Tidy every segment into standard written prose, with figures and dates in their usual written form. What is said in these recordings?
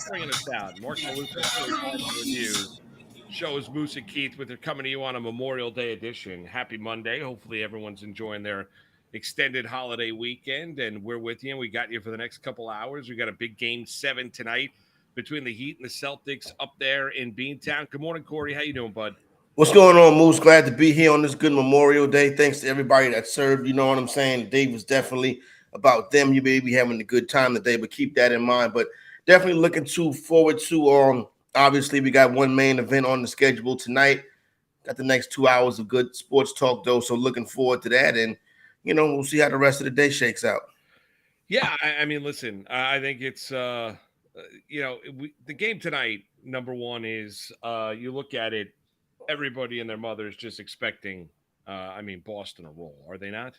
bringing us out. Marc Malusis, Corey Parson with you. Show is Moose and Keith with her coming to you on a Memorial Day edition. Happy Monday. Hopefully everyone's enjoying their extended holiday weekend, and we're with you. And we got you for the next couple hours. We got a big Game 7 tonight between the Heat and the Celtics up there in Beantown. Good morning, Corey. How you doing, bud? What's going on, Moose? Glad to be here on this good Memorial Day. Thanks to everybody that served. You know what I'm saying? The day was definitely about them. You may be having a good time today, but keep that in mind. But definitely looking forward to obviously we got one main event on the schedule tonight. Got the next 2 hours of good sports talk though, so looking forward to that. And we'll see how the rest of the day shakes out. Yeah, I mean, listen, I think it's the game tonight. Number one is you look at it. Everybody and their mother is just expecting, Boston to roll. Are they not?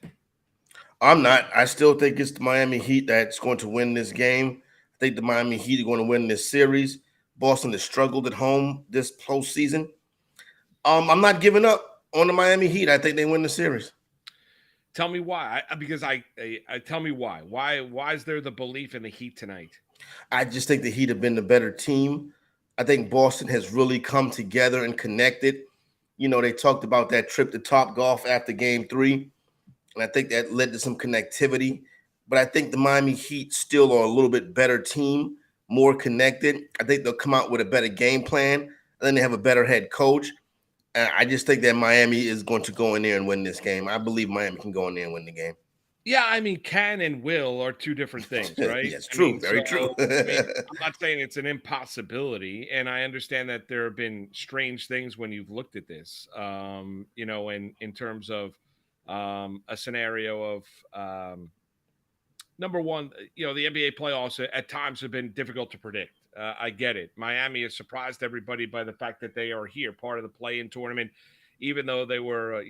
I'm not. I still think it's the Miami Heat that's going to win this game. I think the Miami Heat are going to win this series. Boston has struggled at home this postseason. I'm not giving up on the Miami Heat. I think they win the series. Tell me why. Because I tell me why. Why is there the belief in the Heat tonight? I just think the Heat have been the better team. I think Boston has really come together and connected. They talked about that trip to Topgolf after Game 3, and I think that led to some connectivity. But I think the Miami Heat still are a little bit better team, more connected. I think they'll come out with a better game plan, and then they have a better head coach. And I just think that Miami is going to go in there and win this game. I believe Miami can go in there and win the game. Yeah, can and will are two different things, right? Yes, true. Very true. I'm not saying it's an impossibility, and I understand that there have been strange things when you've looked at this, in terms of a scenario of number one, the NBA playoffs at times have been difficult to predict. I get it. Miami has surprised everybody by the fact that they are here, part of the play-in tournament, even though they were,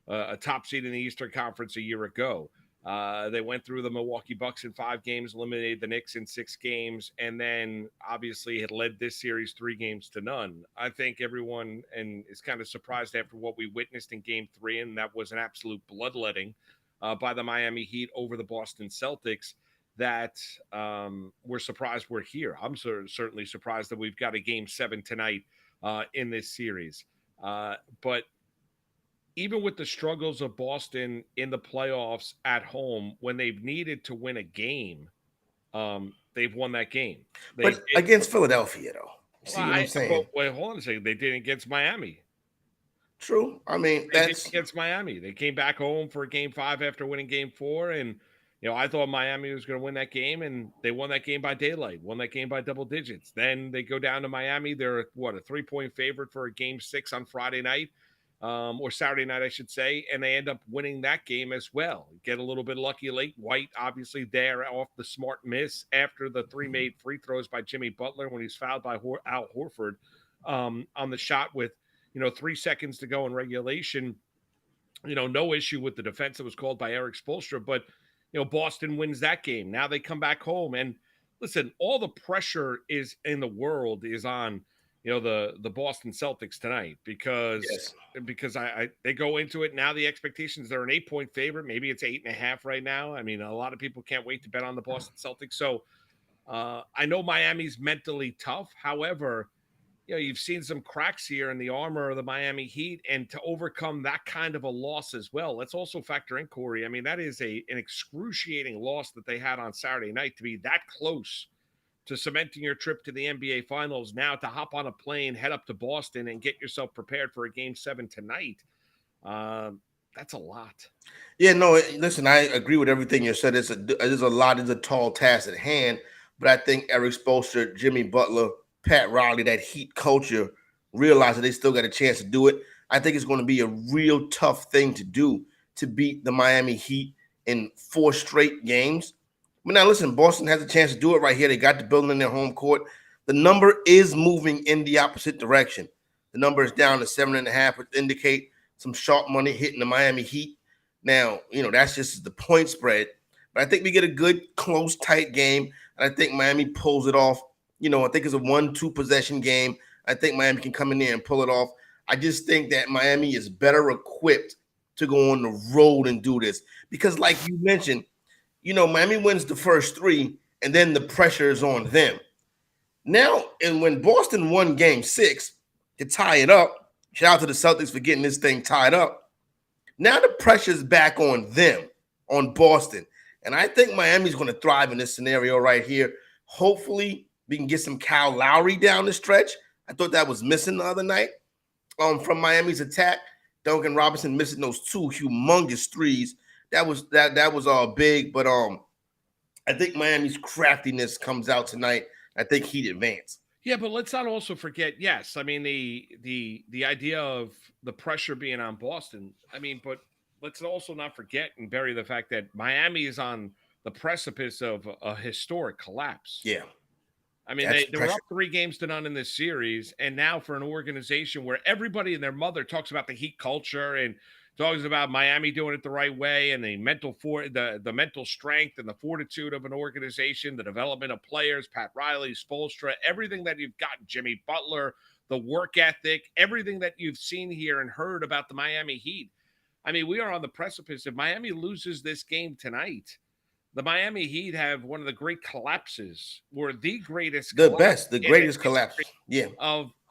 a top seed in the Eastern Conference a year ago. They went through the Milwaukee Bucks in 5 games, eliminated the Knicks in 6 games, and then obviously had led this series 3 games to none. I think everyone is kind of surprised after what we witnessed in Game 3, and that was an absolute bloodletting by the Miami Heat over the Boston Celtics, that we're surprised we're here. I'm certainly surprised that we've got a Game 7 tonight in this series. But even with the struggles of Boston in the playoffs at home, when they've needed to win a game, they've won that game. But against Philadelphia, though. See what I'm saying? Wait, hold on a second. They did against Miami. True. That's against Miami. They came back home for Game 5 after winning Game 4, and I thought Miami was going to win that game, and they won that game by daylight, won that game by double digits. Then they go down to Miami. They're a 3-point favorite for a Game 6 on Friday night. Or Saturday night, I should say, and they end up winning that game as well. Get a little bit lucky late. White, obviously, there off the smart miss after the 3 made free throws by Jimmy Butler when he's fouled by Al Horford on the shot with, 3 seconds to go in regulation. No issue with the defense that was called by Eric Spoelstra, but, Boston wins that game. Now they come back home, and listen, all the pressure is in the world is on the Boston Celtics tonight because they go into it now. The expectations, they're an 8-point favorite. Maybe it's 8.5 right now. A lot of people can't wait to bet on the Boston Celtics. So I know Miami's mentally tough. However, you've seen some cracks here in the armor of the Miami Heat, and to overcome that kind of a loss as well. Let's also factor in, Corey. That is an excruciating loss that they had on Saturday night to be that close to cementing your trip to the NBA Finals, now to hop on a plane, head up to Boston, and get yourself prepared for a Game 7 tonight. That's a lot. Yeah, no, listen, I agree with everything you said. There's a lot, it's a tall task at hand, but I think Eric Spoelstra, Jimmy Butler, Pat Riley, that Heat culture, realize that they still got a chance to do it. I think it's going to be a real tough thing to do to beat the Miami Heat in 4 straight games. But now, listen, Boston has a chance to do it right here. They got the building in their home court. The number is moving in the opposite direction. The number is down to 7.5, which indicate some sharp money hitting the Miami Heat. Now, that's just the point spread. But I think we get a good, close, tight game. And I think Miami pulls it off. I think it's a 1-2 possession game. I think Miami can come in there and pull it off. I just think that Miami is better equipped to go on the road and do this. Because like you mentioned, Miami wins the first 3, and then the pressure is on them. Now, and when Boston won game 6 to tie it up, shout out to the Celtics for getting this thing tied up. Now the pressure's back on them, on Boston. And I think Miami's going to thrive in this scenario right here. Hopefully, we can get some Kyle Lowry down the stretch. I thought that was missing the other night from Miami's attack. Duncan Robinson missing those 2 humongous threes. That was big, but I think Miami's craftiness comes out tonight. I think he'd advance. Yeah, but let's not also forget, yes, I mean, the idea of the pressure being on Boston. I mean, but let's also not forget and bury the fact that Miami is on the precipice of a historic collapse. Yeah. I mean, they were up 3-0 in this series, and now for an organization where everybody and their mother talks about the Heat culture and talks about Miami doing it the right way and the mental strength and the fortitude of an organization, the development of players, Pat Riley, Spoelstra, everything that you've gotten, Jimmy Butler, the work ethic, everything that you've seen here and heard about the Miami Heat. I mean, we are on the precipice. If Miami loses this game tonight, the Miami Heat have one of the great collapses, or the greatest, the greatest collapse,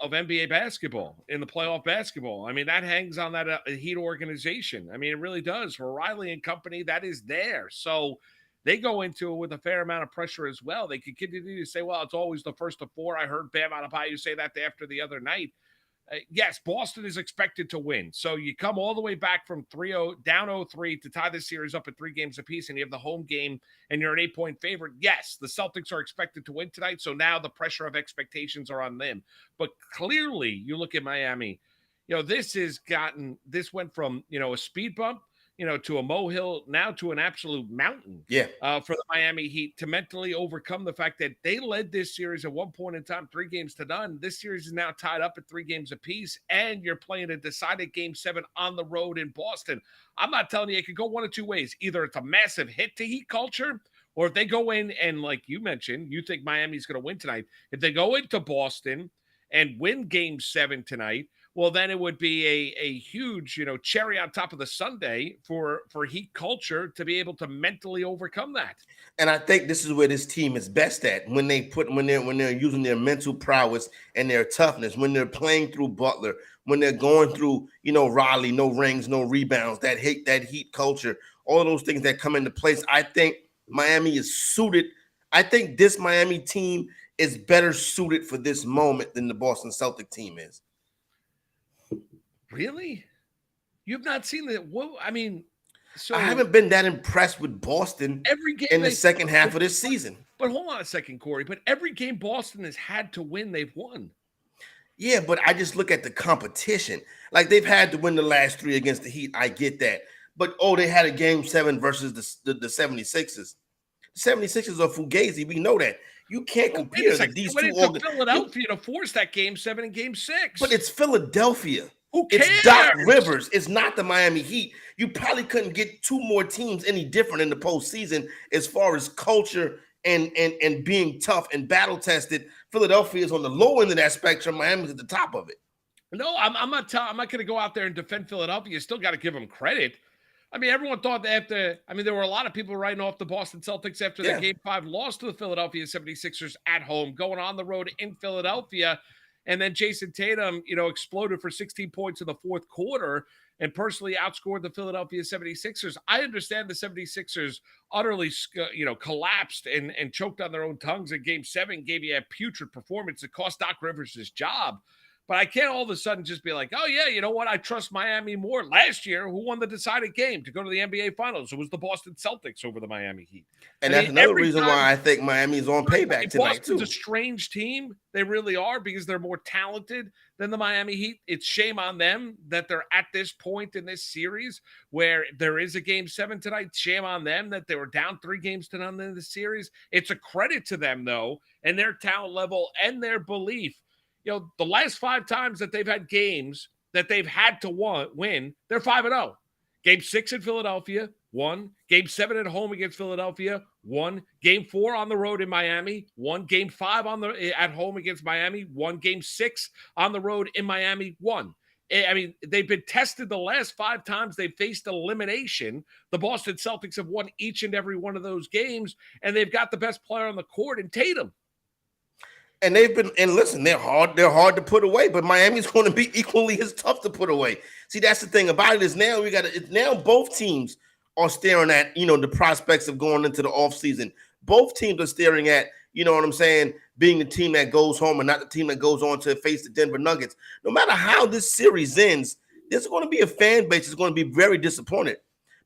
of NBA basketball in the playoff basketball. I mean, that hangs on that Heat organization. I mean, it really does. For Riley and company, that is there. So they go into it with a fair amount of pressure as well. They could continue to say, well, it's always the first of 4. I heard Bam Adebayo say that after the other night. Yes, Boston is expected to win. So you come all the way back from 3-0, down 0-3 to tie this series up at 3 games apiece, and you have the home game, and you're an 8-point favorite. Yes, the Celtics are expected to win tonight, so now the pressure of expectations are on them. But clearly, you look at Miami, this went from, a speed bump, to a molehill, now to an absolute mountain. For the Miami Heat to mentally overcome the fact that they led this series at one point in time, 3-0. This series is now tied up at 3 games apiece, and you're playing a decided game 7 on the road in Boston. I'm not telling you, it could go one of 2 ways. Either it's a massive hit to Heat culture, or if they go in and, like you mentioned, you think Miami's going to win tonight. If they go into Boston and win game 7 tonight, well, then it would be a huge, cherry on top of the sundae for Heat culture to be able to mentally overcome that. And I think this is where this team is best at, when they're using their mental prowess and their toughness, when they're playing through Butler, when they're going through, Riley, no rings, no rebounds, that Heat culture, all of those things that come into place. I think Miami is suited. I think this Miami team is better suited for this moment than the Boston Celtic team is. Really? You've not seen that? Well, I mean, so I haven't been that impressed with Boston every game in the second half of this season. But hold on a second, Corey. But every game Boston has had to win, they've won. Yeah, but I just look at the competition. Like, they've had to win the last 3 against the Heat. I get that. But, they had a game 7 versus the 76ers. The 76ers are fugazi. We know that. You can't compare these two. Philadelphia to force that game 7 and game 6. But it's Philadelphia. Who cares? It's Doc Rivers. It's not the Miami Heat. You probably couldn't get 2 more teams any different in the postseason as far as culture and being tough and battle tested. Philadelphia is on the low end of that spectrum. Miami's at the top of it. No, I'm not going to go out there and defend Philadelphia. You still got to give them credit. I mean, everyone thought that there were a lot of people writing off the Boston Celtics after the Game 5 loss to the Philadelphia 76ers at home, going on the road in Philadelphia. And then Jason Tatum, exploded for 16 points in the fourth quarter and personally outscored the Philadelphia 76ers. I understand the 76ers utterly, collapsed and choked on their own tongues in game 7, gave you a putrid performance that cost Doc Rivers his job. But I can't all of a sudden just be like, oh, yeah, you know what? I trust Miami more. Last year, who won the decided game to go to the NBA Finals? It was the Boston Celtics over the Miami Heat. And that's another reason why I think Miami is on payback tonight, too. Boston's a strange team. They really are, because they're more talented than the Miami Heat. It's shame on them that they're at this point in this series where there is a game 7 tonight. Shame on them that they were down 3-0 in the series. It's a credit to them, though, and their talent level and their belief. The last 5 times that they've had games that they've had to win, they're 5-0. Game 6 in Philadelphia, 1. Game 7 at home against Philadelphia, 1. Game 4 on the road in Miami, 1. Game 5 at home against Miami, 1. Game 6 on the road in Miami, 1. I mean, they've been tested the last 5 times they've faced elimination. The Boston Celtics have won each and every one of those games, and they've got the best player on the court in Tatum. And they've been, and listen, they're hard to put away, but Miami's going to be equally as tough to put away. See, that's the thing about it is now it's now both teams are staring at, the prospects of going into the offseason. Both teams are staring at, you know what I'm saying, being the team that goes home and not the team that goes on to face the Denver Nuggets. No matter how this series ends, there's going to be a fan base that's going to be very disappointed.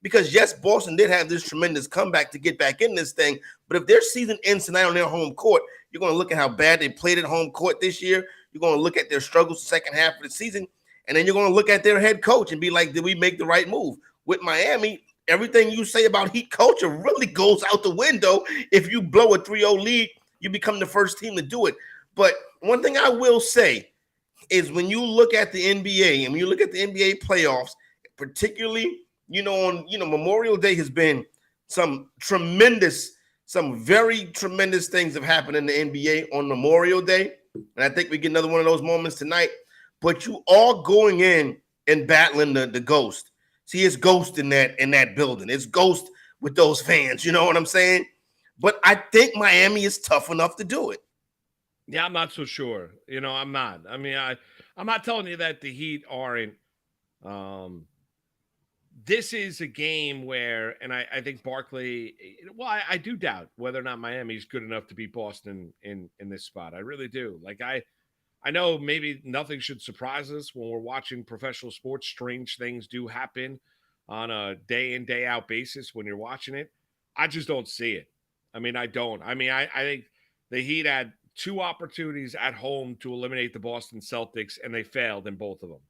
Because yes, Boston did have this tremendous comeback to get back in this thing, but if their season ends tonight on their home court, you're going to look at how bad they played at home court this year. You're going to look at their struggles the second half of the season, and then you're going to look at their head coach and be like, did we make the right move? With Miami, everything you say about Heat culture really goes out the window. If you blow a 3-0 lead, you become the first team to do it. But one thing I will say is when you look at the NBA and when you look at the NBA playoffs, particularly on Memorial Day has been some very tremendous things have happened in the NBA on Memorial Day. And I think we get another one of those moments tonight. But you are going in and battling the ghost. See, it's ghost in that building. It's ghost with those fans. You know what I'm saying? But I think Miami is tough enough to do it. Yeah, I'm not so sure. I'm not. I mean, I'm not telling you that the Heat aren't. This is a game where, and I think Barkley, I do doubt whether or not Miami's good enough to beat Boston in this spot. I really do. Like, I know maybe nothing should surprise us when we're watching professional sports. Strange things do happen on a day in, day out basis when you're watching it. I just don't see it. I mean, I don't. I mean, I think the Heat had 2 opportunities at home to eliminate the Boston Celtics, and they failed in both of them.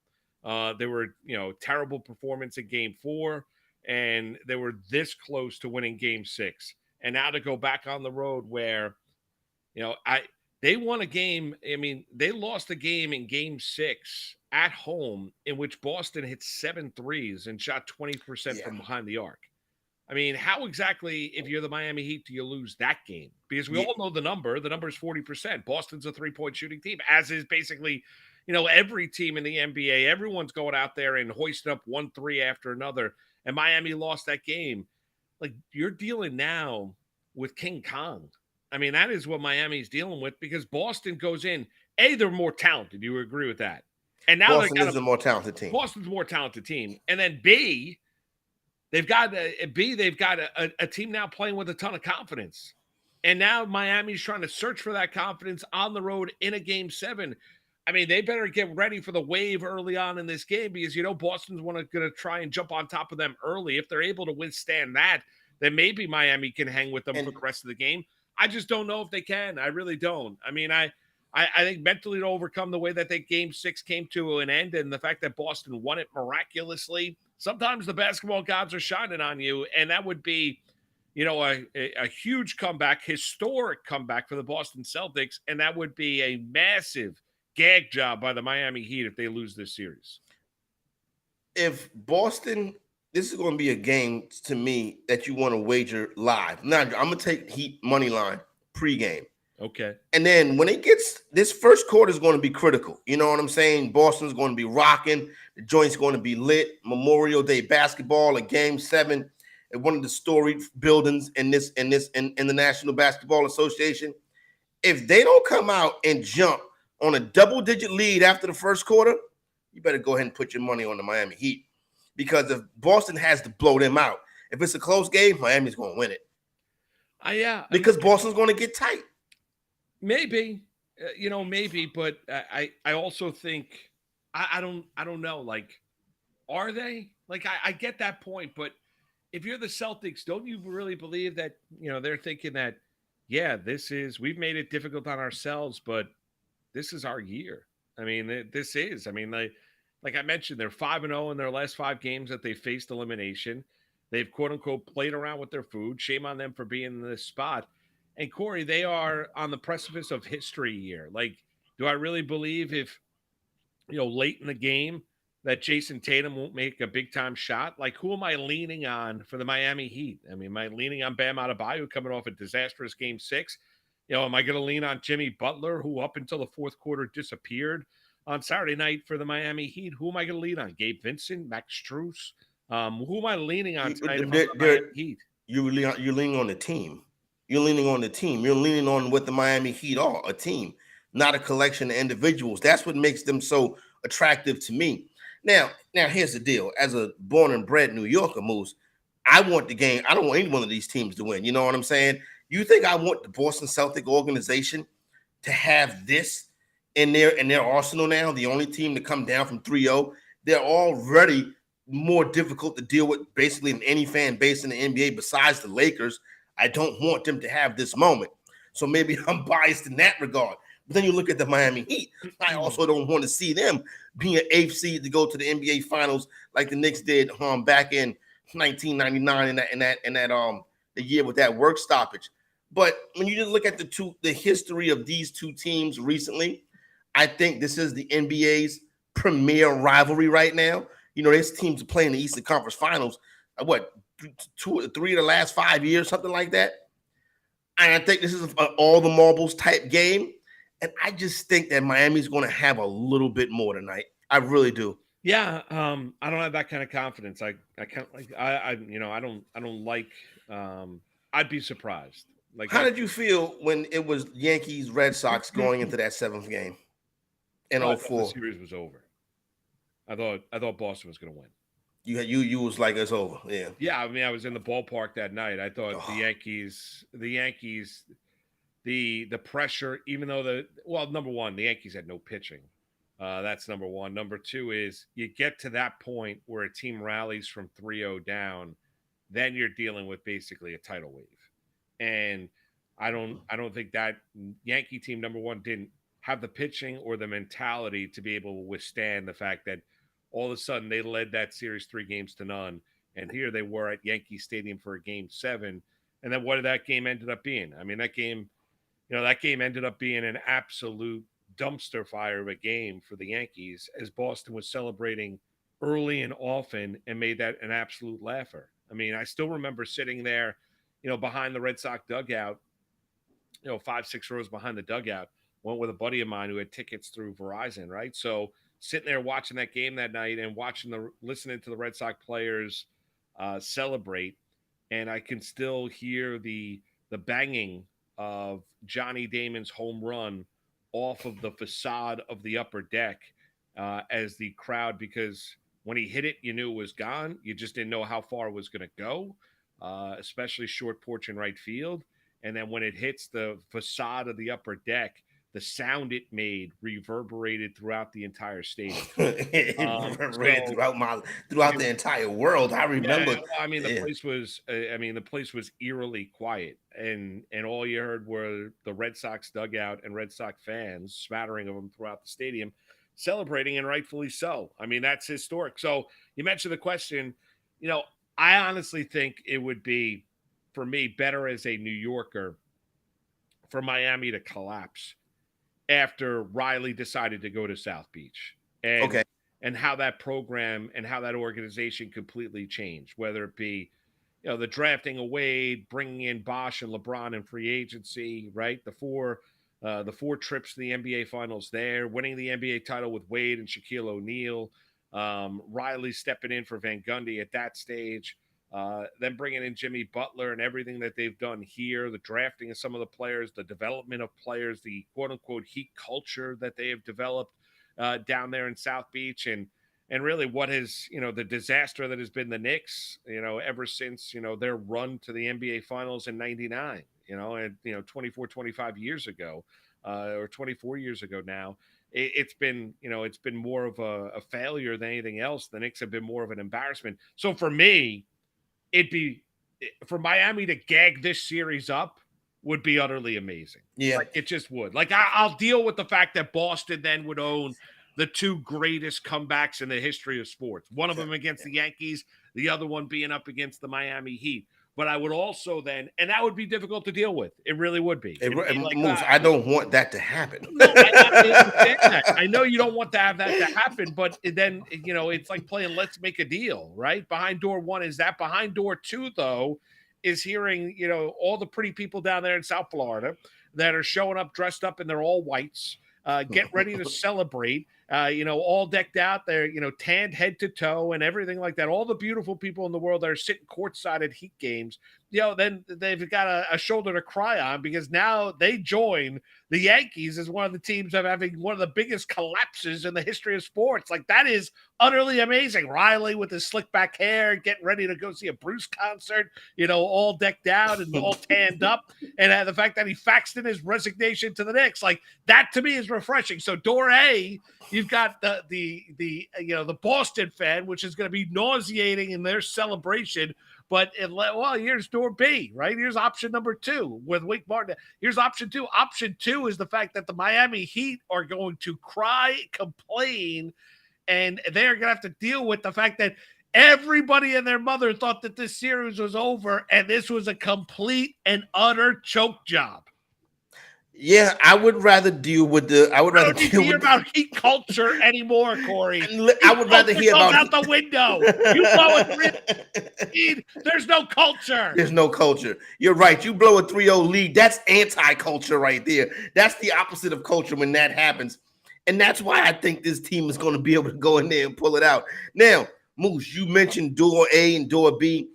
They were, terrible performance in game 4, and they were this close to winning game 6. And now to go back on the road where, they won a game. I mean, they lost a game in game 6 at home in which Boston hit 7 threes and shot 20% from behind the arc. I mean, how exactly, if you're the Miami Heat, do you lose that game? Because we all know the number. The number is 40%. Boston's a 3-point shooting team, as is basically every team in the NBA. Everyone's going out there and hoisting up 1 3 after another. And Miami lost that game. Like, you're dealing now with King Kong. I mean, that is what Miami's dealing with because Boston goes in. A, they're more talented. You agree with that? And now Boston is a more talented team. Boston's a more talented team. And then B, they've got a team now playing with a ton of confidence. And now Miami's trying to search for that confidence on the road in a game 7. I mean, they better get ready for the wave early on in this game because, Boston's going to try and jump on top of them early. If they're able to withstand that, then maybe Miami can hang with them for the rest of the game. I just don't know if they can. I really don't. I mean, I think mentally to overcome the way that game 6 came to an end and the fact that Boston won it miraculously, sometimes the basketball gods are shining on you, and that would be, a huge comeback, historic comeback for the Boston Celtics, and that would be a massive gag job by the Miami Heat if they lose this series. If Boston, this is going to be a game to me that you want to wager live. Now, I'm going to take Heat money line pregame. Okay. And then when it gets, this first quarter is going to be critical. You know what I'm saying? Boston's going to be rocking. The joint's going to be lit. Memorial Day basketball, a game 7 at one of the storied buildings in the National Basketball Association. If they don't come out and jump on a double-digit lead after the first quarter, you better go ahead and put your money on the Miami Heat. Because if Boston has to blow them out, if it's a close game, Miami's going to win it. Because Boston's going to get tight. Maybe, maybe, but I also think I don't know. Like, are they? Like, I get that point, but if you're the Celtics, don't you really believe that they're thinking that we've made it difficult on ourselves, but this is our year. I mean, this is. I mean, like I mentioned, they're 5-0 in their last 5 games that they faced elimination. They've quote unquote played around with their food. Shame on them for being in this spot. And Corey, they are on the precipice of history here. Like, do I really believe if, late in the game that Jason Tatum won't make a big time shot? Like, who am I leaning on for the Miami Heat? I mean, am I leaning on Bam Adebayo coming off a disastrous game 6? Am I going to lean on Jimmy Butler, who up until the fourth quarter disappeared on Saturday night for the Miami Heat? Who am I going to lean on? Gabe Vincent, Max Strus? Who am I leaning on tonight for the Miami Heat? You're leaning on the team. You're leaning on the team. You're leaning on what the Miami Heat are, a team. not a collection of individuals. That's what makes them so attractive to me. Now here's the deal. As a born and bred New Yorker, Moose, I want the game. I don't want any one of these teams to win. You know what I'm saying? You think I want the Boston Celtic organization to have this in their arsenal now? The only team to come down from 3-0. They're already more difficult to deal with basically than any fan base in the NBA besides the Lakers. I don't want them to have this moment. So maybe I'm biased in that regard. But then you look at the Miami Heat. I also don't want to see them being an eighth seed to go to the NBA Finals like the Knicks did back in 1999 in that the year with that work stoppage. But when you just look at the history of these two teams recently, I think this is the NBA's premier rivalry right now. You know, these teams are playing the Eastern Conference Finals. What, 2 or 3 of the last 5 years, something like that. And I think this is an all the marbles type game. And I just think that Miami's going to have a little bit more tonight. I really do. Yeah, I don't have that kind of confidence. I can't like I don't like. I'd be surprised. Like, how did you feel when it was Yankees Red Sox going into that 7th game in 04? The series was over. I thought Boston was going to win. You was like, it's over. Yeah. Yeah, I mean, I was in the ballpark that night. I thought the Yankees, the pressure, even though number one, the Yankees had no pitching. That's number one. Number two is you get to that point where a team rallies from 3-0 down, then you're dealing with basically a tidal wave. And I don't think that Yankee team, number one, didn't have the pitching or the mentality to be able to withstand the fact that all of a sudden they led that series 3-0. And here they were at Yankee Stadium for a game 7. And then what did that game ended up being? I mean, that game ended up being an absolute dumpster fire of a game for the Yankees as Boston was celebrating early and often and made that an absolute laugher. I mean, I still remember sitting there, behind the Red Sox dugout, 5-6 rows behind the dugout, went with a buddy of mine who had tickets through Verizon, right? So sitting there watching that game that night and listening to the Red Sox players celebrate, and I can still hear the banging of Johnny Damon's home run off of the facade of the upper deck as the crowd, because when he hit it, you knew it was gone. You just didn't know how far it was going to go, especially short porch and right field. And then when it hits the facade of the upper deck, the sound it made reverberated throughout the entire stadium. Reverberated throughout the entire world. I remember. Yeah, I mean, the place was eerily quiet, and all you heard were the Red Sox dugout and Red Sox fans, smattering of them throughout the stadium, celebrating, and rightfully so. I mean, that's historic. So you mentioned the question. I honestly think it would be, for me, better as a New Yorker for Miami to collapse after Riley decided to go to South Beach, and how that program and how that organization completely changed, whether it be, the drafting of Wade, bringing in Bosh and LeBron in free agency, right? The four trips to the NBA Finals there, winning the NBA title with Wade and Shaquille O'Neal, Riley stepping in for Van Gundy at that stage, then bringing in Jimmy Butler and everything that they've done here, the drafting of some of the players, the development of players, the quote-unquote Heat culture that they have developed down there in South Beach, and really what has, the disaster that has been the Knicks, ever since, their run to the NBA Finals in 99, and 25 years ago, or 24 years ago now. It's been more of a failure than anything else. The Knicks have been more of an embarrassment. So for me, it'd be, for Miami to gag this series up would be utterly amazing. Yeah. Like, it just would. Like, I'll deal with the fact that Boston then would own the 2 greatest comebacks in the history of sports. One of them against the Yankees, the other one being up against the Miami Heat. But I would also then, and that would be difficult to deal with. It really would be. I don't want that to happen. No, I understand that. I know you don't want to have that to happen, but then, it's like playing Let's Make a Deal, right? Behind door 1 is that. Behind door 2, though, is hearing, all the pretty people down there in South Florida that are showing up dressed up in their all whites, get ready to celebrate, all decked out there, tanned head to toe and everything like that. All the beautiful people in the world that are sitting courtside at Heat games then they've got a shoulder to cry on, because now they join the Yankees as one of the teams of having one of the biggest collapses in the history of sports. Like, that is utterly amazing. Riley with his slick back hair, getting ready to go see a Bruce concert, all decked out and all tanned up. And the fact that he faxed in his resignation to the Knicks, like, that to me is refreshing. So door A, you've got the Boston fan, which is going to be nauseating in their celebration. But here's door B, right? Here's option number 2 with Wink Martin. Here's option 2. Option 2 is the fact that the Miami Heat are going to cry, complain, and they're going to have to deal with the fact that everybody and their mother thought that this series was over, and this was a complete and utter choke job. Yeah, I would rather deal with the. I would rather deal hear about Heat culture anymore, Corey. I would rather hear about out the window. You blow a 3 lead. There's no culture. There's no culture. You're right. You blow a 3-0 lead. That's anti-culture right there. That's the opposite of culture when that happens, and that's why I think this team is going to be able to go in there and pull it out. Now, Moose, you mentioned door A and door B.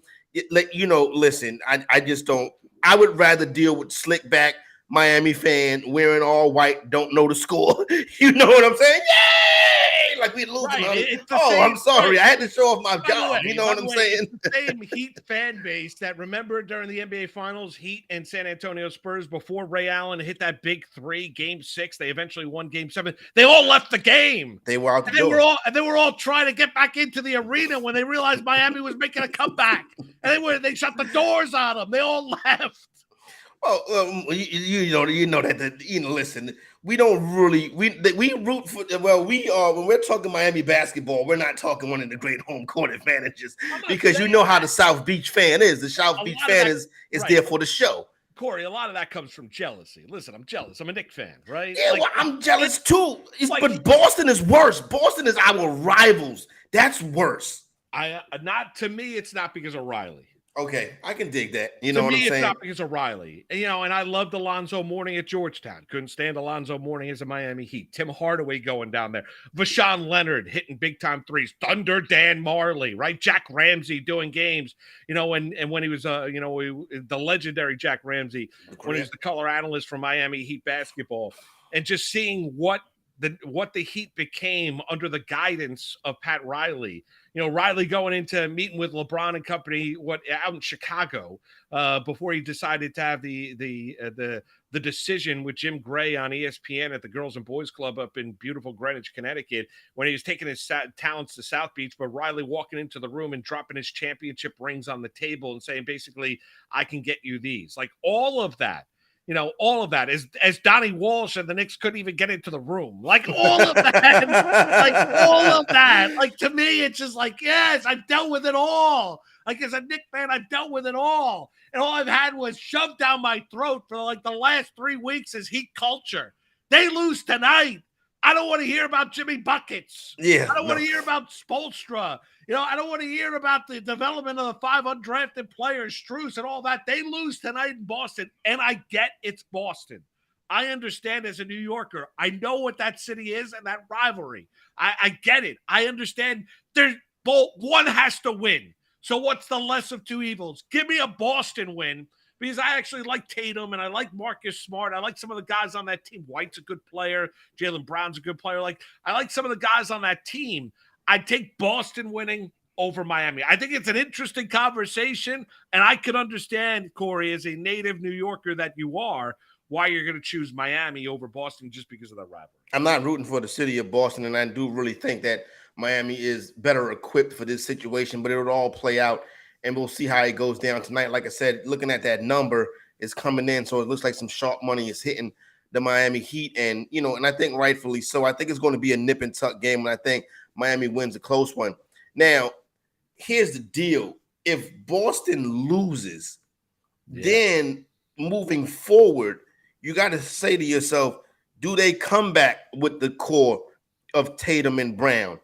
Listen, I just don't. I would rather deal with slick back Miami fan wearing all white, don't know the score. You know what I'm saying? Yay! Like we losing. Right. I'm sorry. I had to show off my job. You know what I'm saying? It's the same Heat fan base that remember during the NBA Finals, Heat and San Antonio Spurs, before Ray Allen hit that big 3, Game 6. They eventually won Game 7. They all left the game. They were out the door. They were all trying to get back into the arena when they realized Miami was making a comeback, and they shut the doors on them. They all left. Well, listen, we don't really we root for. Well, we are when we're talking Miami basketball. We're not talking one of the great home court advantages, because you know how the South Beach fan is. The South Beach fan is right there for the show. Corey, a lot of that comes from jealousy. Listen, I'm jealous. I'm a Knicks fan, right? Yeah, I'm jealous too. But Boston is worse. Boston is our rivals. That's worse. Not to me. It's not because of Riley. Okay, I can dig that. You know what I'm saying? It's not because of Riley. And I loved Alonzo Mourning at Georgetown. Couldn't stand Alonzo Mourning as a Miami Heat. Tim Hardaway going down there. Vashawn Leonard hitting big-time threes. Thunder Dan Marley, right? Jack Ramsey doing games. And when he was, the legendary Jack Ramsey, when he was the color analyst for Miami Heat basketball. And just seeing what the Heat became under the guidance of Pat Riley. Riley going into meeting with LeBron and company out in Chicago before he decided to have the decision with Jim Gray on ESPN at the Girls and Boys Club up in beautiful Greenwich, Connecticut, when he was taking his talents to South Beach, but Riley walking into the room and dropping his championship rings on the table and saying, basically, I can get you these. Like, all of that. All of that is as Donnie Walsh and the Knicks couldn't even get into the room. Like, all of that, like, to me, it's just like, yes, I've dealt with it all. Like, as a Knicks fan, I've dealt with it all. And all I've had was shoved down my throat for like the last 3 weeks is Heat culture. They lose tonight. I don't want to hear about Jimmy Buckets. Yeah, I don't want to hear about Spoelstra. I don't want to hear about the development of the 5 undrafted players, Strus and all that. They lose tonight in Boston, and I get it's Boston. I understand as a New Yorker. I know what that city is and that rivalry. I get it. I understand. One has to win. So what's the less of two evils? Give me a Boston win, because I actually like Tatum and I like Marcus Smart. I like some of the guys on that team. White's a good player. Jaylen Brown's a good player. I like some of the guys on that team. I'd take Boston winning over Miami. I think it's an interesting conversation, and I can understand, Corey, as a native New Yorker that you are, why you're going to choose Miami over Boston just because of that rivalry. I'm not rooting for the city of Boston, and I do really think that Miami is better equipped for this situation, but it'll all play out, and we'll see how it goes down tonight. Like I said, looking at that number is coming in, so it looks like some sharp money is hitting the Miami Heat, and and I think rightfully so. I think it's going to be a nip and tuck game, and I think Miami wins a close one. Now, here's the deal. If Boston loses, then moving forward, you got to say to yourself, do they come back with the core of Tatum and Brown?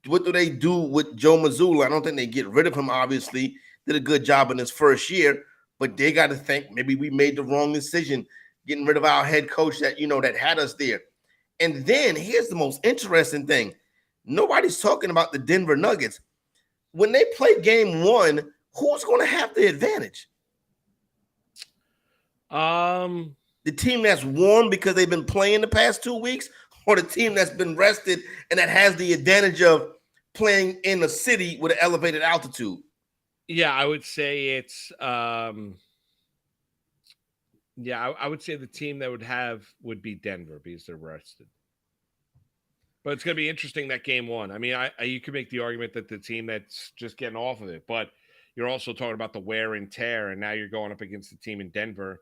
What do they do with Joe Mazzulla? I don't think they get rid of him, obviously. Did a good job in his first year, but they got to think maybe we made the wrong decision getting rid of our head coach that had us there. And then here's the most interesting thing. Nobody's talking about the Denver Nuggets. When they played game 1 who's going to have the advantage? The team that's won because they've been playing the past 2 weeks, or the team that's been rested and that has the advantage of playing in a city with an elevated altitude? Yeah, I would say it's I would say the team that would be Denver because they're rested. But it's going to be interesting that game one. I mean, you could make the argument that the team that's just getting off of it, but you're also talking about the wear and tear, and now you're going up against the team in Denver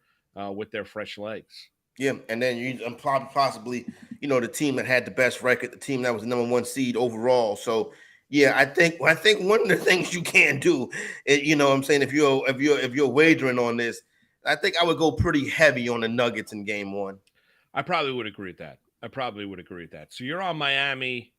with their fresh legs. Yeah, and then you possibly, the team that had the best record, the team that was the number 1 seed overall. So, yeah, I think one of the things you can do, what I'm saying, if you're wagering on this, I think I would go pretty heavy on the Nuggets in game one. I probably would agree with that. So you're on Miami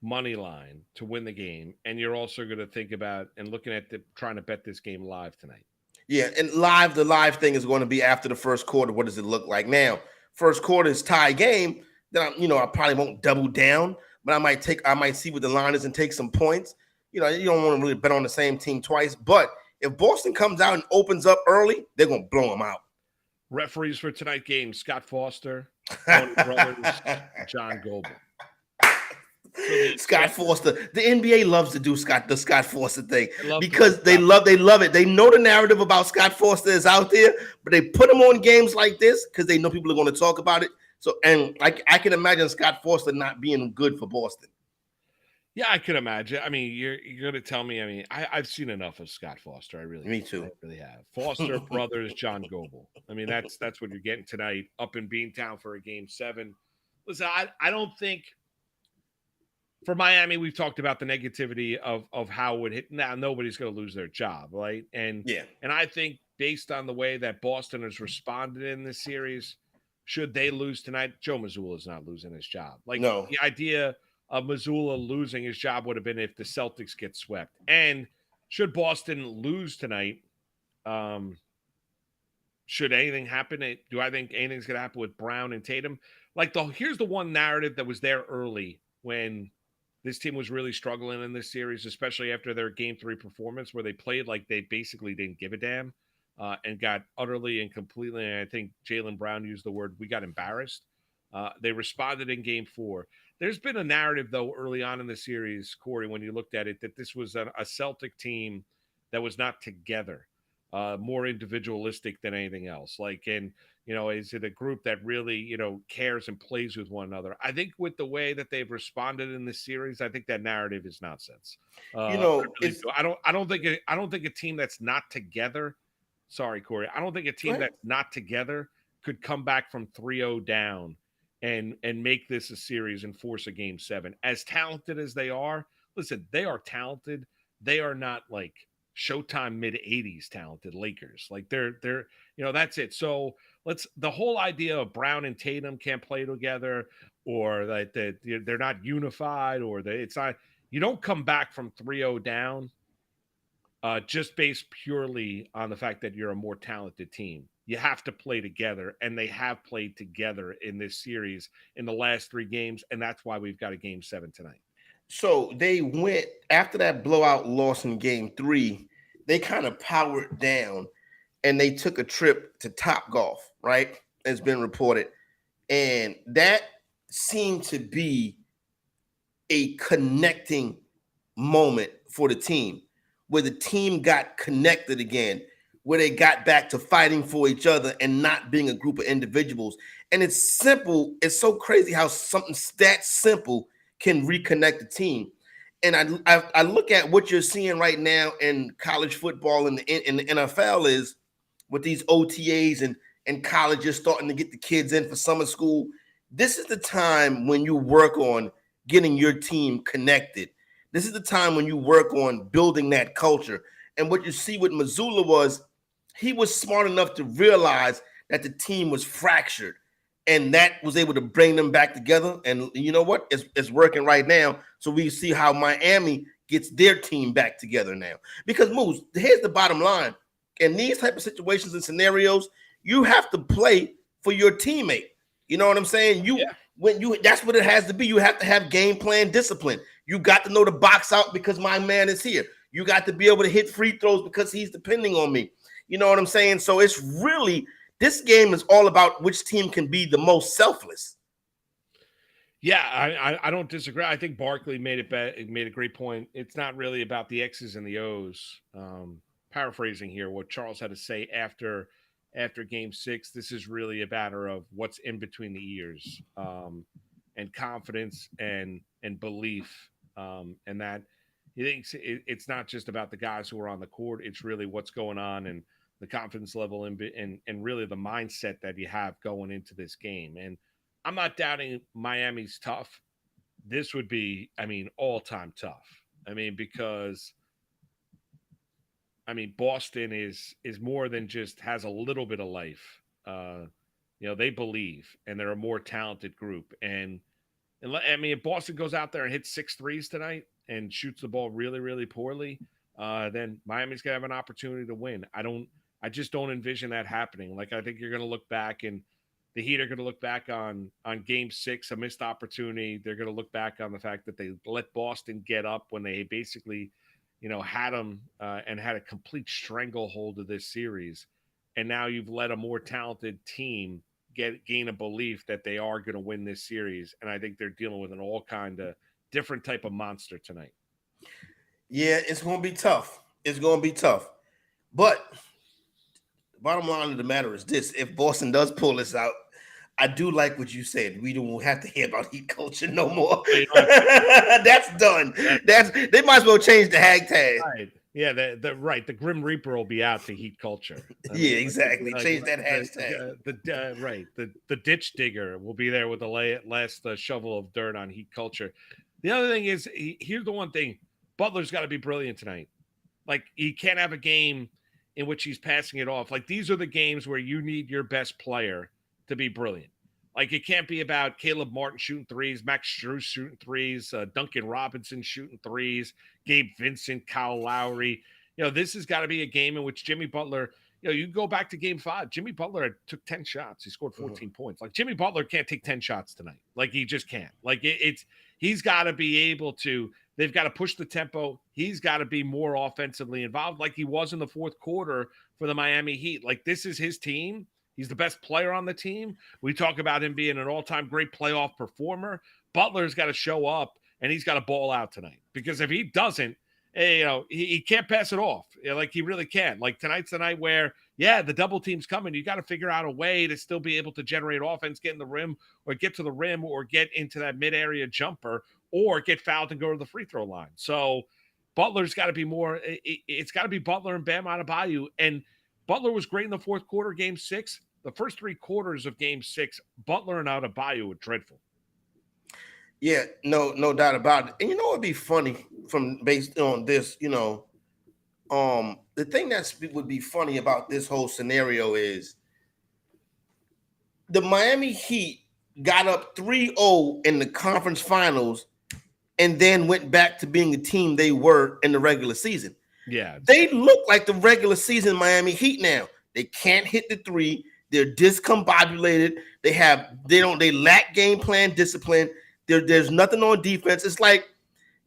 money line to win the game, and you're also going to think about and looking at trying to bet this game live tonight. Yeah, and the live thing is going to be after the first quarter. What does it look like now? First quarter is tie game. Then I probably won't double down, but I might see what the line is and take some points. You don't want to really bet on the same team twice. But if Boston comes out and opens up early, they're going to blow them out. Referees for tonight's game: Scott Foster, Tony Brothers, John Goble. Scott Foster. The NBA loves to do the Scott Foster thing because they love it. They know the narrative about Scott Foster is out there, but they put him on games like this because they know people are going to talk about it. So, and I can imagine Scott Foster not being good for Boston. Yeah, I could imagine. I mean, you're going to tell me. I mean, I've seen enough of Scott Foster. Me too. I really have. Foster brothers, John Goble. I mean, that's what you're getting tonight up in Beantown for a game 7. Listen, I don't think. For Miami, we've talked about the negativity of how it would hit. Now, nobody's going to lose their job, right? And I think based on the way that Boston has responded in this series, should they lose tonight, Joe Mazzulla is not losing his job. The idea of Mazzulla losing his job would have been if the Celtics get swept. And should Boston lose tonight, should anything happen? Do I think anything's going to happen with Brown and Tatum? Here's the one narrative that was there early when this team was really struggling in this series, especially after their Game 3 performance where they played like they basically didn't give a damn and got utterly and completely, and I think Jaylen Brown used the word, we got embarrassed. They responded in Game 4. There's been a narrative, though, early on in the series, Corey, when you looked at it, that this was a Celtic team that was not together, more individualistic than anything else. Is it a group that really, cares and plays with one another? I think with the way that they've responded in this series, I think that narrative is nonsense. I don't think a team that's not together. Sorry, Corey. I don't think a team that's not together could come back from 3-0 down and make this a series and force a game 7. As talented as they are, listen, they are talented. They are not like Showtime mid-80s talented Lakers. They're that's it. So the whole idea of Brown and Tatum can't play together, or that they're not unified, or it's not. You don't come back from 3-0 down just based purely on the fact that you're a more talented team. You have to play together, and they have played together in this series in the last 3 games, and that's why we've got a game 7 tonight. So they went after that blowout loss in game 3. They kind of powered down, and they took a trip to Topgolf, right? It's been reported. And that seemed to be a connecting moment for the team, where the team got connected again, where they got back to fighting for each other and not being a group of individuals. And it's simple. It's so crazy how something that simple can reconnect the team. And I look at what you're seeing right now in college football and in the NFL is with these OTAs and colleges starting to get the kids in for summer school. This is the time when you work on getting your team connected. This is the time when you work on building that culture. And what you see with Mazzulla was he was smart enough to realize that the team was fractured. And that was able to bring them back together. And you know what? It's working right now. So we see how Miami gets their team back together now. Because, Moose, here's the bottom line. In these type of situations and scenarios, you have to play for your teammate. You know what I'm saying? That's what it has to be. You have to have game plan discipline. You got to know the box out because my man is here. You got to be able to hit free throws because he's depending on me. You know what I'm saying? So it's really, this game is all about which team can be the most selfless. Yeah, I don't disagree. I think Barkley made a great point. It's not really about the X's and the O's. Paraphrasing here, what Charles had to say after Game 6. This is really a matter of what's in between the ears, and confidence and belief, and that he thinks it's not just about the guys who are on the court. It's really what's going on and the confidence level and really the mindset that you have going into this game. And I'm not doubting Miami's tough. This would be, all-time tough. Because Boston is more than just has a little bit of life. They believe, and they're a more talented group. And if Boston goes out there and hits 6 threes tonight and shoots the ball really, really poorly, then Miami's gonna have an opportunity to win. I just don't envision that happening. Like, I think you're gonna look back and the Heat are going to look back on Game 6, a missed opportunity. They're going to look back on the fact that they let Boston get up when they basically, had them and had a complete stranglehold of this series. And now you've let a more talented team gain a belief that they are going to win this series. And I think they're dealing with an all kind of different type of monster tonight. Yeah, it's going to be tough. It's going to be tough. But bottom line of the matter is this: if Boston does pull this out, I do like what you said. We don't have to hear about heat culture no more. That's done. They might as well change the hashtag. Right. Yeah, the Grim Reaper will be out to heat culture. Yeah, exactly. Change that hashtag. The ditch digger will be there with the last shovel of dirt on heat culture. The other thing is, here's the one thing: Butler's got to be brilliant tonight. Like, he can't have a game in which he's passing it off. Like, these are the games where you need your best player to be brilliant. Like, it can't be about Caleb Martin shooting threes, Max Strus shooting threes, Duncan Robinson shooting threes, Gabe Vincent, Kyle Lowry. This has got to be a game in which Jimmy Butler, you go back to Game 5. Jimmy Butler took 10 shots. He scored 14 points. Like, Jimmy Butler can't take 10 shots tonight. Like, he just can't. Like, he's got to be able to. They've got to push the tempo. He's got to be more offensively involved like he was in the fourth quarter for the Miami Heat. Like, this is his team. He's the best player on the team. We talk about him being an all-time great playoff performer. Butler's got to show up, and he's got to ball out tonight. Because if he doesn't, he can't pass it off. Like, he really can't. Like, tonight's the night where, the double team's coming. You got to figure out a way to still be able to generate offense, get in the rim, or get to the rim, or get into that mid-area jumper, or get fouled and go to the free throw line. So Butler's got to be more. It's got to be Butler and Bam Adebayo. And Butler was great in the fourth quarter, Game 6. The first 3 quarters of Game 6, Butler and Adebayo were dreadful. Yeah, no doubt about it. And it would be funny based on this, the thing that would be funny about this whole scenario is the Miami Heat got up 3-0 in the conference finals and then went back to being the team they were in the regular season. Yeah. They look like the regular season Miami Heat now. They can't hit the 3. They're discombobulated. They lack game plan discipline. There's nothing on defense. It's like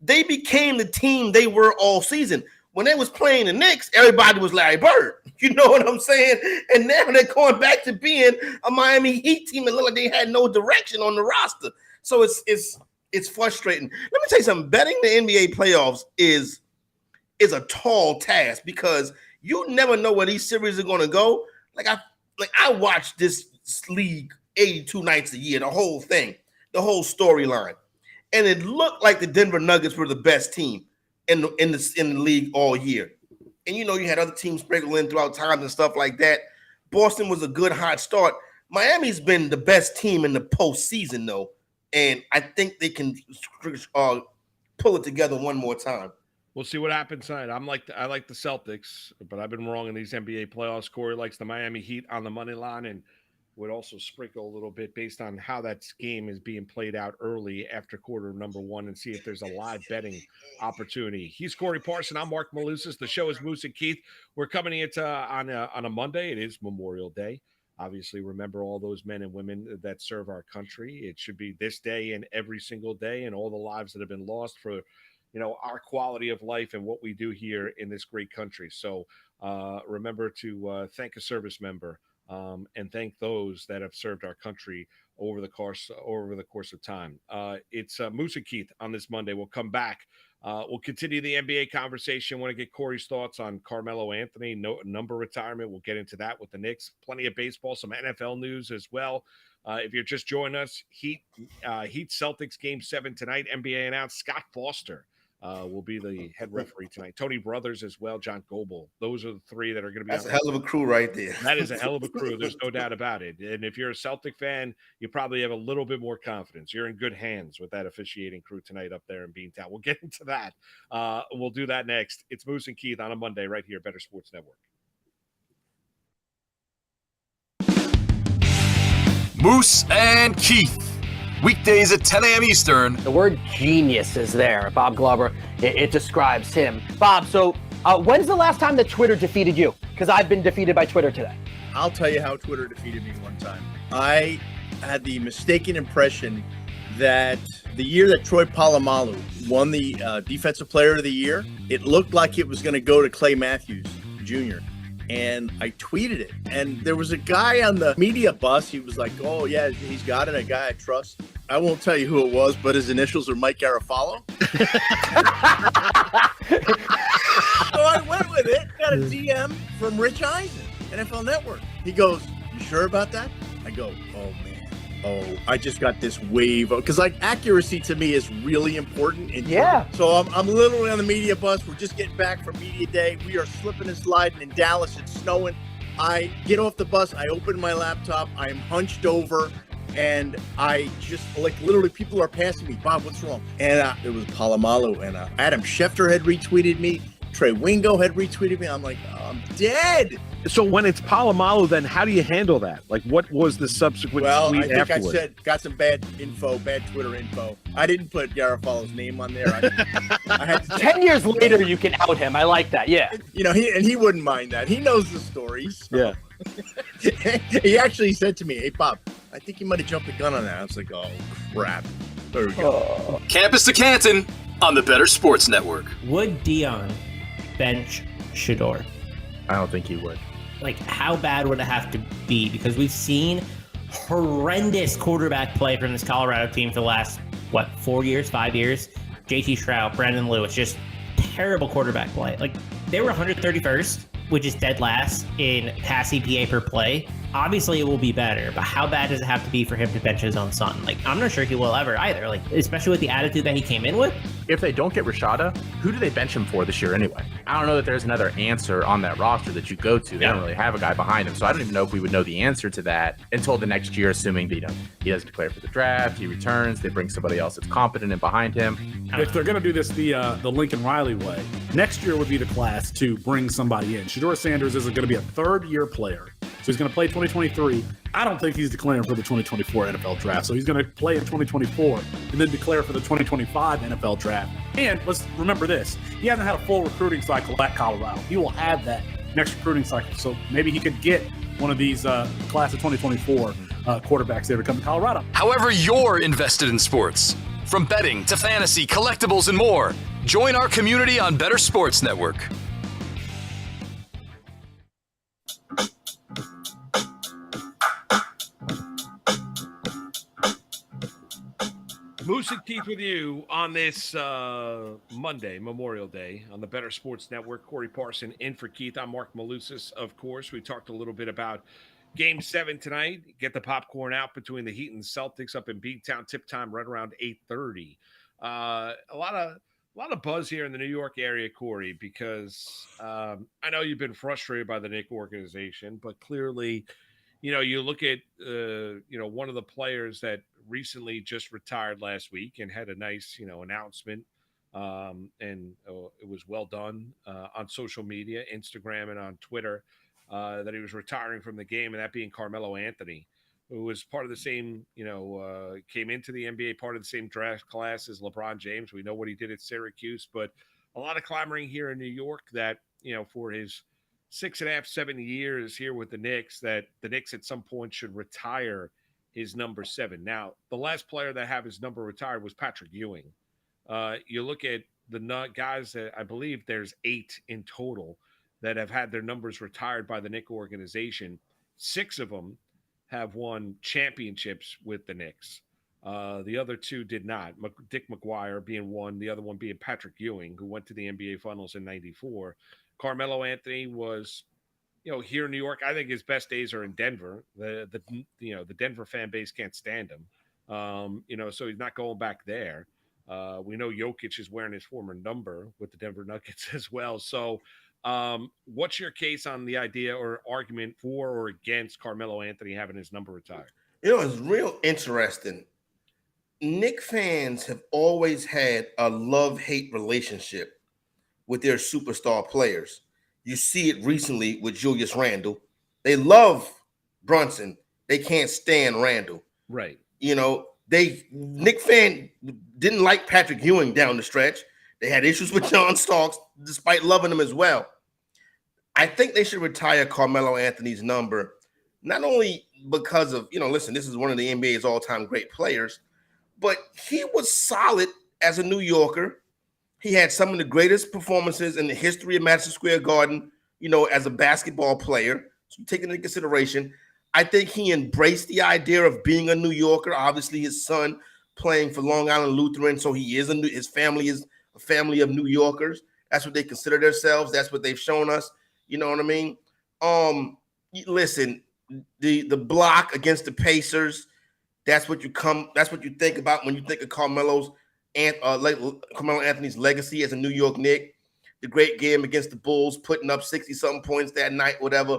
they became the team they were all season. When they was playing the Knicks, everybody was Larry Bird. You know what I'm saying? And now they're going back to being a Miami Heat team that looked like they had no direction on the roster. So it's frustrating. Let me tell you something. Betting the NBA playoffs is a tall task because you never know where these series are going to go. I watch this league 82 nights a year, the whole thing, the whole storyline, and it looked like the Denver Nuggets were the best team in the league all year. And you had other teams sprinkle in throughout times and stuff like that. Boston was a good hot start. Miami's been the best team in the postseason though, and I think they can pull it together one more time. We'll see what happens tonight. I like the Celtics, but I've been wrong in these NBA playoffs. Corey likes the Miami Heat on the money line and would also sprinkle a little bit based on how that game is being played out early after quarter number 1 and see if there's a live betting opportunity. He's Corey Parson. I'm Marc Malusis. The show is Moose and Keith. We're coming into on a Monday. It is Memorial Day. Obviously, remember all those men and women that serve our country. It should be this day and every single day and all the lives that have been lost for our quality of life and what we do here in this great country. So remember to thank a service member and thank those that have served our country over the course of time. It's Moose and Keith on this Monday. We'll come back. We'll continue the NBA conversation. Want to get Corey's thoughts on Carmelo Anthony, number retirement. We'll get into that with the Knicks. Plenty of baseball, some NFL news as well. If you're just joining us, Heat Celtics Game 7 tonight. NBA announced Scott Foster will be the head referee tonight. Tony Brothers as well, John Goebel. Those are the three that are going to be. That's a hell of a crew right there. That is a hell of a crew. There's no doubt about it. And if you're a Celtic fan, you probably have a little bit more confidence. You're in good hands with that officiating crew tonight up there in Beantown. We'll get into that. We'll do that next. It's Moose and Keith on a Monday right here, Better Sports Network. Moose and Keith. Weekdays at 10 a.m. Eastern. The word genius is there. Bob Glover, it describes him. Bob, so when's the last time that Twitter defeated you? Because I've been defeated by Twitter today. I'll tell you how Twitter defeated me one time. I had the mistaken impression that the year that Troy Polamalu won the Defensive Player of the Year, it looked like it was going to go to Clay Matthews Jr., and I tweeted it. And there was a guy on the media bus. He was like, oh, yeah, he's got it, a guy I trust. I won't tell you who it was, but his initials are Mike Garafalo. So I went with it. Got a DM from Rich Eisen, NFL Network. He goes, you sure about that? I go, oh, man. Oh, I just got this wave. Because, like, accuracy to me is really important. Yeah. So I'm literally on the media bus. We're just getting back from media day. We are slipping and sliding in Dallas. It's snowing. I get off the bus. I open my laptop. I am hunched over. And I just, like, literally people are passing me. Bob, what's wrong? And it was Polamalu. And Adam Schefter had retweeted me. Trey Wingo had retweeted me. I'm like, oh, I'm dead. So when it's Polamalu, then how do you handle that? Like, what was the subsequent tweet I think afterwards? I said, got some bad Twitter info. I didn't put Garafalo's name on there. I had to 10 years later, you can out him. I like that. Yeah. He wouldn't mind that. He knows the stories. So. Yeah. He actually said to me, hey, Bob, I think you might have jumped the gun on that. I was like, oh, crap. There we go. Campus to Canton on the Better Sports Network. Would Dion bench Shedeur? I don't think he would. Like, how bad would it have to be? Because we've seen horrendous quarterback play from this Colorado team for the last, 5 years? JT Shroud, Brandon Lewis, just terrible quarterback play. Like, they were 131st, which is dead last in pass EPA per play. Obviously, it will be better, but how bad does it have to be for him to bench his own son? Like, I'm not sure he will ever either, like, especially with the attitude that he came in with. If they don't get Rashada, who do they bench him for this year anyway? I don't know that there's another answer on that roster that you go to. They don't really have a guy behind him. So I don't even know if we would know the answer to that until the next year, assuming that he doesn't declare for the draft, he returns, they bring somebody else that's competent and behind him. If they're going to do this the Lincoln Riley way, next year would be the class to bring somebody in. Shedeur Sanders is going to be a third-year player. So he's going to play 2023. I don't think he's declaring for the 2024 NFL draft. So he's going to play in 2024 and then declare for the 2025 NFL draft. And let's remember this. He hasn't had a full recruiting cycle at Colorado. He will have that next recruiting cycle. So maybe he could get one of these class of 2024 quarterbacks there to come to Colorado. However you're invested in sports, from betting to fantasy, collectibles, and more, join our community on Better Sports Network. Moose and Keith with you on this Monday, Memorial Day, on the Better Sports Network. Corey Parson in for Keith. I'm Marc Malusis, of course. We talked a little bit about Game 7 tonight. Get the popcorn out between the Heat and Celtics up in Beantown. Tip time right around 8:30. A lot of buzz here in the New York area, Corey, because I know you've been frustrated by the Knicks organization, but clearly, you look at one of the players that recently just retired last week and had a nice, announcement. And it was well done on social media, Instagram and on Twitter, that he was retiring from the game, and that being Carmelo Anthony, who was part of the same, came into the NBA, part of the same draft class as LeBron James. We know what he did at Syracuse, but a lot of clamoring here in New York that, for his 6.5, 7 years here with the Knicks, that the Knicks at some point should retire his number 7. Now, the last player that have his number retired was Patrick Ewing. You look at guys that I believe there's 8 in total that have had their numbers retired by the Knicks organization. 6 of them have won championships with the Knicks. The other 2 did not. Dick McGuire being one, the other one being Patrick Ewing, who went to the NBA Finals in '94. Carmelo Anthony was, here in New York. I think his best days are in Denver. The Denver fan base can't stand him. So he's not going back there. We know Jokic is wearing his former number with the Denver Nuggets as well. So what's your case on the idea or argument for or against Carmelo Anthony having his number retired? It's real interesting. Knicks fans have always had a love-hate relationship with their superstar players. You see it recently with Julius Randle. They love Brunson. They can't stand Randle. Right. Knicks fan didn't like Patrick Ewing down the stretch. They had issues with John Starks, despite loving him as well. I think they should retire Carmelo Anthony's number, not only because of, listen, this is one of the NBA's all-time great players, but he was solid as a New Yorker. He had some of the greatest performances in the history of Madison Square Garden, as a basketball player. So take it into consideration. I think he embraced the idea of being a New Yorker. Obviously, his son playing for Long Island Lutheran, so he is his family is a family of New Yorkers. That's what they consider themselves. That's what they've shown us. You know what I mean? Listen, the block against the Pacers. That's what you think about when you think of Carmelo Anthony's legacy as a New York Knick. The great game against the Bulls, putting up 60-something points that night, whatever.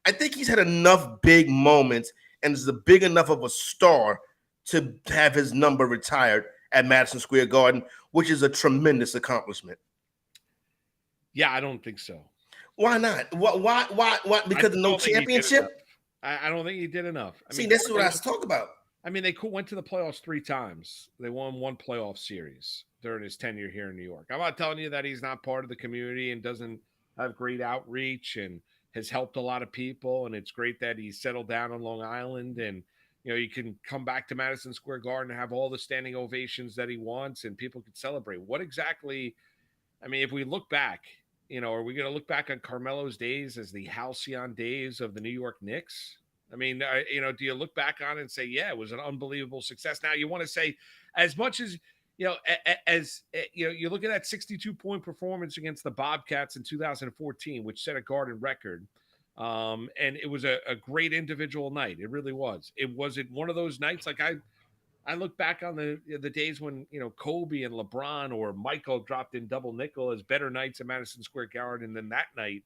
I think he's had enough big moments and is a big enough of a star to have his number retired at Madison Square Garden, which is a tremendous accomplishment. Yeah, I don't think so. Why not? Why? Because of no championship? I don't think he did enough. That's what I was talking about. They went to the playoffs 3 times. They won 1 playoff series during his tenure here in New York. I'm not telling you that he's not part of the community and doesn't have great outreach and has helped a lot of people. And it's great that he's settled down on Long Island and, you can come back to Madison Square Garden and have all the standing ovations that he wants and people could celebrate. What exactly, if we look back, are we going to look back on Carmelo's days as the halcyon days of the New York Knicks? Do you look back on it and say, yeah, it was an unbelievable success? Now you want to say as much as, you look at that 62-point performance against the Bobcats in 2014, which set a Garden record. And it was a great individual night. It really was. It wasn't one of those nights. Like I look back on the days when, Kobe and LeBron or Michael dropped in double nickel as better nights at Madison Square Garden than that night.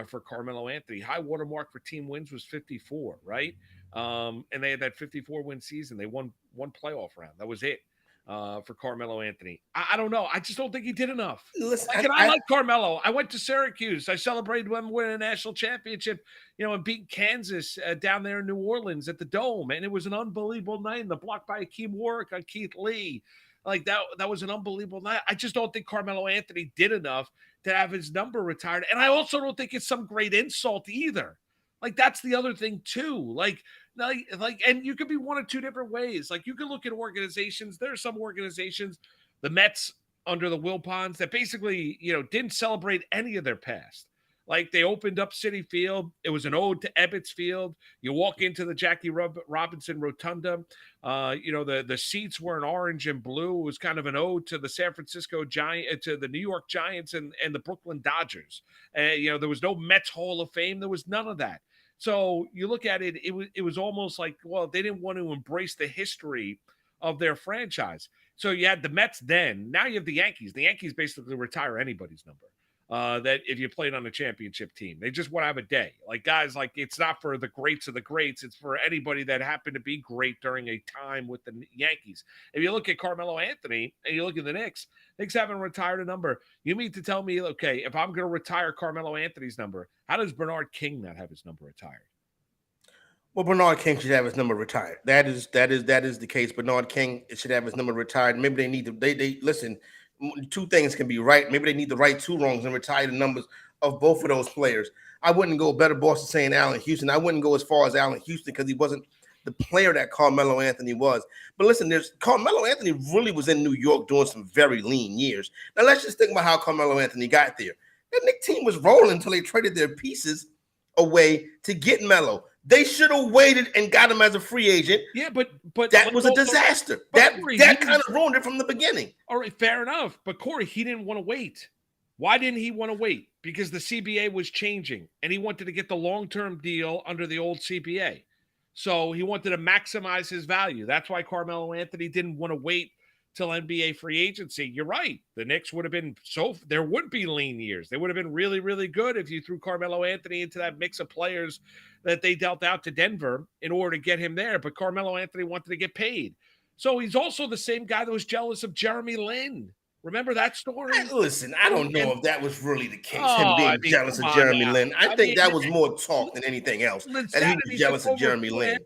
For Carmelo Anthony. High watermark for team wins was 54, right? And they had that 54-win season. They won 1 playoff round. That was it for Carmelo Anthony. I don't know. I just don't think he did enough. Listen, I like Carmelo. I went to Syracuse. I celebrated them winning a national championship, and beat Kansas down there in New Orleans at the Dome. And it was an unbelievable night. And the block by Akeem Warwick on Keith Lee. Like that was an unbelievable night. I just don't think Carmelo Anthony did enough to have his number retired. And I also don't think it's some great insult either. Like that's the other thing too. Like, and you could be one of 2 different ways. Like you could look at organizations. There are some organizations, the Mets under the Wilpons, that basically, didn't celebrate any of their past. Like they opened up Citi Field. It was an ode to Ebbets Field. You walk into the Jackie Robinson Rotunda. The seats were in orange and blue. It was kind of an ode to the San Francisco Giants, to the New York Giants and the Brooklyn Dodgers. There was no Mets Hall of Fame. There was none of that. So you look at it, it was almost like, well, they didn't want to embrace the history of their franchise. So you had the Mets then. Now you have the Yankees. The Yankees basically retire anybody's number. That if you played on a championship team, they just want to have a day. Like guys, like it's not for the greats of the greats. It's for anybody that happened to be great during a time with the Yankees. If you look at Carmelo Anthony and you look at the Knicks haven't retired a number. You mean to tell me, okay, if I'm going to retire Carmelo Anthony's number, how does Bernard King not have his number retired? Well, Bernard King should have his number retired. That is the case. Bernard King should have his number retired. Maybe they need to. They listen. 2 things can be right. Maybe they need to right 2 wrongs and retire the numbers of both of those players. I wouldn't go better Boston saying Allen Houston. I wouldn't go as far as Allen Houston because he wasn't the player that Carmelo Anthony was. But listen, Carmelo Anthony really was in New York doing some very lean years. Now let's just think about how Carmelo Anthony got there. That Knicks team was rolling until they traded their pieces away to get Melo. They should have waited and got him as a free agent. Yeah, but that was a disaster. Corey, that kind of ruined it from the beginning. All right, fair enough. But Corey, he didn't want to wait. Why didn't he want to wait? Because the CBA was changing, and he wanted to get the long-term deal under the old CBA. So he wanted to maximize his value. That's why Carmelo Anthony didn't want to wait till NBA free agency. You're right. The Knicks would have been there wouldn't be lean years. They would have been really, really good if you threw Carmelo Anthony into that mix of players that they dealt out to Denver in order to get him there. But Carmelo Anthony wanted to get paid. So he's also the same guy that was jealous of Jeremy Lin. Remember that story? Listen, I don't know if that was really the case, him being jealous of Jeremy Lin. I think that was more talk than anything else, that he'd be jealous of Jeremy Lin.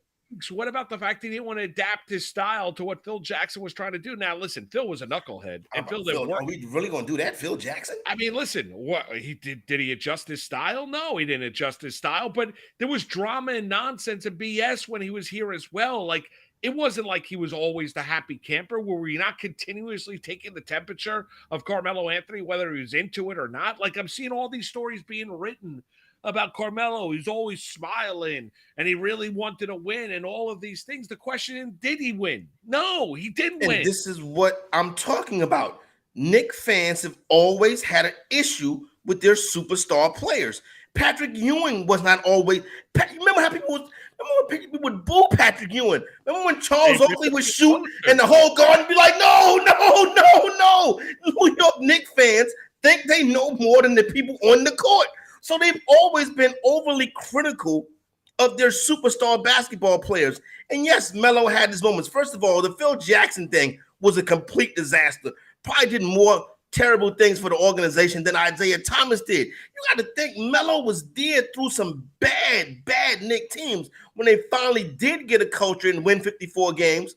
What about the fact he didn't want to adapt his style to what Phil Jackson was trying to do? Now, listen, Phil was a knucklehead, and Phil didn't work. Are we really going to do that, Phil Jackson? I mean, listen, what he did he adjust his style? No, he didn't adjust his style, but there was drama and nonsense and BS when he was here as well. Like, it wasn't like he was always the happy camper. Were we not continuously taking the temperature of Carmelo Anthony, whether he was into it or not? Like, I'm seeing all these stories being written about Carmelo. He's always smiling, and he really wanted to win, and all of these things. The question is, did he win? No, he didn't win. This is what I'm talking about. Knicks fans have always had an issue with their superstar players. Patrick Ewing was not always. Remember how people would boo Patrick Ewing? Remember when Charles Oakley would shoot and the whole garden be like, no. New York Knicks fans think they know more than the people on the court. So they've always been overly critical of their superstar basketball players. And yes, Melo had his moments. First of all, the Phil Jackson thing was a complete disaster. Probably did more terrible things for the organization than Isaiah Thomas did. You got to think Melo was there through some bad Knicks teams. When they finally did get a culture and win 54 games,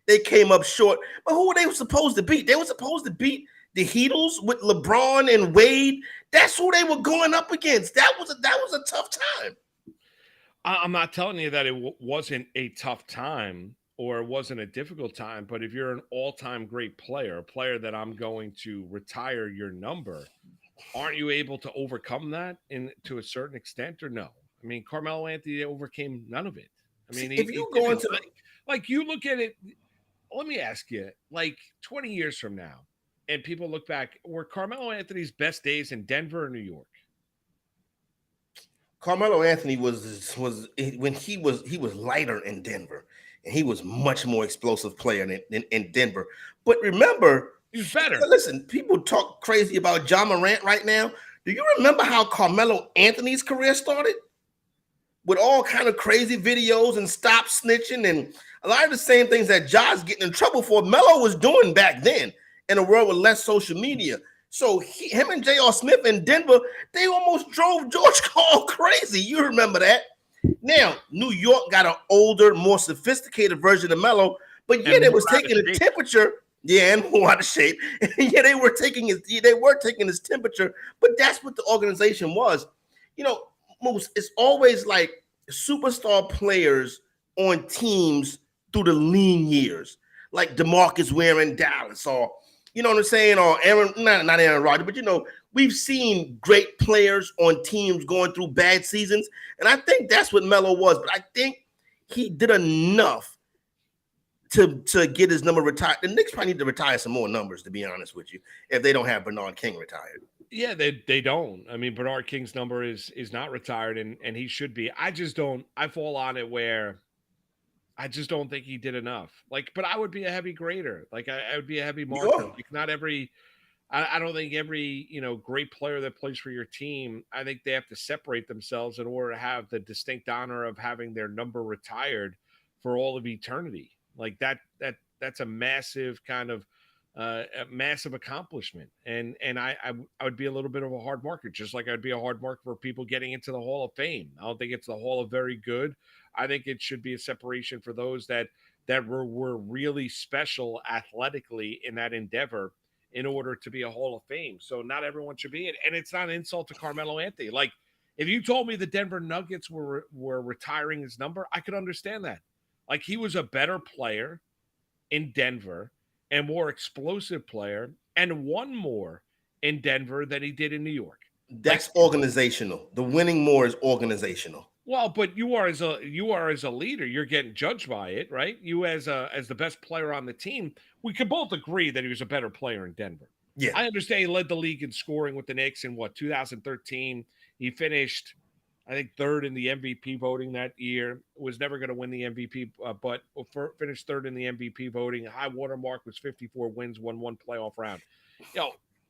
they came up short. But who were they supposed to beat? They were supposed to beat the Heatles with LeBron and Wade. That's who they were going up against. That was a tough time. I'm not telling you that it wasn't a tough time or it wasn't a difficult time, but if you're an all-time great player, a player that I'm going to retire your number, aren't you able to overcome that to a certain extent or no? I mean, Carmelo Anthony overcame none of it. I mean, if you go into like you look at it, let me ask you, like 20 years from now, and people look back, were Carmelo Anthony's best days in Denver or New York? Carmelo Anthony was when he was lighter in Denver, and he was much more explosive player in Denver. But remember, he was better. Listen, people talk crazy about John Morant right now. Do you remember how Carmelo Anthony's career started? With all kind of crazy videos and stop snitching and a lot of the same things that John's getting in trouble for, Melo was doing back then in a world with less social media. So him and J.R. Smith in Denver, they almost drove George Karl crazy. You remember that. Now, New York got an older, more sophisticated version of Melo, but yeah, they was taking the temperature. Yeah, and more out of shape. Yeah, they were taking his temperature, but that's what the organization was. You know, it's always like superstar players on teams through the lean years, like DeMarcus Ware in Dallas, or you know what I'm saying, or not Aaron Rodgers, but you know, we've seen great players on teams going through bad seasons, and I think that's what Melo was. But I think he did enough to get his number retired. The Knicks probably need to retire some more numbers, to be honest with you, if they don't have Bernard King retired. Yeah, they don't. I mean, Bernard King's number is not retired, and he should be. I fall on it where I just don't think he did enough. Like, but I would be a heavy grader. Like, I would be a heavy marker. Sure. Like, not every I don't think every, great player that plays for your team, I think they have to separate themselves in order to have the distinct honor of having their number retired for all of eternity. Like that's a massive kind of a massive accomplishment. And I would be a little bit of a hard marker, just like I'd be a hard marker for people getting into the Hall of Fame. I don't think it's the Hall of Very Good. I think it should be a separation for those that were really special athletically in that endeavor in order to be a Hall of Fame. So not everyone should be it. And it's not an insult to Carmelo Anthony. Like, if you told me the Denver Nuggets were retiring his number, I could understand that. Like, he was a better player in Denver and more explosive player and won more in Denver than he did in New York. That's organizational. The winning more is organizational. Well, but you are as a leader, you're getting judged by it, right? You as the best player on the team, we can both agree that he was a better player in Denver. Yeah. I understand he led the league in scoring with the Knicks in 2013. He finished, I think, third in the MVP voting that year. Was never going to win the MVP, but finished third in the MVP voting. High watermark was 54 wins, won one playoff round.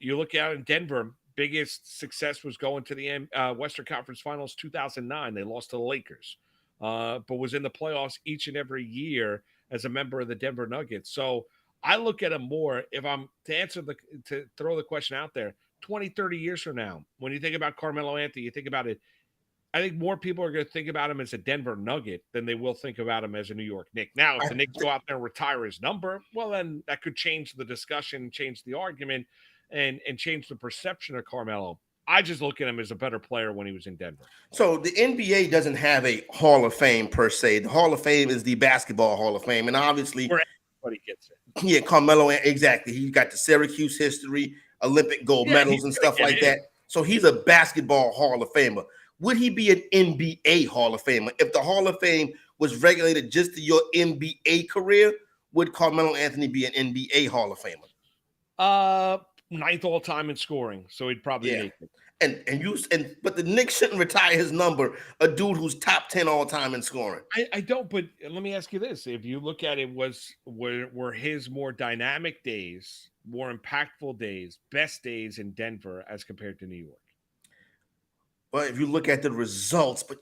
You look out in Denver, biggest success was going to the Western Conference Finals 2009. They lost to the Lakers, but was in the playoffs each and every year as a member of the Denver Nuggets. So I look at him more, if I'm to throw the question out there, 20, 30 years from now, when you think about Carmelo Anthony, you think about it, I think more people are going to think about him as a Denver Nugget than they will think about him as a New York Knick. Now, if the Knicks go out there and retire his number, well, then that could change the discussion, change the argument, and change the perception of Carmelo. I just look at him as a better player when he was in Denver. So the NBA doesn't have a Hall of Fame per se. The Hall of Fame is the Basketball Hall of Fame. And obviously, where everybody gets it. Yeah, Carmelo, exactly. He got the Syracuse history, Olympic gold medals and stuff like that. So he's a Basketball Hall of Famer. Would he be an NBA Hall of Famer? If the Hall of Fame was regulated just to your NBA career, would Carmelo Anthony be an NBA Hall of Famer? Ninth all time in scoring, so he'd probably make it. But the Knicks shouldn't retire his number, a dude who's top 10 all time in scoring. I don't, but let me ask you this. If you look at it, were his more dynamic days, more impactful days, best days in Denver as compared to New York? Well, if you look at the results, but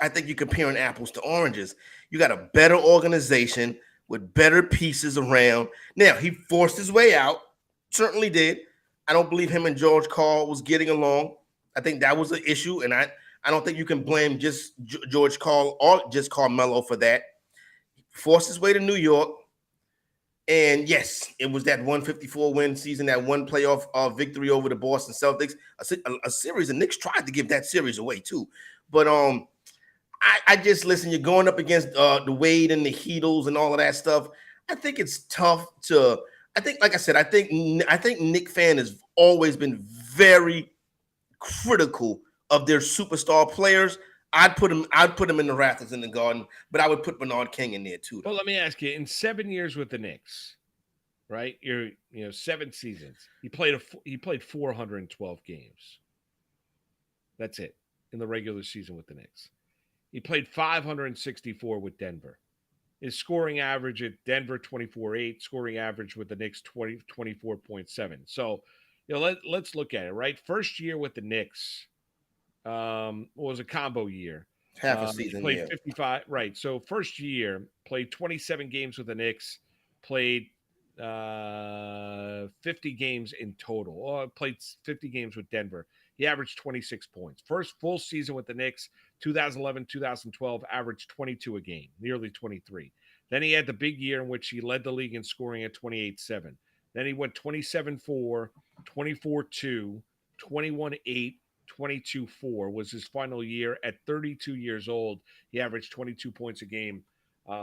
I think you're comparing apples to oranges. You got a better organization with better pieces around. Now, he forced his way out, certainly did. I don't believe him and George Karl was getting along. I think that was an issue, and I don't think you can blame just George Karl or just Carmelo for that. He forced his way to New York, and yes, it was that 154-win season, that one playoff victory over the Boston Celtics, a series. The Knicks tried to give that series away too, but I just listen. You're going up against the Wade and the Heatles and all of that stuff. I think it's tough to. I think, like I said, I think Knick fan has always been very critical of their superstar players. I'd put him in the rafters in the Garden, but I would put Bernard King in there too. Well, let me ask you: in 7 years with the Knicks, right? 7 seasons. He played 412 games. That's it in the regular season with the Knicks. He played 564 with Denver. His scoring average at Denver 24.8, scoring average with the Knicks 24.7. So, let's look at it, right? First year with the Knicks was a combo year. Half a season. Played 55, right? So first year played 27 games with the Knicks, played 50 games in total. Played 50 games with Denver. He averaged 26 points. First full season with the Knicks, 2011, 2012, averaged 22 a game, nearly 23. Then he had the big year in which he led the league in scoring at 28-7. Then he went 27-4, 24-2, 21-8, 22-4 was his final year. At 32 years old, he averaged 22 points a game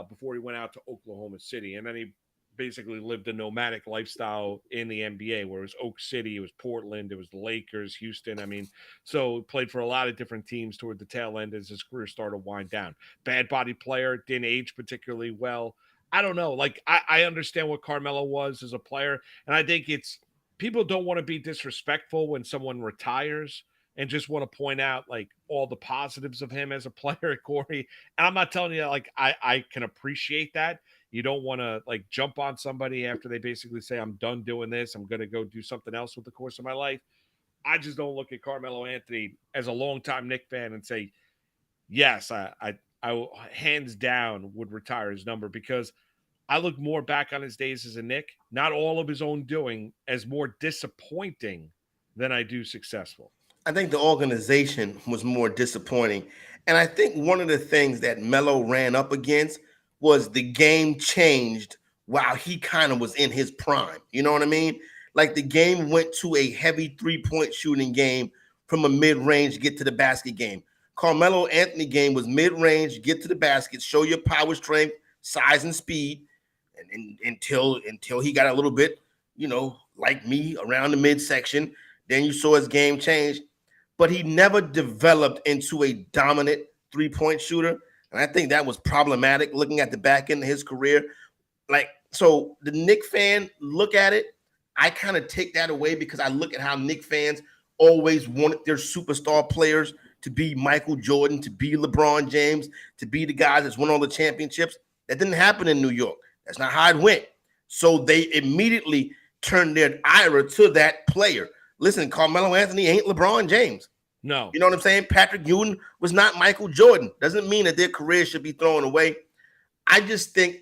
before he went out to Oklahoma City. And then he basically lived a nomadic lifestyle in the NBA, where it was Oak City, it was Portland, it was the Lakers, Houston. I mean, so played for a lot of different teams toward the tail end as his career started to wind down. Bad body player, didn't age particularly well. I don't know. Like, I understand what Carmelo was as a player, and I think it's people don't want to be disrespectful when someone retires and just want to point out like all the positives of him as a player, Corey. And I'm not telling you like I can appreciate that. You don't want to like jump on somebody after they basically say, I'm done doing this. I'm going to go do something else with the course of my life. I just don't look at Carmelo Anthony as a longtime Knicks fan and say, yes, I hands down would retire his number, because I look more back on his days as a Knick, not all of his own doing, as more disappointing than I do successful. I think the organization was more disappointing. And I think one of the things that Melo ran up against was the game changed while he kind of was in his prime. You know what I mean? Like the game went to a heavy 3-point shooting game from a mid-range get to the basket game. Carmelo Anthony game was mid-range, get to the basket, show your power strength, size and speed, and until he got a little bit, like me, around the midsection. Then you saw his game change, but he never developed into a dominant three-point shooter. And I think that was problematic looking at the back end of his career. So the Knick fan look at it, I kind of take that away because I look at how Knick fans always wanted their superstar players to be Michael Jordan, to be LeBron James, to be the guys that's won all the championships. That didn't happen in New York. That's not how it went. So they immediately turned their ire to that player. Listen, Carmelo Anthony ain't LeBron James. No. You know what I'm saying? Patrick Ewing was not Michael Jordan. Doesn't mean that their career should be thrown away. I just think,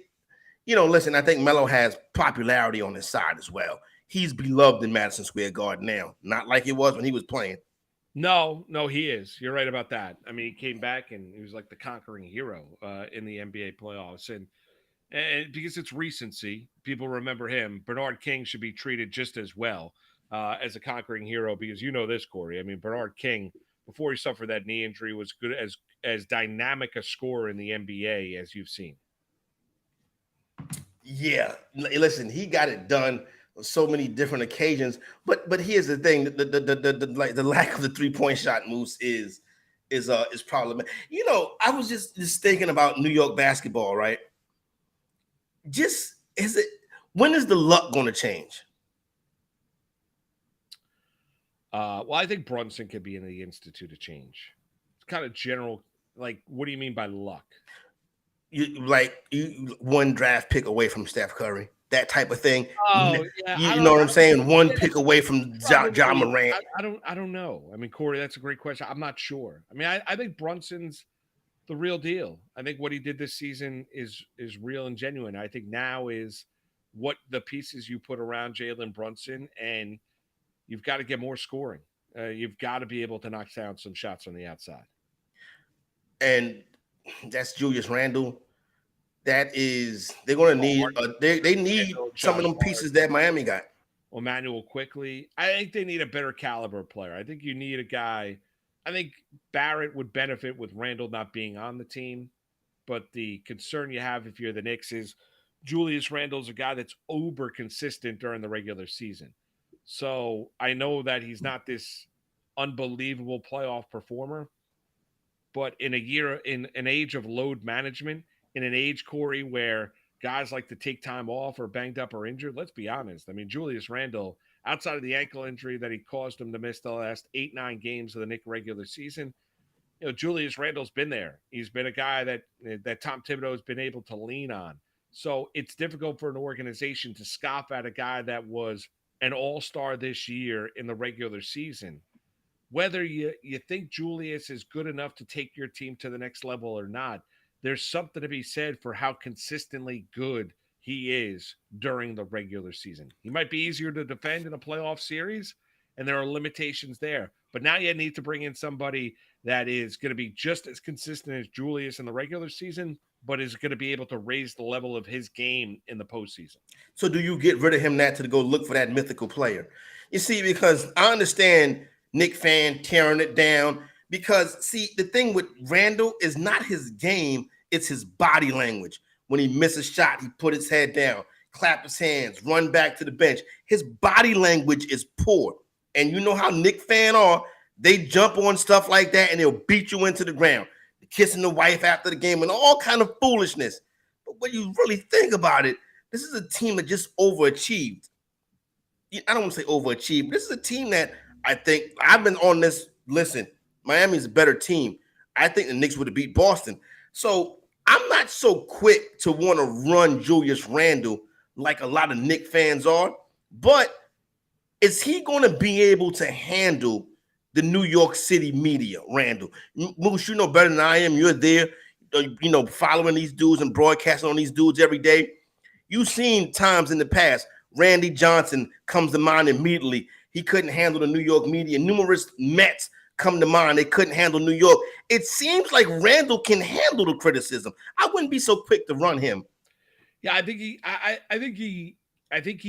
listen, I think Melo has popularity on his side as well. He's beloved in Madison Square Garden now, not like it was when he was playing. No, he is. You're right about that. I mean, he came back and he was like the conquering hero in the NBA playoffs. And because it's recency, people remember him. Bernard King should be treated just as well as a conquering hero because this, Corey. I mean, Bernard King, before he suffered that knee injury, was good as dynamic a scorer in the NBA as you've seen. Yeah, listen, he got it done on so many different occasions. But here's the thing: the lack of the 3-point shot, Moose, is problematic. I was just thinking about New York basketball, right? When is the luck going to change? Well, I think Brunson could be in the Institute of Change. It's kind of general. Like, what do you mean by luck? You one draft pick away from Steph Curry, that type of thing. Oh, yeah. You know what I'm saying? One pick away from John Morant. I don't know. I mean, Corey, that's a great question. I'm not sure. I mean, I think Brunson's the real deal. I think what he did this season is real and genuine. I think now is what the pieces you put around Jalen Brunson, and you've got to get more scoring. You've got to be able to knock down some shots on the outside. And that's Julius Randle. They're going to need. They need some of them pieces that Miami got. Well, Manuel quickly. I think they need a better caliber player. I think you need a guy. I think Barrett would benefit with Randle not being on the team, but the concern you have if you're the Knicks is Julius Randle's a guy that's uber consistent during the regular season. So I know that he's not this unbelievable playoff performer, but in an age of load management, in an age, Corey, where guys like to take time off or banged up or injured, let's be honest. I mean, Julius Randle, outside of the ankle injury that he caused him to miss the last 8-9 games of the Knicks regular season, Julius Randle's been there. He's been a guy that Tom Thibodeau has been able to lean on. So it's difficult for an organization to scoff at a guy that was an all-star this year in the regular season. Whether you think Julius is good enough to take your team to the next level or not, there's something to be said for how consistently good he is during the regular season. He might be easier to defend in a playoff series, and there are limitations there. But now you need to bring in somebody that is going to be just as consistent as Julius in the regular season, but is going to be able to raise the level of his game in the postseason. So do you get rid of him to go look for that mythical player? You see, because I understand Knick fan tearing it down because, see, the thing with Randle is not his game, it's his body language. When he misses a shot, he put his head down, clap his hands, run back to the bench. His body language is poor. And you know how Knick fan are. They jump on stuff like that and they'll beat you into the ground. Kissing the wife after the game and all kind of foolishness. But when you really think about it, this is a team that just overachieved. I don't want to say overachieved. This is a team that I think I've been on this. Listen, Miami's a better team. I think the Knicks would have beat Boston. So I'm not so quick to want to run Julius Randle like a lot of Knicks fans are. But is he going to be able to handle the New York City media, Randle? Moose, you know better than I am. You're there, following these dudes and broadcasting on these dudes every day. You've seen times in the past, Randy Johnson comes to mind immediately. He couldn't handle the New York media. Numerous Mets come to mind. They couldn't handle New York. It seems like Randle can handle the criticism. I wouldn't be so quick to run him. Yeah, I think he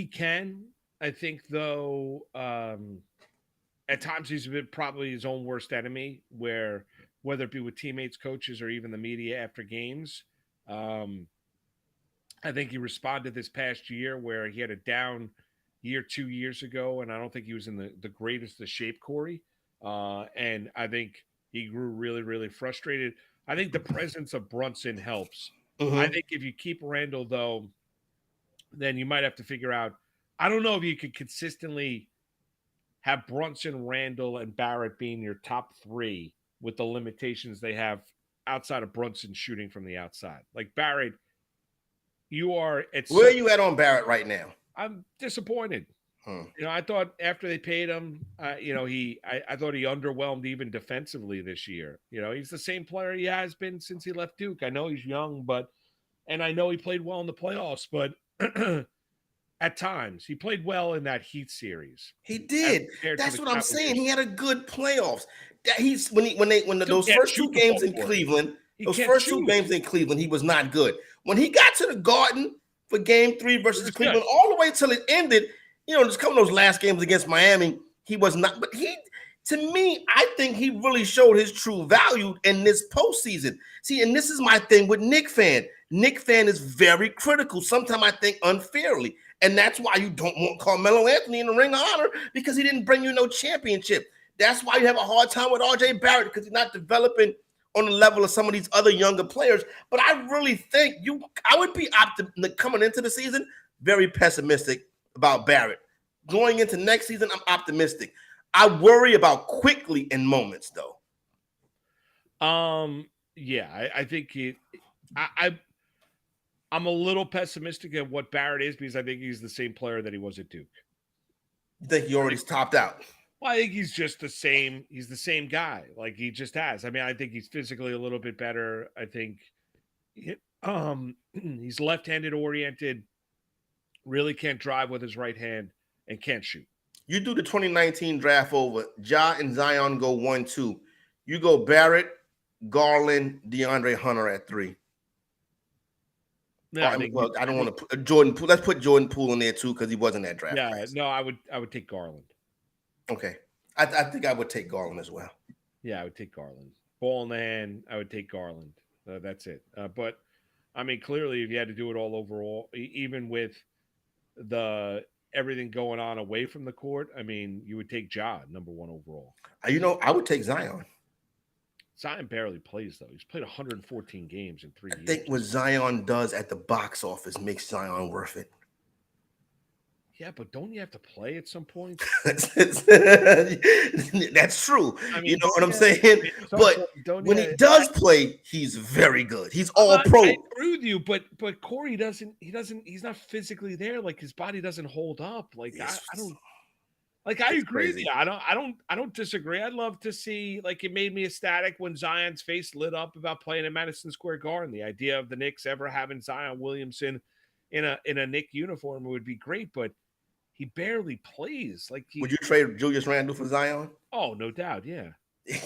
can. I think, though, at times he's been probably his own worst enemy, where whether it be with teammates, coaches, or even the media after games, I think he responded this past year where he had a down year 2 years ago, and I don't think he was in the greatest of shape, Corey. And I think he grew really, really frustrated. I think the presence of Brunson helps. I think if you keep Randall, though, then you might have to figure out. I don't know if you could consistently have Brunson, Randall, and Barrett being your top three with the limitations they have outside of Brunson shooting from the outside. Like Barrett, you are at where are you at on Barrett right now? I'm disappointed. I thought after they paid him, I thought he underwhelmed even defensively this year. He's the same player he has been since he left Duke. I know he's young, and I know he played well in the playoffs, but at times he played well in that Heat series. He did. That's what I'm saying. He had a good playoffs. Those first two games in Cleveland, he was not good. When he got to the Garden for Game 3 versus Cleveland, all the way till it ended, just coming those last games against Miami, he was not. But to me, I think he really showed his true value in this postseason. See, and this is my thing with Knick fan. Knick fan is very critical. Sometimes I think unfairly. And that's why you don't want Carmelo Anthony in the Ring of Honor, because he didn't bring you no championship. That's why you have a hard time with RJ Barrett, because he's not developing on the level of some of these other younger players. But I really think I would be coming into the season very pessimistic about Barrett. Going into next season, I'm optimistic. I worry about quickly in moments, though. Yeah, I think I'm a little pessimistic at what Barrett is, because I think he's the same player that he was at Duke. You think he already topped out? Well, I think he's just the same. He's the same guy. Like he just has. I mean, I think he's physically a little bit better. I think he's left-handed oriented, really can't drive with his right hand, and can't shoot. You do the 2019 draft over. Ja and Zion go 1-2. You go Barrett, Garland, DeAndre Hunter at 3. No, I don't want to put Jordan Poole. Let's put Jordan Poole in there too, because he wasn't that draft. Yeah, no, I would take Garland. Okay, I think I would take Garland as well. Yeah, I would take Garland. Ball in the hand, I would take Garland. That's it. But I mean, clearly, if you had to do it all overall, even with everything going on away from the court, I mean, you would take Ja number 1 overall. I would take Zion. Zion barely plays, though. He's played 114 games in 3 years. I think what Zion does at the box office makes Zion worth it. Yeah, but don't you have to play at some point? That's true. I mean, you know what I'm saying? But when he does play, he's very good. He's all pro. I agree with you, but Corey he's not physically there. Like his body doesn't hold up. Like I agree with you. I don't disagree. I'd love to see, like, it made me ecstatic when Zion's face lit up about playing in Madison Square Garden. The idea of the Knicks ever having Zion Williamson in a Knick uniform would be great, but he barely plays. Would you trade Julius Randle for Zion? Oh, no doubt, yeah.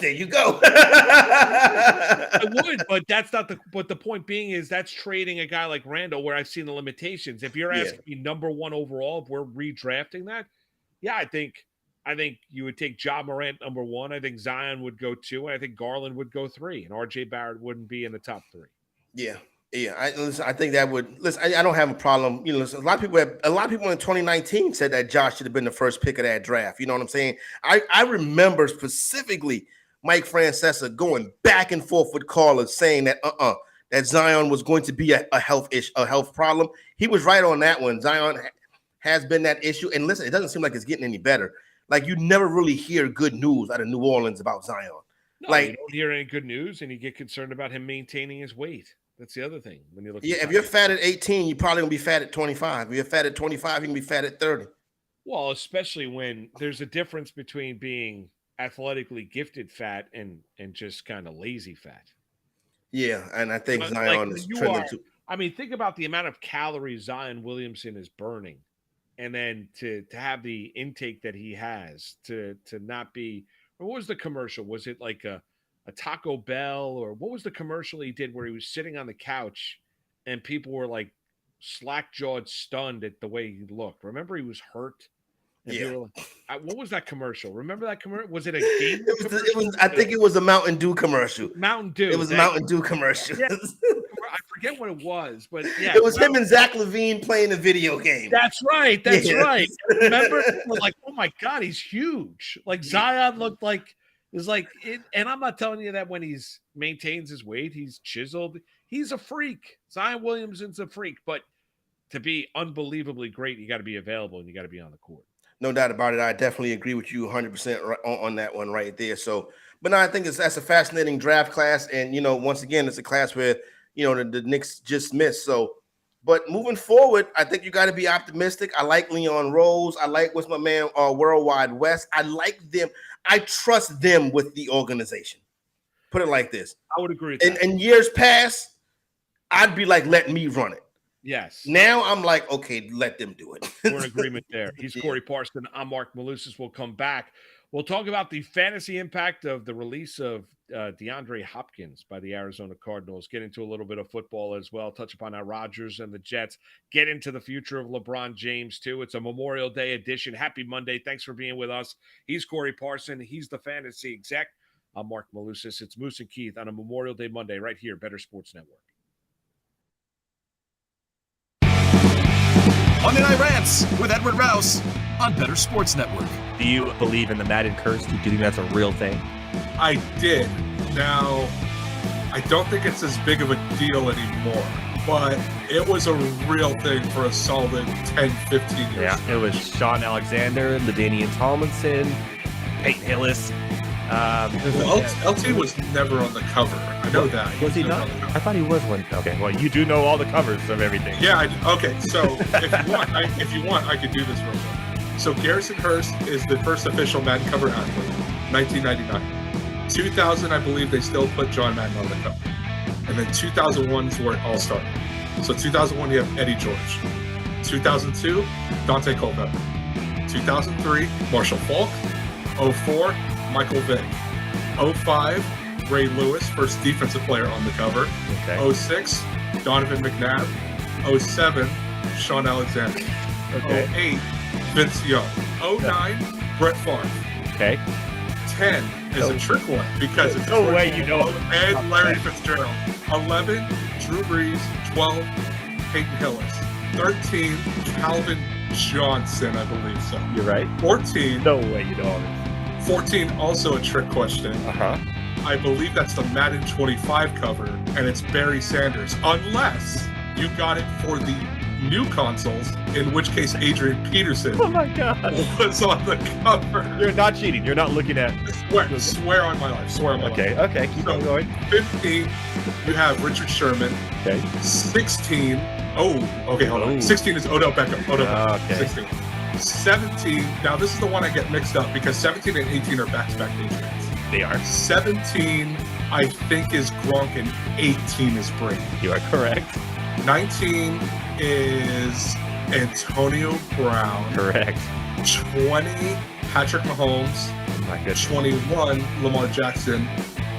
There you go. I would, but that's not but the point being is that's trading a guy like Randle where I've seen the limitations. If you're asking me number 1 overall, if we're redrafting that, yeah, I think you would take Ja Morant number 1. I think Zion would go 2. And I think Garland would go 3. And RJ Barrett wouldn't be in the top 3. Yeah. I think that would. Listen, I don't have a problem. A lot of people in 2019 said that Josh should have been the first pick of that draft. You know what I'm saying? I remember specifically Mike Francesa going back and forth with callers saying that that Zion was going to be a health problem. He was right on that one. Zion has been that issue, and listen, it doesn't seem like it's getting any better. Like you never really hear good news out of New Orleans about Zion. No, you don't hear any good news, and you get concerned about him maintaining his weight. That's the other thing when you look. Yeah, if you're fat at 18, you're probably gonna be fat at 25. If you're fat at 25, you can be fat at 30. Well, especially when there's a difference between being athletically gifted fat and just kind of lazy fat. Yeah, and I think Zion is trending too. I mean, think about the amount of calories Zion Williamson is burning, and then to have the intake that he has to not be. What was the commercial? Was it like a Taco Bell, or what was the commercial he did where he was sitting on the couch and people were like slack-jawed, stunned at the way he looked? Remember, he was hurt. And what was that commercial? Remember that commercial? Was it a game? It was. I think it was a Mountain Dew commercial. Mountain Dew. It was a Mountain Dew commercial. Yeah. I forget what it was, but yeah. It was him and Zach LaVine playing a video game. That's right. That's Yeah. right. Remember? We're like, oh my God, he's huge. Like Zion looked like is like it, and I'm not telling you that when he's maintains his weight, he's chiseled. He's a freak. Zion Williamson's a freak, but to be unbelievably great, you got to be available and you got to be on the court. No doubt about it. I definitely agree with you 100% on that one right there. So, but no, I think that's a fascinating draft class. And, once again, it's a class where, the Knicks just missed. So, but moving forward, I think you got to be optimistic. I like Leon Rose. I like what's my man, Worldwide West. I like them. I trust them with the organization. Put it like this. I would agree with that. In years past, I'd be like, let me run it. Yes. Now I'm like, okay, let them do it. We're in agreement there. He's Corey Parson. I'm Marc Malusis. We'll come back. We'll talk about the fantasy impact of the release of DeAndre Hopkins by the Arizona Cardinals. Get into a little bit of football as well. Touch upon our Rodgers and the Jets. Get into the future of LeBron James, too. It's a Memorial Day edition. Happy Monday. Thanks for being with us. He's Corey Parson. He's the fantasy exec. I'm Marc Malusis. It's Moose and Keith on a Memorial Day Monday right here, Better Sports Network. Monday Night Rants with Edward Rouse on Better Sports Network. Do you believe in the Madden curse? Do you think that's a real thing? I did. Now, I don't think it's as big of a deal anymore, but it was a real thing for a solid 10, 15 years. Yeah, it was Sean Alexander, LaDainian Tomlinson, Peyton Hillis. LT was never on the cover. I know that. Was he not? I thought he was one. Okay, well, you do know all the covers of everything. Yeah, okay. So if you want, I could do this real quick. So Garrison Hurst is the first official Madden cover athlete, 1999. 2000, I believe they still put John Madden on the cover. And then 2001 is where it all started. So 2001, you have Eddie George. 2002, Dante Culpepper. 2003, Marshall Falk. 04, Michael Vick. 05, Ray Lewis, first defensive player on the cover. Okay. 06, Donovan McNabb. 07, Sean Alexander. Okay. 08, Vince Young. 09, Brett Favre. Okay. 10 is a trick one because it's no way you know. And Larry Fitzgerald. 11, Drew Brees. 12, Peyton Hillis. 13, Calvin Johnson, I believe so. You're right. 14. No way you know all this. 14, also a trick question. I believe that's the Madden 25 cover, and it's Barry Sanders, unless you got it for the new consoles, in which case Adrian Peterson Oh my God. was on the cover. You're not cheating. You're not looking at. Swear on my life. Swear on my life. Okay. Keep on going. 15, you have Richard Sherman. Okay. 16, hold on. 16 is Odell Beckham. Okay. 16. 17, now this is the one I get mixed up because 17 and 18 are back-to-back Patriots. They are. 17, I think, is Gronk, and 18 is Brady. You are correct. 19 is Antonio Brown. Correct. 20, Patrick Mahomes. Oh my goodness. 21, Lamar Jackson.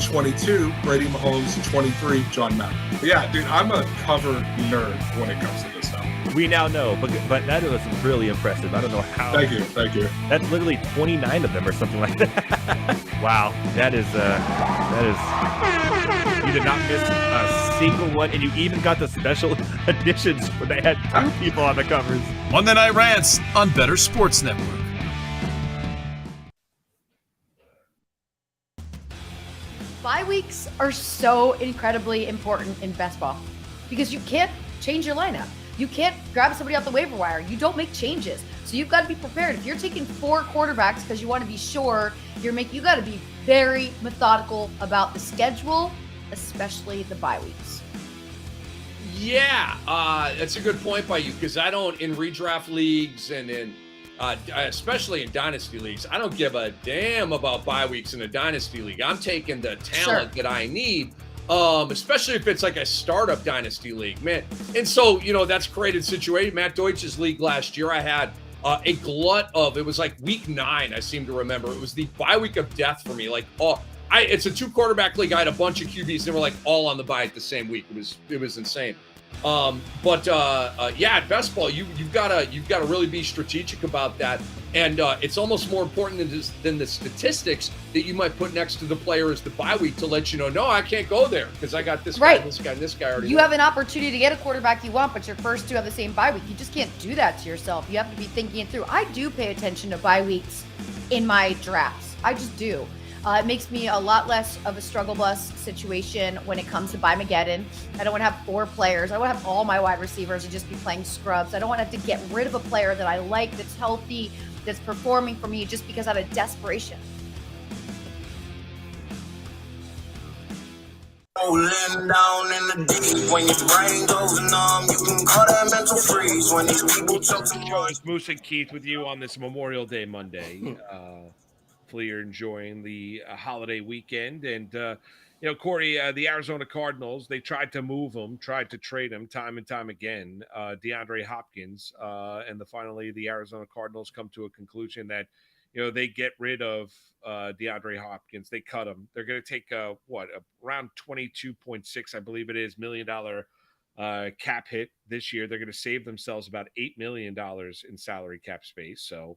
22, Brady Mahomes. 23, John Madden. Yeah, dude, I'm a cover nerd when it comes to this stuff. We now know, but that was really impressive. I don't know how. Thank you. That's literally 29 of them or something like that. Wow, that is. You did not miss a single one, and you even got the special editions where they had two people on the covers. Monday Night Rants on Better Sports Network. Bye weeks are so incredibly important in best ball because you can't change your lineup. You can't grab somebody off the waiver wire. You don't make changes. So you've got to be prepared. If you're taking 4 quarterbacks because you want to be sure you got to be very methodical about the schedule, especially the bye weeks. Yeah, that's a good point by you because I don't, in redraft leagues and in especially in dynasty leagues, I don't give a damn about bye weeks in a dynasty league. I'm taking the talent that I need, especially if it's like a startup dynasty league, man. And so, that's created situation. Matt Deutsch's league last year, I had a glut of, it was like week 9, I seem to remember. It was the bye week of death for me. Like, it's a 2 quarterback league. I had a bunch of QBs. They were like all on the bye at the same week. It was insane. At best ball, you've got to really be strategic about that. And it's almost more important than the statistics that you might put next to the player as the bye week to let you know, no, I can't go there because I got this guy, this guy, and this guy already. You have an opportunity to get a quarterback you want, but your first two have the same bye week. You just can't do that to yourself. You have to be thinking it through. I do pay attention to bye weeks in my drafts. I just do. It makes me a lot less of a struggle bus situation when it comes to Mageddon. I don't want to have 4 players. I don't want to have all my wide receivers and just be playing scrubs. I don't want to have to get rid of a player that I like, that's healthy, that's performing for me just because out of desperation. Rolling down in the deep, when your brain goes numb, you can call that mental freeze. When these people choke to Jones, Moose, and Keith with you on this Memorial Day Monday. Hopefully you're enjoying the holiday weekend. And, Corey, the Arizona Cardinals, they tried to move him, tried to trade him time and time again, DeAndre Hopkins. And finally, the Arizona Cardinals come to a conclusion that, they get rid of DeAndre Hopkins. They cut him. They're going to take, around 22.6, I believe it is, $1 million cap hit this year. They're going to save themselves about $8 million in salary cap space. So,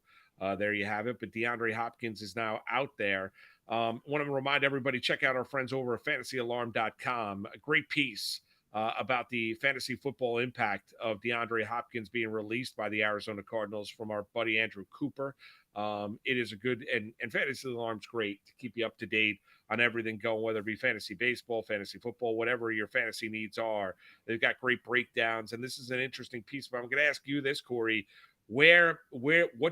there you have it. But DeAndre Hopkins is now out there. Want to remind everybody, check out our friends over at fantasyalarm.com. A great piece about the fantasy football impact of DeAndre Hopkins being released by the Arizona Cardinals from our buddy Andrew Cooper. It is a good, and Fantasy Alarm's great to keep you up to date on everything going, whether it be fantasy baseball, fantasy football, whatever your fantasy needs are. They've got great breakdowns, and this is an interesting piece. But I'm going to ask you this, Corey. What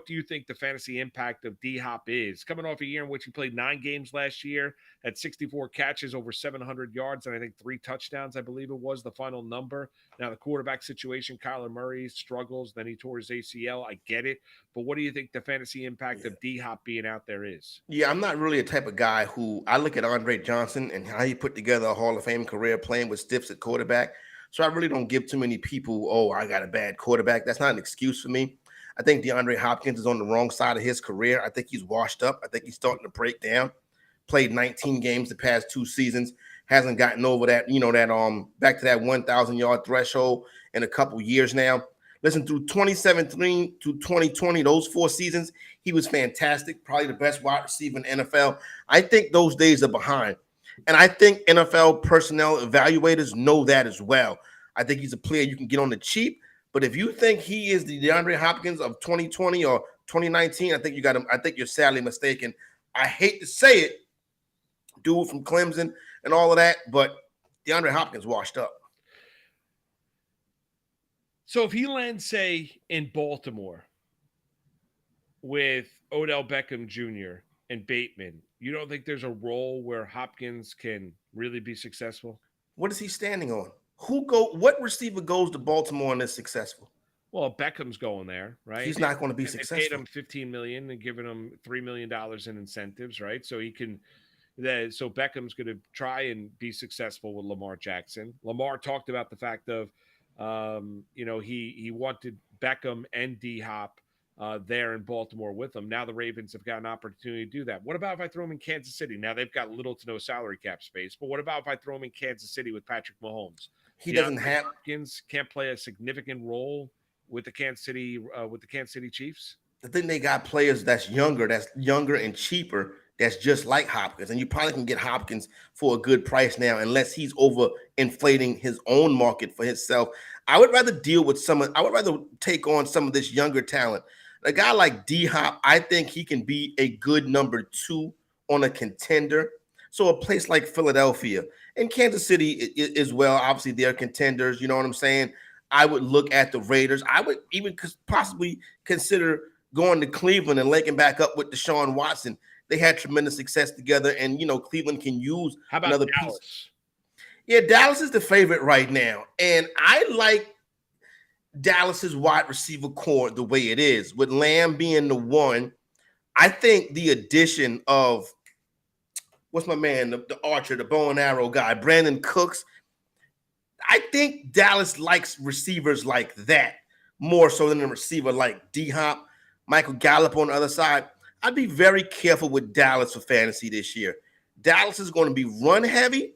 do you think the fantasy impact of D-Hop is? Coming off a year in which he played 9 games last year, had 64 catches, over 700 yards, and I think 3 touchdowns, I believe it was the final number. Now, the quarterback situation, Kyler Murray struggles, then he tore his ACL. I get it. But what do you think the fantasy impact of D-Hop being out there is? Yeah, I'm not really a type of guy who, I look at Andre Johnson and how he put together a Hall of Fame career playing with stiffs at quarterback. So I really don't give too many people, I got a bad quarterback. That's not an excuse for me. I think DeAndre Hopkins is on the wrong side of his career. I think he's washed up. I think he's starting to break down. Played 19 games the past 2 seasons. Hasn't gotten over that, back to that 1,000-yard threshold in a couple years now. Listen, through 2017 to 2020, those 4 seasons, he was fantastic. Probably the best wide receiver in the NFL. I think those days are behind. And I think NFL personnel evaluators know that as well. I think he's a player you can get on the cheap. But if you think he is the DeAndre Hopkins of 2020 or 2019, I think you got him. I think you're sadly mistaken. I hate to say it, dude from Clemson and all of that, but DeAndre Hopkins washed up. So if he lands, say, in Baltimore with Odell Beckham Jr. and Bateman, you don't think there's a role where Hopkins can really be successful? What is he standing on? What receiver goes to Baltimore and is successful? Well, Beckham's going there, right? He's not going to be successful. They paid him $15 million and given him $3 million in incentives, right? So he can. So Beckham's going to try and be successful with Lamar Jackson. Lamar talked about the fact of, he wanted Beckham and D-Hop there in Baltimore with him. Now the Ravens have got an opportunity to do that. What about if I throw him in Kansas City? Now they've got little to no salary cap space, but what about if I throw him in Kansas City with Patrick Mahomes? Hopkins can't play a significant role with the Kansas City Chiefs. I think they got players that's younger and cheaper. That's just like Hopkins, and you probably can get Hopkins for a good price now, unless he's over inflating his own market for himself. I would rather take on some of this younger talent. A guy like D-Hop, I think he can be a good number 2 on a contender. So a place like Philadelphia and Kansas City as well, obviously they're contenders. You know what I'm saying? I would look at the Raiders. I would even possibly consider going to Cleveland and linking back up with Deshaun Watson. They had tremendous success together, and Cleveland can use another Dallas? piece. Yeah, Dallas is the favorite right now, and I like Dallas's wide receiver core the way it is, with Lamb being the one. I think the addition of what's my man, the archer, the bow and arrow guy, Brandon Cooks. I think Dallas likes receivers like that more so than a receiver like D-Hop, Michael Gallup on the other side. I'd be very careful with Dallas for fantasy this year. Dallas is going to be run heavy,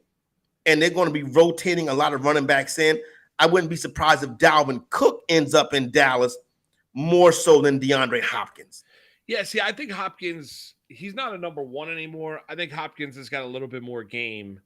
and they're going to be rotating a lot of running backs in. I wouldn't be surprised if Dalvin Cook ends up in Dallas more so than DeAndre Hopkins. Yeah, see, I think Hopkins, he's not a number one anymore. I think Hopkins has got a little bit more game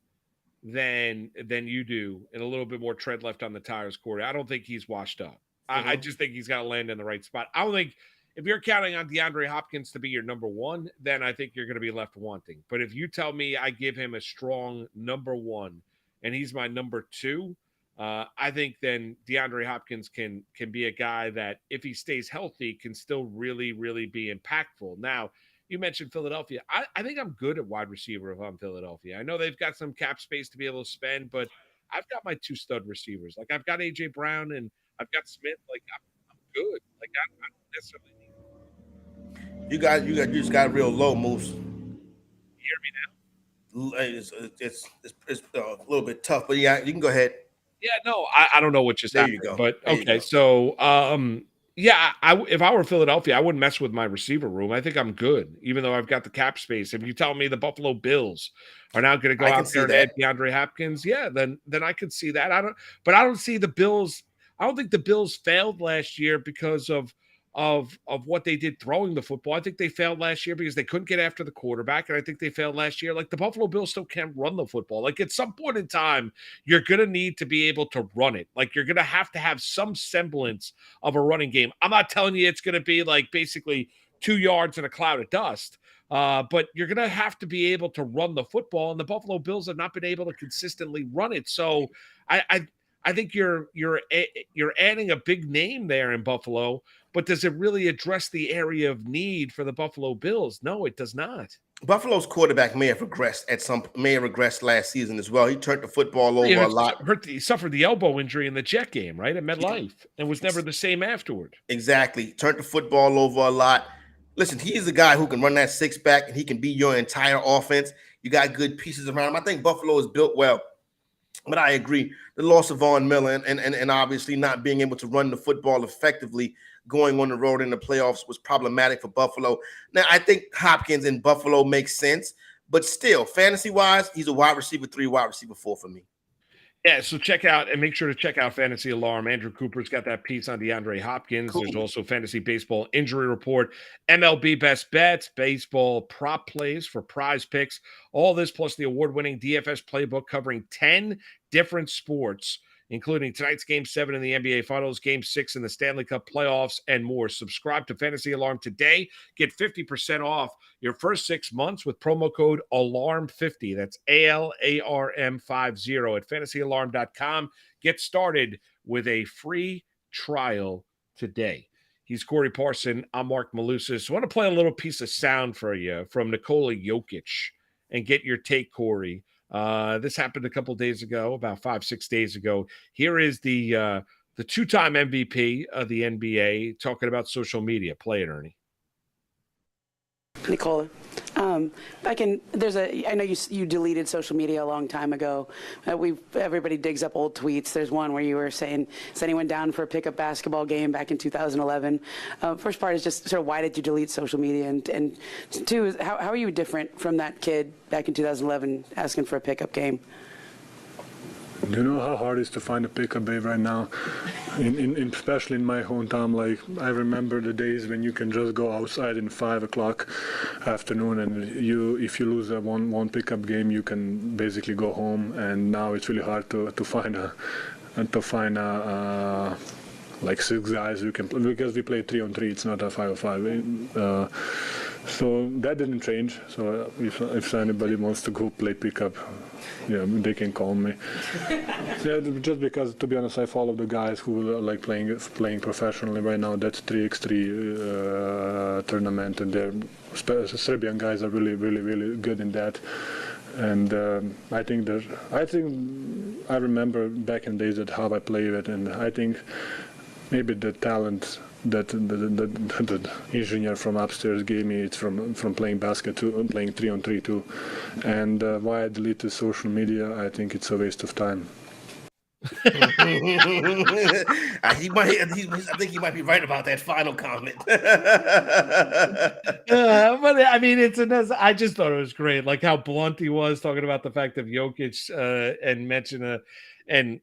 than you do and a little bit more tread left on the tires, Corey. I don't think he's washed up. I just think he's got to land in the right spot. I don't think if you're counting on DeAndre Hopkins to be your number one, then I think you're going to be left wanting. But if you tell me I give him a strong number one and he's my number two, I think then DeAndre Hopkins can be a guy that, if he stays healthy, can still really, really be impactful. Now, you mentioned Philadelphia. I think I'm good at wide receiver if I'm Philadelphia. I know they've got some cap space to be able to spend, but I've got my two stud receivers. Like, I've got A.J. Brown and I've got Smith. Like, I'm good. Like, I don't necessarily need. You just got real low, Moose. You hear me now? It's a little bit tough, but yeah, you can go ahead. Yeah, no, I don't know what just there happened. You go. But there okay, so yeah, if I were Philadelphia, I wouldn't mess with my receiver room. I think I'm good, even though I've got the cap space. If you tell me the Buffalo Bills are now going to go out there and add DeAndre Hopkins, yeah, then I could see that. I don't see the Bills. I don't think the Bills failed last year because of what they did throwing the football. I think they failed last year because they couldn't get after the quarterback, and I think they failed last year. Like, the Buffalo Bills still can't run the football. Like, at some point in time, you're going to need to be able to run it. Like, you're going to have some semblance of a running game. I'm not telling you it's going to be like basically 2 yards in a cloud of dust, but you're going to have to be able to run the football, and the Buffalo Bills have not been able to consistently run it. So I think you're adding a big name there in Buffalo, but does it really address the area of need for the Buffalo Bills? No, it does not. Buffalo's quarterback may have regressed last season as well. He turned the football over a lot. He suffered the elbow injury in the Jet game, right, at MetLife, and was never the same afterward. Exactly. Turned the football over a lot. Listen, he's a guy who can run that six back, and he can be your entire offense. You got good pieces around him. I think Buffalo is built well. But I agree. The loss of Von Miller and obviously not being able to run the football effectively going on the road in the playoffs was problematic for Buffalo. Now, I think Hopkins in Buffalo makes sense, but still, fantasy-wise, he's a wide receiver 3, wide receiver 4 for me. Yeah, so check out and make sure to check out Fantasy Alarm. Andrew Cooper's got that piece on DeAndre Hopkins. Cool. There's also Fantasy Baseball Injury Report, MLB Best Bets, baseball prop plays for prize picks. All this plus the award-winning DFS playbook covering 10 different sports, including tonight's Game 7 in the NBA Finals, Game 6 in the Stanley Cup playoffs, and more. Subscribe to Fantasy Alarm today. Get 50% off your first 6 months with promo code ALARM50. That's ALARM50 at fantasyalarm.com. Get started with a free trial today. He's Corey Parson. I'm Marc Malusis. I want to play a little piece of sound for you from Nikola Jokic and get your take, Corey. This happened a couple days ago, about 5-6 days ago. Here is the two-time MVP of the NBA talking about social media. Play it, Ernie. Nikola, I know you deleted social media a long time ago. Everybody digs up old tweets. There's one where you were saying, is anyone down for a pickup basketball game back in 2011? First part is just sort of why did you delete social media? And two is how are you different from that kid back in 2011 asking for a pickup game? You know how hard it is to find a pickup babe right now, especially in my hometown. Like, I remember the days when you can just go outside in 5 o'clock afternoon, and if you lose one pickup game, you can basically go home. And now it's really hard to find like 6 guys who can play, because we play 3-on-3. It's not a 5-on-5. So that didn't change. So if anybody wants to go play pickup, yeah, they can call me. Yeah, just because, to be honest, I follow the guys who are like playing professionally right now. That's 3x3 tournament, and they're Serbian guys are really, really, really good in that. And I think I remember back in days that how I played it, and I think maybe the talent that the engineer from upstairs gave me, it's from playing basket to playing 3-on-3 too. And why I deleted social media, I think it's a waste of time. I think he might be right about that final comment. But I mean, I just thought it was great, like how blunt he was talking about the fact of Jokic and mention and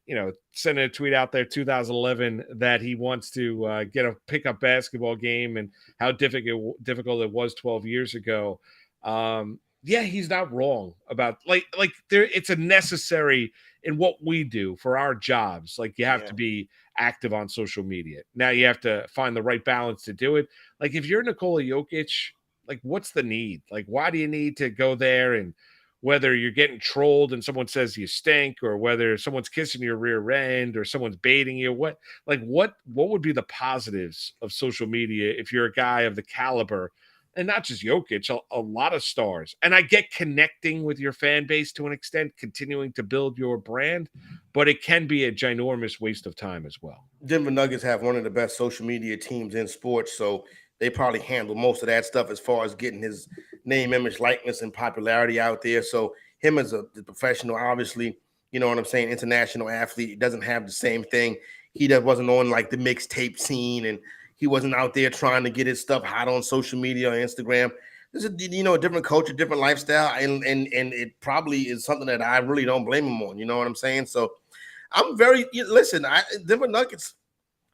sending a tweet out there 2011 that he wants to get a pickup basketball game and how difficult it was 12 years ago. Yeah, he's not wrong about like there. It's a necessary in what we do for our jobs. Like you have to be active on social media. Now you have to find the right balance to do it. Like if you're Nikola Jokic, like what's the need? Like why do you need to go there? And whether you're getting trolled and someone says you stink, or whether someone's kissing your rear end or someone's baiting you, what would be the positives of social media if you're a guy of the caliber? And not just Jokic, a lot of stars. And I get connecting with your fan base to an extent, continuing to build your brand, but it can be a ginormous waste of time as well. Denver Nuggets have one of the best social media teams in sports, so they probably handle most of that stuff as far as getting his name, image, likeness, and popularity out there. So him as a professional, obviously, you know what I'm saying, international athlete, doesn't have the same thing. He wasn't on like the mixtape scene, and he wasn't out there trying to get his stuff hot on social media or Instagram. This is, a different culture, different lifestyle, and it probably is something that I really don't blame him on. You know what I'm saying? So I'm Denver Nuggets,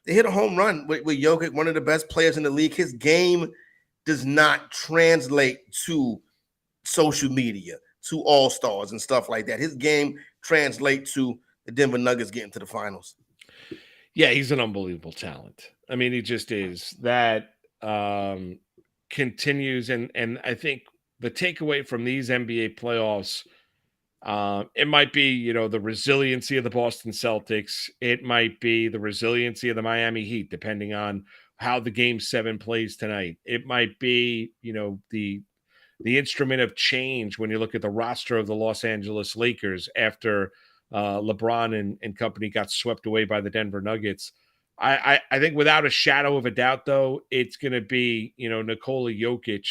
they hit a home run with Jokic, one of the best players in the league. His game does not translate to social media, to all-stars and stuff like that. His game translates to the Denver Nuggets getting to the finals. Yeah, he's an unbelievable talent. I mean, he just is. That continues, and I think the takeaway from these NBA playoffs, it might be, the resiliency of the Boston Celtics. It might be the resiliency of the Miami Heat, depending on how the Game 7 plays tonight. It might be, the instrument of change when you look at the roster of the Los Angeles Lakers after LeBron and company got swept away by the Denver Nuggets. I think without a shadow of a doubt, though, it's going to be, Nikola Jokic,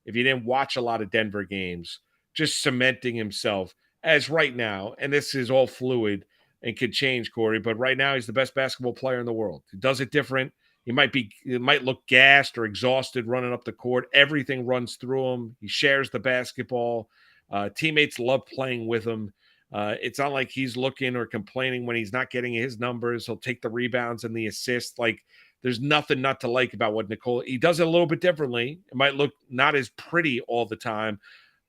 if you didn't watch a lot of Denver games, just cementing himself as right now, and this is all fluid and could change, Corey, but right now he's the best basketball player in the world. He does it different. It might look gassed or exhausted running up the court. Everything runs through him. He shares the basketball. Teammates love playing with him. It's not like he's looking or complaining when he's not getting his numbers. He'll take the rebounds and the assists. Like there's nothing not to like about what he does it a little bit differently. It might look not as pretty all the time,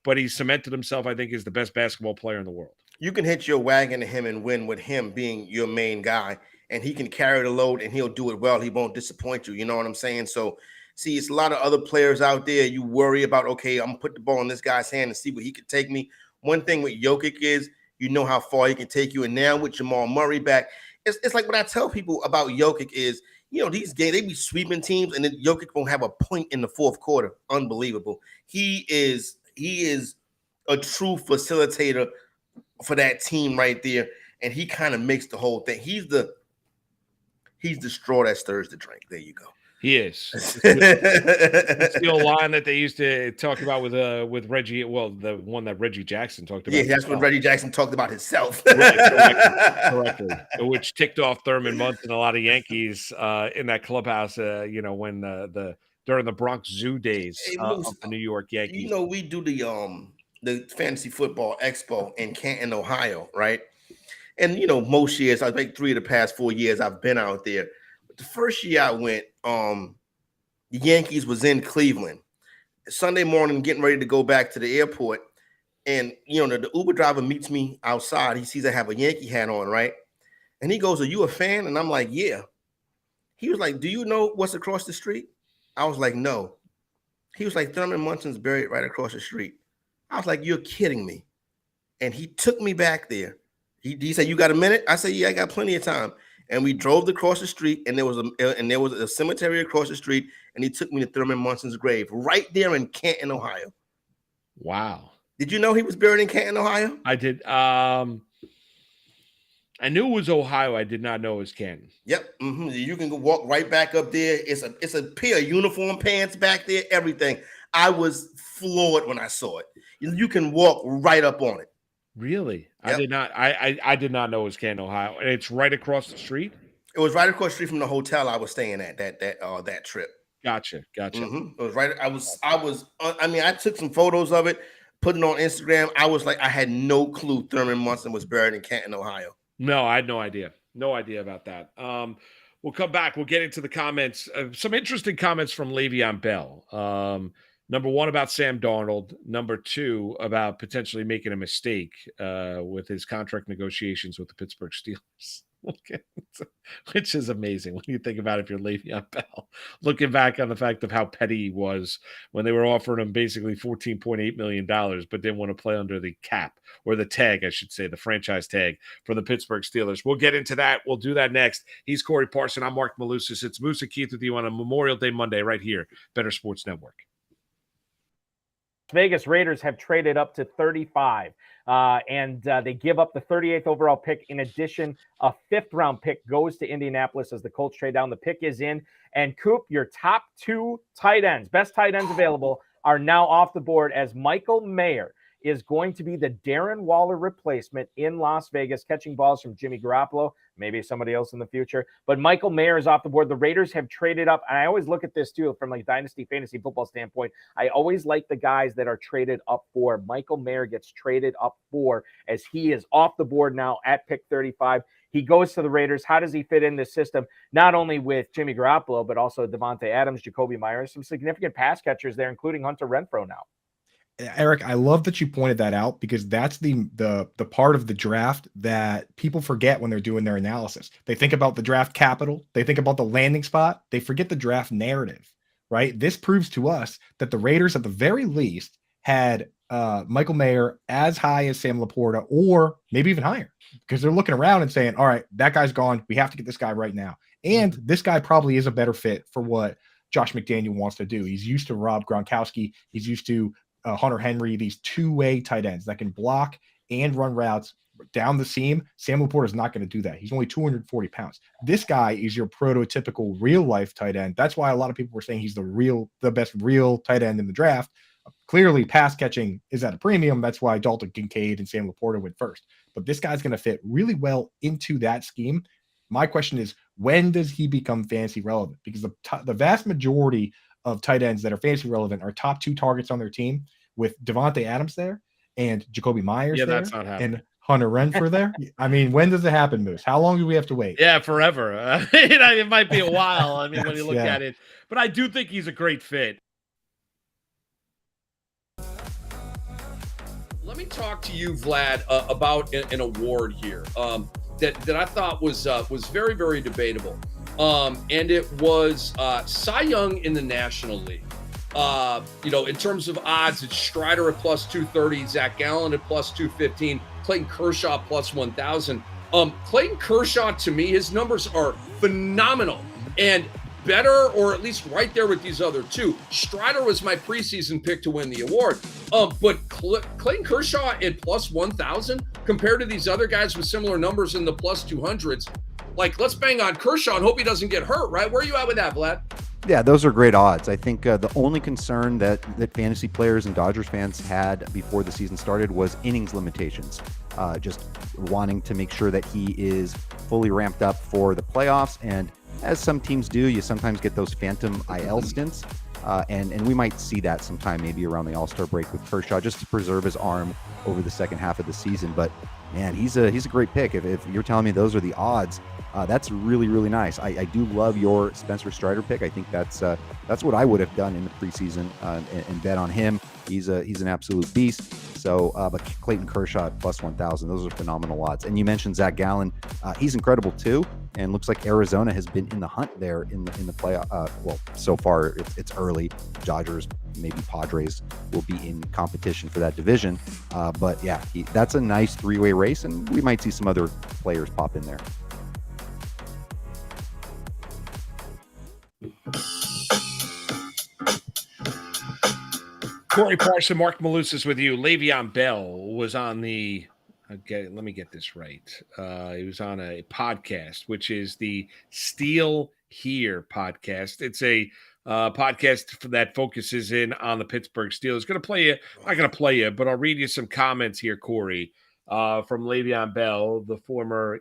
but he's cemented himself, I think, as the best basketball player in the world. You can hitch your wagon to him and win with him being your main guy, and he can carry the load and he'll do it well. He won't disappoint you. You know what I'm saying? So, see, it's a lot of other players out there. You worry about, okay, I'm going to put the ball in this guy's hand and see where he can take me. One thing with Jokic is, you know how far he can take you. And now with Jamal Murray back, it's like what I tell people about Jokic is, these games, they be sweeping teams, and then Jokic won't have a point in the fourth quarter. Unbelievable. He is a true facilitator for that team right there, and he kind of makes the whole thing. He's the straw that stirs the drink. There you go. He is. It's the old line that they used to talk about with Reggie. Well, the one that Reggie Jackson talked about. Yeah, that's when Reggie Jackson talked about himself. Correctly. Which ticked off Thurman Munson, a lot of Yankees in that clubhouse. When during the Bronx Zoo days of the New York Yankees. We do the Fantasy Football Expo in Canton, Ohio, right? And most years, I think 3 of the past 4 years I've been out there. The first year I went, the Yankees was in Cleveland. Sunday morning, getting ready to go back to the airport, and the Uber driver meets me outside. He sees I have a Yankee hat on, right? And he goes, "Are you a fan?" And I'm like, "Yeah." He was like, "Do you know what's across the street?" I was like, "No." He was like, "Thurman Munson's buried right across the street." I was like, "You're kidding me." And he took me back there. He said, "You got a minute?" I said, "Yeah, I got plenty of time." And we drove across the street, and there was a cemetery across the street, and he took me to Thurman Munson's grave right there in Canton, Ohio. Wow. Did you know he was buried in Canton, Ohio? I did. I knew it was Ohio. I did not know it was Canton. Yep. Mm-hmm. You can go walk right back up there. It's a pair of uniform pants back there, everything. I was floored when I saw it. You can walk right up on it. Really? Yep. I did not know it was Canton, Ohio. And it's right across the street? It was right across the street from the hotel I was staying at that trip. Gotcha. Mm-hmm. It was right. I took some photos of it, put it on Instagram. I was like, I had no clue Thurman Munson was buried in Canton, Ohio. No, I had no idea. No idea about that. We'll come back. We'll get into the comments. Some interesting comments from Le'Veon Bell. Number one, about Sam Darnold. Number two, about potentially making a mistake with his contract negotiations with the Pittsburgh Steelers. Which is amazing when you think about it, if you're Le'Veon Bell. Looking back on the fact of how petty he was when they were offering him basically $14.8 million, but didn't want to play under the cap, or the tag, I should say, the franchise tag for the Pittsburgh Steelers. We'll get into that. We'll do that next. He's Corey Parson. I'm Marc Malusis. It's Moose and Keith with you on a Memorial Day Monday right here, Better Sports Network. Vegas Raiders have traded up to 35, and they give up the 38th overall pick. In addition, a 5th-round pick goes to Indianapolis as the Colts trade down. The pick is in. And, Coop, your top 2 tight ends, best tight ends available, are now off the board as Michael Mayer is going to be the Darren Waller replacement in Las Vegas, catching balls from Jimmy Garoppolo, maybe somebody else in the future. But Michael Mayer is off the board. The Raiders have traded up. And I always look at this, too, from like dynasty fantasy football standpoint. I always like the guys that are traded up for. Michael Mayer gets traded up for as he is off the board now at pick 35. He goes to the Raiders. How does he fit in this system? Not only with Jimmy Garoppolo, but also Devontae Adams, Jacoby Myers, some significant pass catchers there, including Hunter Renfrow now. Eric, I love that you pointed that out, because that's the part of the draft that people forget when they're doing their analysis. They think about the draft capital, they think about the landing spot, they forget the draft narrative, right? This proves to us that the Raiders, at the very least, had Michael Mayer as high as Sam Laporta, or maybe even higher, because they're looking around and saying, all right, that guy's gone. We have to get this guy right now. And this guy probably is a better fit for what Josh McDaniel wants to do. He's used to Rob Gronkowski. He's used to Hunter Henry, these two-way tight ends that can block and run routes down the seam. Sam Laporta is not going to do that. He's only 240 pounds. This guy is your prototypical real-life tight end. That's why a lot of people were saying he's the best real tight end in the draft. Clearly, pass catching is at a premium. That's why Dalton Kincaid and Sam Laporta went first. But this guy's going to fit really well into that scheme. My question is, when does he become fantasy relevant? Because the vast majority of tight ends that are fantasy relevant are top 2 targets on their team, with Devontae Adams there and Jacoby Myers there, that's not happening. And Hunter Renfrow there. I mean, when does it happen, Moose? How long do we have to wait? Yeah, forever. It might be a while. I mean, when you look at it, but I do think he's a great fit. Let me talk to you, Vlad, about an award here that I thought was very, very debatable. And it was Cy Young in the National League. In terms of odds, it's Strider at plus 230, Zach Gallen at plus 215, Clayton Kershaw plus 1,000. Clayton Kershaw, to me, his numbers are phenomenal and better, or at least right there with these other two. Strider was my preseason pick to win the award. But Clayton Kershaw at plus 1,000 compared to these other guys with similar numbers in the plus 200s. Like, let's bang on Kershaw and hope he doesn't get hurt, right? Where are you at with that, Vlad? Yeah, those are great odds. I think the only concern that fantasy players and Dodgers fans had before the season started was innings limitations. Just wanting to make sure that he is fully ramped up for the playoffs. And as some teams do, you sometimes get those phantom IL stints. And we might see that sometime, maybe around the All-Star break with Kershaw, just to preserve his arm over the second half of the season. But man, he's a great pick. If you're telling me those are the odds, that's really, really nice. I do love your Spencer Strider pick. I think that's what I would have done in the preseason and bet on him. He's an absolute beast. So, but Clayton Kershaw at plus 1,000, those are phenomenal odds. And you mentioned Zach Gallen. He's incredible too. And looks like Arizona has been in the hunt there in the playoff. Well, so far it's early. Dodgers, maybe Padres will be in competition for that division. But yeah, that's a nice 3-way race, and we might see some other players pop in there. Corey Parson, Marc Malusis with you. Le'Veon Bell was on the let me get this right. He was on a podcast, which is the Steal Here podcast. It's a podcast that focuses in on the Pittsburgh Steelers. Going to play you, not going to play you, but I'll read you some comments here, Corey, from Le'Veon Bell, the former,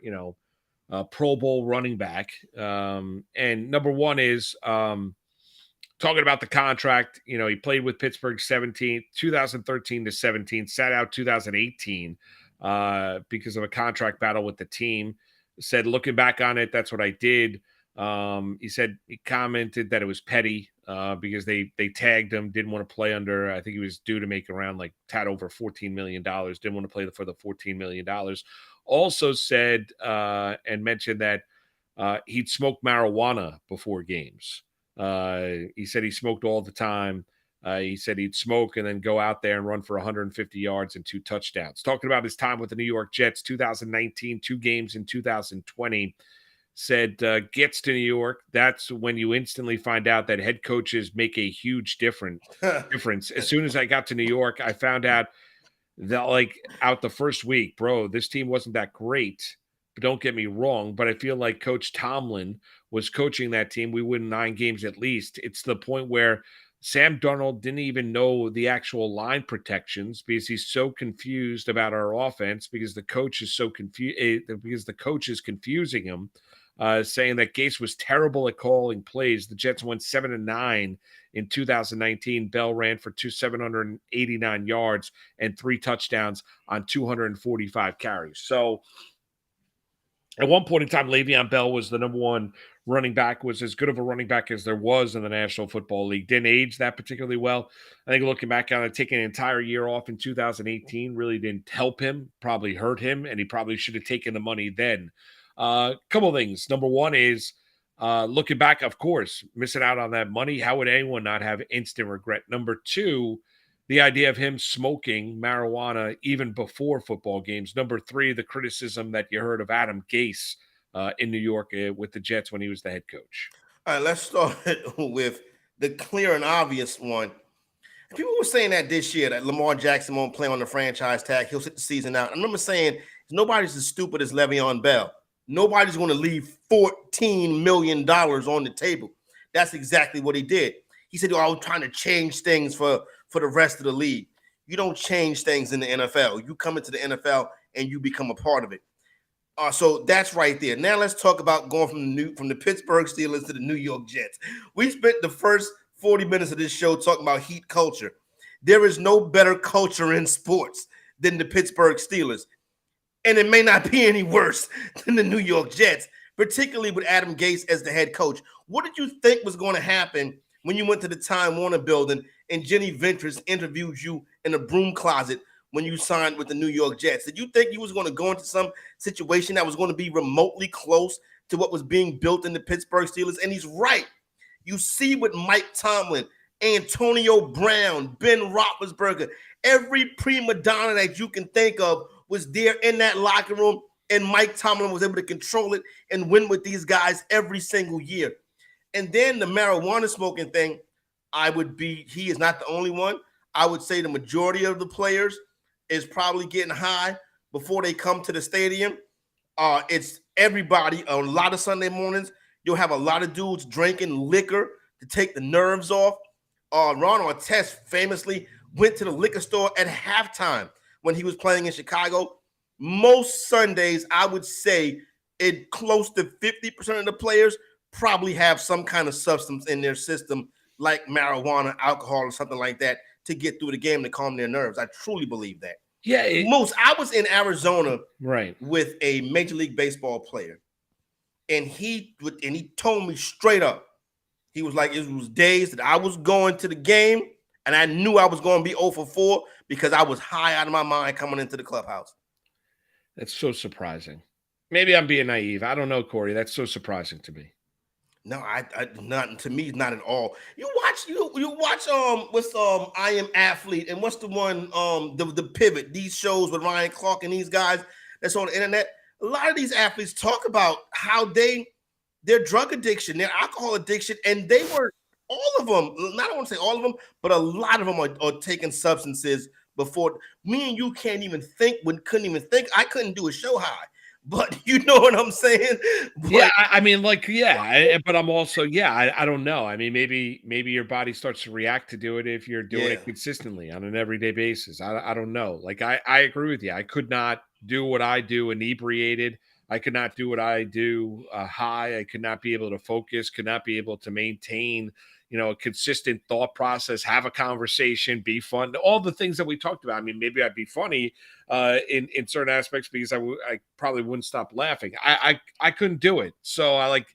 Pro Bowl running back. And number one is talking about the contract. He played with Pittsburgh 2013 to 17, sat out 2018. because of a contract battle with the team. Said, looking back on it, that's what I did. He said he commented that it was petty because they tagged him, didn't want to play under, I think he was due to make around like tad over $14 million, didn't want to play for the $14 million. Also said and mentioned that he'd smoked marijuana before games. He said he smoked all the time. He said he'd smoke and then go out there and run for 150 yards and 2 touchdowns. Talking about his time with the New York Jets, 2019, 2 games in 2020, said gets to New York. That's when you instantly find out that head coaches make a huge difference. As soon as I got to New York, I found out that like out the first week, bro, this team wasn't that great. But don't get me wrong, but I feel like Coach Tomlin was coaching that team. We win 9 games at least. It's the point where Sam Darnold didn't even know the actual line protections because he's so confused about our offense because the coach is so confused because the coach is confusing him, saying that Gase was terrible at calling plays. The Jets went 7-9 in 2019. Bell ran for 789 yards and 3 touchdowns on 245 carries. So at one point in time, Le'Veon Bell was the number 1 running back, was as good of a running back as there was in the National Football League. Didn't age that particularly well. I think looking back on it, taking an entire year off in 2018 really didn't help him, probably hurt him, and he probably should have taken the money then. Couple of things. Number 1 is looking back, of course, missing out on that money. How would anyone not have instant regret? Number 2, the idea of him smoking marijuana even before football games. Number 3, the criticism that you heard of Adam Gase in New York with the Jets when he was the head coach. All right, let's start with the clear and obvious one. People were saying that this year that Lamar Jackson won't play on the franchise tag. He'll sit the season out. I remember saying nobody's as stupid as Le'Veon Bell. Nobody's going to leave $14 million on the table. That's exactly what he did. He said, I was trying to change things for the rest of the league. You don't change things in the NFL. You come into the NFL and you become a part of it. So that's right there. Now let's talk about going from the Pittsburgh Steelers to the New York Jets. We spent the first 40 minutes of this show talking about heat culture. There is no better culture in sports than the Pittsburgh Steelers. And it may not be any worse than the New York Jets, particularly with Adam Gase as the head coach. What did you think was going to happen when you went to the Time Warner building and Jenny Ventris interviewed you in a broom closet when you signed with the New York Jets? Did you think you was going to go into some situation that was going to be remotely close to what was being built in the Pittsburgh Steelers? And he's right. You see with Mike Tomlin, Antonio Brown, Ben Roethlisberger, every prima donna that you can think of was there in that locker room, and Mike Tomlin was able to control it and win with these guys every single year. And then the marijuana smoking thing, he is not the only one. I would say the majority of the players is probably getting high before they come to the stadium. It's everybody. On a lot of Sunday mornings, you'll have a lot of dudes drinking liquor to take the nerves off. Ron Artest famously went to the liquor store at halftime when he was playing in Chicago. Most Sundays, I would say close to 50% of the players probably have some kind of substance in their system, like marijuana, alcohol, or something like that, to get through the game to calm their nerves. I truly believe that. Yeah. I was in Arizona right with a Major League Baseball player, and he told me straight up, he was like, it was days that I was going to the game, and I knew I was going to be 0 for 4 because I was high out of my mind coming into the clubhouse. That's so surprising. Maybe I'm being naive. I don't know, Corey. That's so surprising to me. No, not to me, not at all. You watch what's I Am Athlete, and what's the one the Pivot, these shows with Ryan Clark and these guys that's on the internet. A lot of these athletes talk about how their drug addiction, their alcohol addiction, and they were all of them, not I want to say all of them, but a lot of them are taking substances before. Me and you couldn't even think. I couldn't do a show high. But you know what I'm saying? But, yeah, I mean, like, yeah, but I'm also, I don't know. I mean, maybe your body starts to react to do it if you're doing it consistently on an everyday basis. I don't know. Like, I agree with you. I could not do what I do inebriated. I could not do what I do high. I could not be able to focus, could not be able to maintain, a consistent thought process, have a conversation, be fun, all the things that we talked about. I mean, maybe I'd be funny in certain aspects because I probably wouldn't stop laughing. I couldn't do it. So I like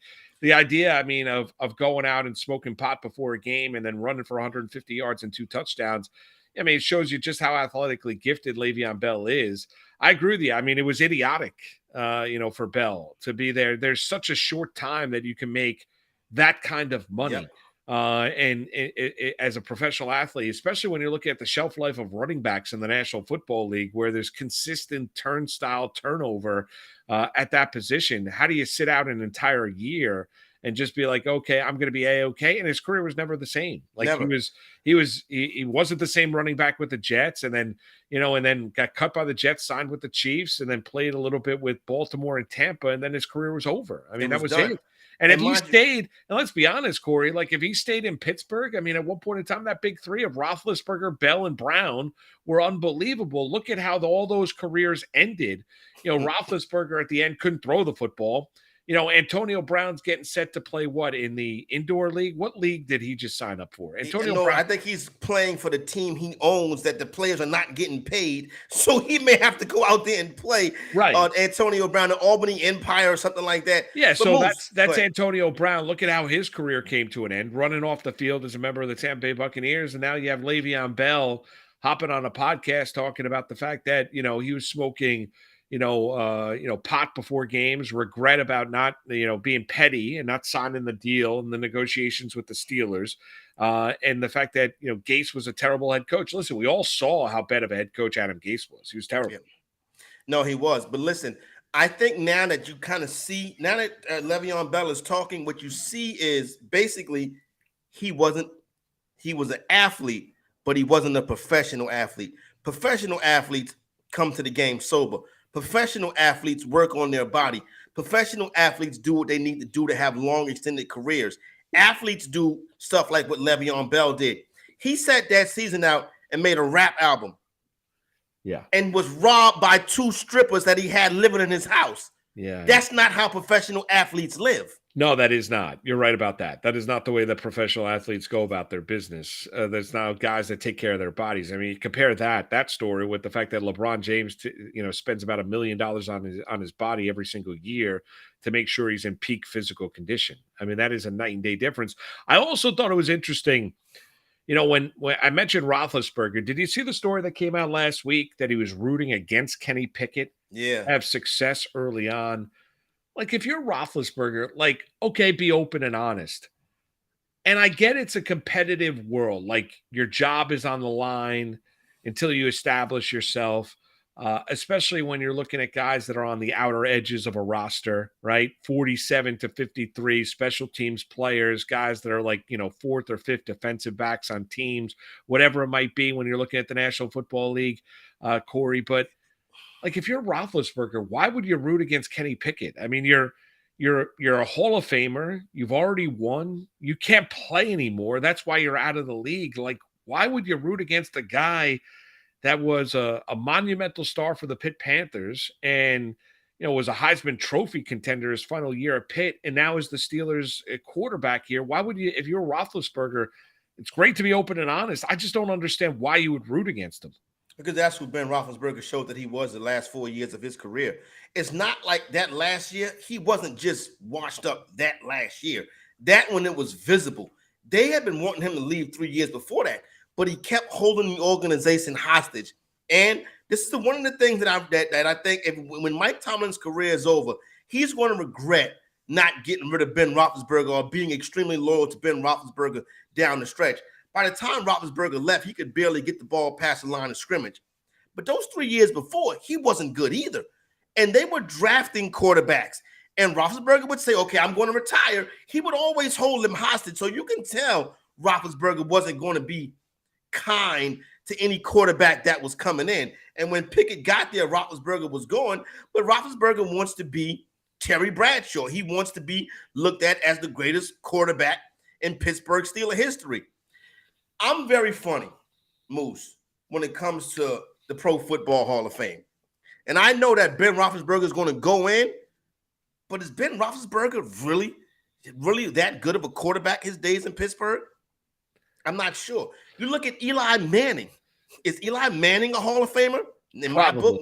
the idea, I mean, of going out and smoking pot before a game and then running for 150 yards and 2 touchdowns. I mean, it shows you just how athletically gifted Le'Veon Bell is. I agree with you. I mean, it was idiotic, for Bell to be there. There's such a short time that you can make that kind of money. Yep. And as a professional athlete, especially when you're looking at the shelf life of running backs in the National Football League, where there's consistent turnover at that position, how do you sit out an entire year and just be like, okay, I'm going to be A-okay? And his career was never the same. Like Never. he wasn't the same running back with the Jets, and then got cut by the Jets, signed with the Chiefs, and then played a little bit with Baltimore and Tampa, and then his career was over. I mean, that was done. it. And if And he mind you- stayed, and let's be honest, Corey, like if he stayed in Pittsburgh, I mean, at one point in time, that big three of Roethlisberger, Bell, and Brown were unbelievable. Look at how all those careers ended. Roethlisberger at the end couldn't throw the football. Antonio Brown's getting set to play what in the indoor league? What league did he just sign up for? Antonio Brown. I think he's playing for the team he owns that the players are not getting paid, so he may have to go out there and play. Right. Antonio Brown, the Albany Empire, or something like that. Yeah, But so Moose, that's but- Antonio Brown. Look at how his career came to an end, running off the field as a member of the Tampa Bay Buccaneers, and now you have Le'Veon Bell hopping on a podcast talking about the fact that he was smoking pot before games, regret about not, being petty and not signing the deal in the negotiations with the Steelers. And the fact that, Gase was a terrible head coach. Listen, we all saw how bad of a head coach Adam Gase was. He was terrible. Yeah. No, he was. But listen, I think now that you kind of see, now that Le'Veon Bell is talking, what you see is basically he was an athlete, but he wasn't a professional athlete. Professional athletes come to the game sober. Professional athletes work on their body. Professional athletes do what they need to do to have long, extended careers. Athletes do stuff like what Le'Veon Bell did. He sat that season out and made a rap album. Yeah. And was robbed by 2 strippers that he had living in his house. Yeah. That's not how professional athletes live. No, that is not. You're right about that. That is not the way that professional athletes go about their business. There's now guys that take care of their bodies. I mean, compare that story with the fact that LeBron James, spends about $1 million on his body every single year to make sure he's in peak physical condition. I mean, that is a night and day difference. I also thought it was interesting. When I mentioned Roethlisberger, did you see the story that came out last week that he was rooting against Kenny Pickett? Yeah. Have success early on. Like, if you're Roethlisberger, like, okay, be open and honest. And I get it's a competitive world. Like, your job is on the line until you establish yourself, especially when you're looking at guys that are on the outer edges of a roster, right? 47 to 53 special teams players, guys that are like, 4th or 5th defensive backs on teams, whatever it might be when you're looking at the National Football League, Corey. But like, if you're Roethlisberger, why would you root against Kenny Pickett? I mean, you're a Hall of Famer. You've already won. You can't play anymore. That's why you're out of the league. Like, why would you root against a guy that was a monumental star for the Pitt Panthers and, was a Heisman Trophy contender his final year at Pitt, and now is the Steelers' quarterback here? Why would you, if you're Roethlisberger, it's great to be open and honest. I just don't understand why you would root against him. Because that's who Ben Roethlisberger showed that he was the last 4 years of his career. It's not like that last year. He wasn't just washed up that last year. That when it was visible. They had been wanting him to leave 3 years before that, but he kept holding the organization hostage. And this is one of the things that I think when Mike Tomlin's career is over, he's going to regret not getting rid of Ben Roethlisberger or being extremely loyal to Ben Roethlisberger down the stretch. By the time Roethlisberger left, he could barely get the ball past the line of scrimmage. But those 3 years before, he wasn't good either. And they were drafting quarterbacks. And Roethlisberger would say, okay, I'm going to retire. He would always hold them hostage. So you can tell Roethlisberger wasn't going to be kind to any quarterback that was coming in. And when Pickett got there, Roethlisberger was going. But Roethlisberger wants to be Terry Bradshaw. He wants to be looked at as the greatest quarterback in Pittsburgh Steelers history. I'm very funny, Moose, when it comes to the Pro Football Hall of Fame. And I know that Ben Roethlisberger is going to go in, but is Ben Roethlisberger really that good of a quarterback his days in Pittsburgh? I'm not sure. You look at Eli Manning. Is Eli Manning a Hall of Famer? In my book,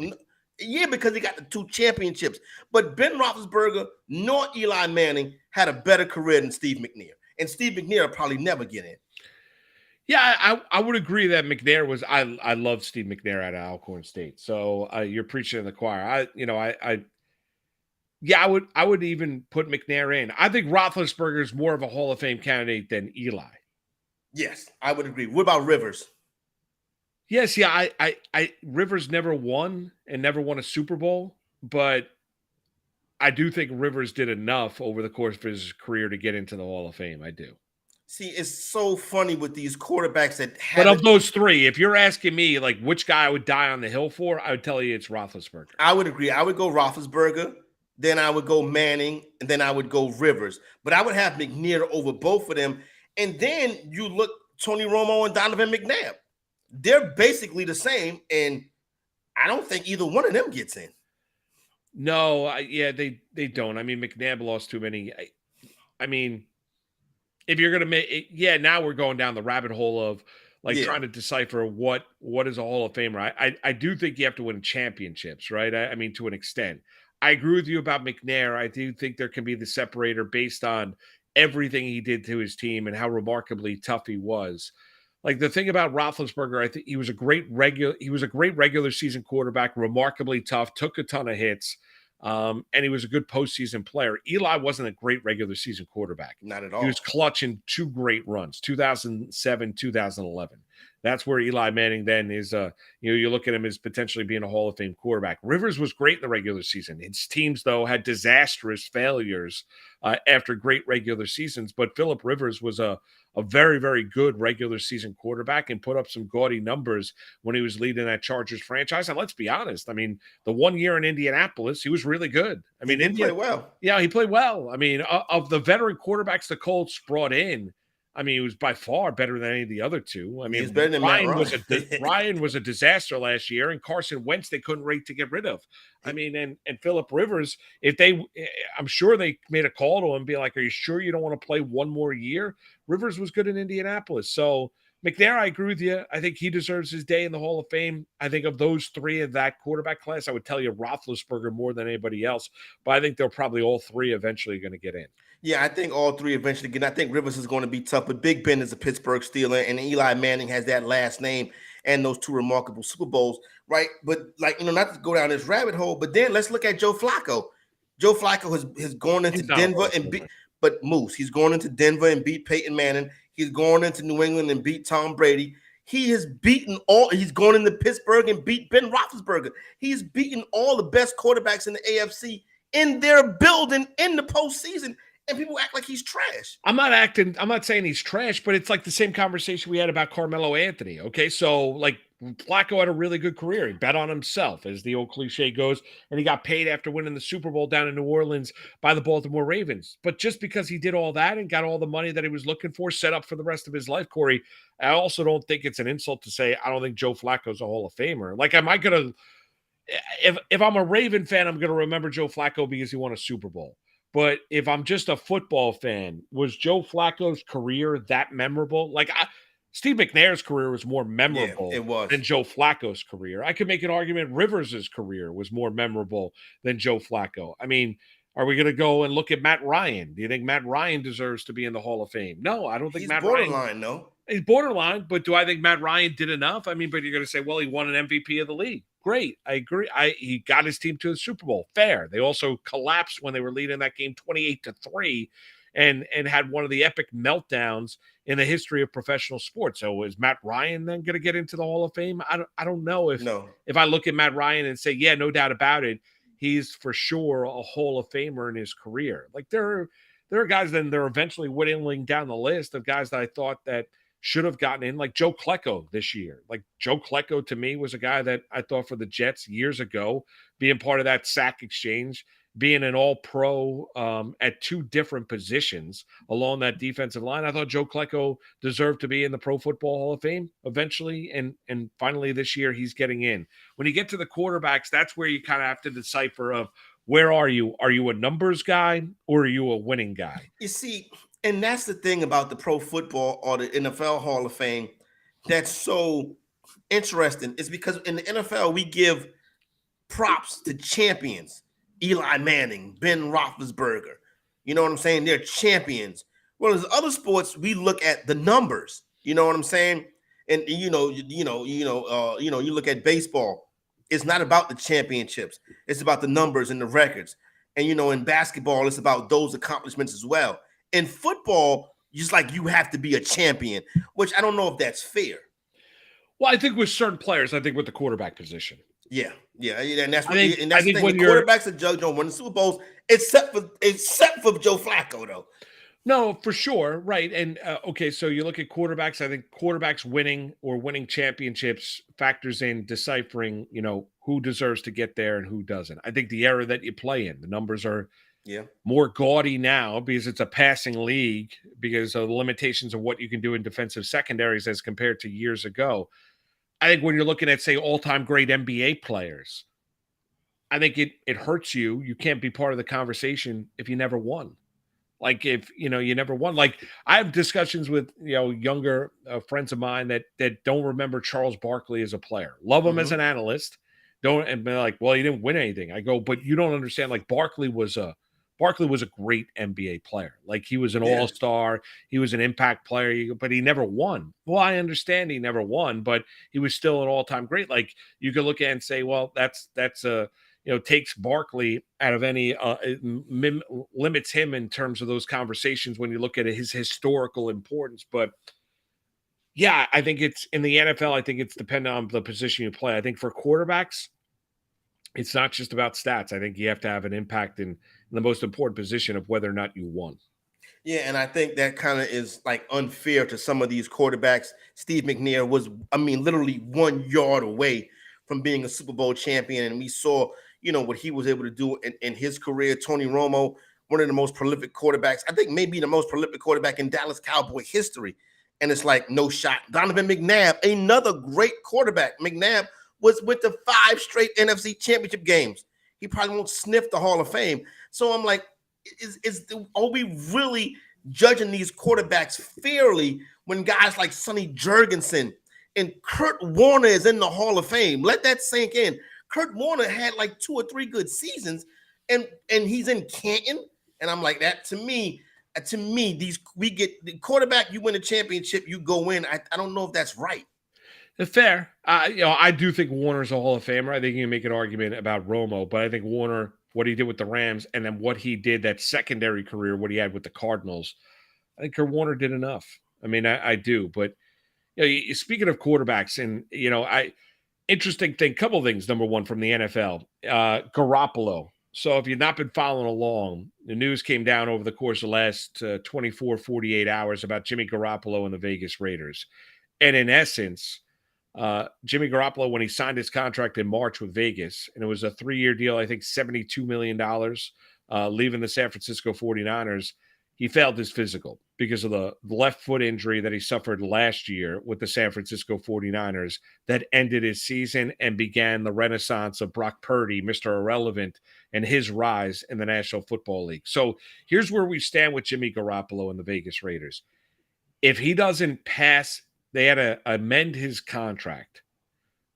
yeah, because he got the 2 championships. But Ben Roethlisberger nor Eli Manning had a better career than Steve McNair. And Steve McNair will probably never get in. Yeah, I would agree that McNair was. I love Steve McNair out of Alcorn State. So you're preaching in the choir. I would even put McNair in. I think Roethlisberger is more of a Hall of Fame candidate than Eli. Yes, I would agree. What about Rivers? Yes, yeah, I Rivers never won and never won a Super Bowl, but I do think Rivers did enough over the course of his career to get into the Hall of Fame. I do. See, it's so funny with these quarterbacks that But of those 3, if you're asking me like which guy I would die on the hill for, I would tell you it's Roethlisberger. I would agree. I would go Roethlisberger, then I would go Manning, and then I would go Rivers. But I would have McNair over both of them. And then you look Tony Romo and Donovan McNabb. They're basically the same, and I don't think either one of them gets in. No, they don't. I mean, McNabb lost too many. I mean, if you're going to make now we're going down the rabbit hole of trying to decipher what is a Hall of Famer. I do think you have to win championships, right? I mean, to an extent. I agree with you about McNair. I do think there can be the separator based on everything he did to his team and how remarkably tough he was. Like the thing about Roethlisberger, I think he was a great regular season quarterback, remarkably tough, took a ton of hits, and he was a good postseason player. Eli wasn't a great regular season quarterback. Not at all. He was clutch in 2 great runs, 2007, 2011. That's where Eli Manning then is, you look at him as potentially being a Hall of Fame quarterback. Rivers was great in the regular season. His teams, though, had disastrous failures after great regular seasons. But Phillip Rivers was a very, very good regular season quarterback and put up some gaudy numbers when he was leading that Chargers franchise. And let's be honest, I mean, the 1 year in Indianapolis, he was really good. I mean, he played well. Yeah, he played well. I mean, of the veteran quarterbacks the Colts brought in, I mean, he was by far better than any of the other 2. I mean, he's better than Ryan was a disaster last year, and Carson Wentz they couldn't wait to get rid of. I mean, and Phillip Rivers, I'm sure they made a call to him, and be like, "Are you sure you don't want to play one more year?" Rivers was good in Indianapolis, so McNair, I agree with you. I think he deserves his day in the Hall of Fame. I think of those 3 of that quarterback class, I would tell you Roethlisberger more than anybody else, but I think they're probably all 3 eventually going to get in. Yeah, I think all 3 eventually get in. I think Rivers is going to be tough, but Big Ben is a Pittsburgh Steeler, and Eli Manning has that last name and those 2 remarkable Super Bowls, right? But not to go down this rabbit hole, but then let's look at Joe Flacco. Joe Flacco has gone into Denver and beat, but Moose, he's going into Denver and beat Peyton Manning. He's going into New England and beat Tom Brady. He has beaten he's going into Pittsburgh and beat Ben Roethlisberger. He's beaten all the best quarterbacks in the AFC in their building in the postseason. And people act like he's trash. I'm not saying he's trash, but it's like the same conversation we had about Carmelo Anthony. Okay. So like Flacco had a really good career. He bet on himself, as the old cliche goes, and he got paid after winning the Super Bowl down in New Orleans by the Baltimore Ravens. But just because he did all that and got all the money that he was looking for set up for the rest of his life, Corey, I also don't think it's an insult to say I don't think Joe Flacco's a Hall of Famer. Like, am I going to – if I'm a Raven fan, I'm going to remember Joe Flacco because he won a Super Bowl. But if I'm just a football fan, was Joe Flacco's career that memorable? Like, Steve McNair's career was more memorable than Joe Flacco's career. I could make an argument Rivers' career was more memorable than Joe Flacco. I mean, are we going to go and look at Matt Ryan? Do you think Matt Ryan deserves to be in the Hall of Fame? No, I don't think he's Matt borderline, Ryan. No. He's borderline, but do I think Matt Ryan did enough? I mean, but you're going to say, well, he won an MVP of the league. Great. I agree. He got his team to the Super Bowl. Fair. They also collapsed when they were leading that game 28-3 and had one of the epic meltdowns in the history of professional sports. So is Matt Ryan then going to get into the Hall of Fame? I don't know if I look at Matt Ryan and say, yeah, no doubt about it, he's for sure a Hall of Famer in his career. Like there are guys then they're eventually whittling down the list of guys that I thought that should have gotten in, like Joe Klecko this year. Like Joe Klecko to me was a guy that I thought for the Jets years ago, being part of that sack exchange, being an all-pro at 2 different positions along that defensive line. I thought Joe Klecko deserved to be in the Pro Football Hall of Fame eventually, and finally this year he's getting in. When you get to the quarterbacks, that's where you kind of have to decipher of where are you? Are you a numbers guy or are you a winning guy? You see, And that's the thing about the Pro Football or the NFL Hall of Fame that's so interesting. Is because in the NFL, we give props to champions. Eli Manning, Ben Roethlisberger. You know what I'm saying? They're champions. Whereas other sports, we look at the numbers. You know what I'm saying? And you look at baseball. It's not about the championships. It's about the numbers and the records. And in basketball, it's about those accomplishments as well. In football, just like you have to be a champion, which I don't know if that's fair. Well, I think with certain players, I think with the quarterback position. Yeah, and that's I think the thing. when The quarterbacks are judged on winning Super Bowls, except for Joe Flacco, though. No, for sure, right? And okay, so you look at quarterbacks. I think quarterbacks winning championships factors in deciphering, who deserves to get there and who doesn't. I think the era that you play in, the numbers are more gaudy now because it's a passing league because of the limitations of what you can do in defensive secondaries as compared to years ago. I think when you're looking at, say, all-time great NBA players, I think it hurts you. You can't be part of the conversation if you never won. Like if, you never won. Like I have discussions with, younger friends of mine that don't remember Charles Barkley as a player. Love him as an analyst. And be like, well, he didn't win anything. I go, but you don't understand. Like Barkley was a great NBA player. Like he was an all-star. He was an impact player, but he never won. Well, I understand he never won, but he was still an all-time great. Like you could look at it and say, well, that's takes Barkley out of any limits him in terms of those conversations when you look at his historical importance. But yeah, I think it's in the NFL. I think it's dependent on the position you play. I think for quarterbacks, it's not just about stats. I think you have to have an impact in the most important position of whether or not you won. Yeah, and I think that kind of is like unfair to some of these quarterbacks. Steve McNair was, literally 1 yard away from being a Super Bowl champion, and we saw, what he was able to do in his career. Tony Romo, one of the most prolific quarterbacks, I think maybe the most prolific quarterback in Dallas Cowboy history. And it's like no shot. Donovan McNabb, another great quarterback. McNabb was with the 5 straight NFC championship games. He probably won't sniff the Hall of Fame. So I'm like, are we really judging these quarterbacks fairly when guys like Sonny Jurgensen and Kurt Warner is in the Hall of Fame? Let that sink in. Kurt Warner had like 2 or 3 good seasons, and he's in Canton. And I'm like, that to me, we get the quarterback, you win a championship, you go in. I don't know if that's right. Fair. I do think Warner's a Hall of Famer. I think you can make an argument about Romo, but I think Warner, what he did with the Rams and then what he did that secondary career, what he had with the Cardinals, I think Kurt Warner did enough. I do. But speaking of quarterbacks, and interesting thing, couple of things. Number one, from the NFL, Garoppolo. So if you've not been following along, the news came down over the course of the last 24, 48 hours about Jimmy Garoppolo and the Vegas Raiders. And in essence, Jimmy Garoppolo, when he signed his contract in March with Vegas, and it was a 3-year deal, I think $72 million, leaving the San Francisco 49ers, he failed his physical because of the left foot injury that he suffered last year with the San Francisco 49ers that ended his season and began the renaissance of Brock Purdy, Mr. Irrelevant, and his rise in the National Football League. So here's where we stand with Jimmy Garoppolo and the Vegas Raiders. If he doesn't pass, they had to amend his contract.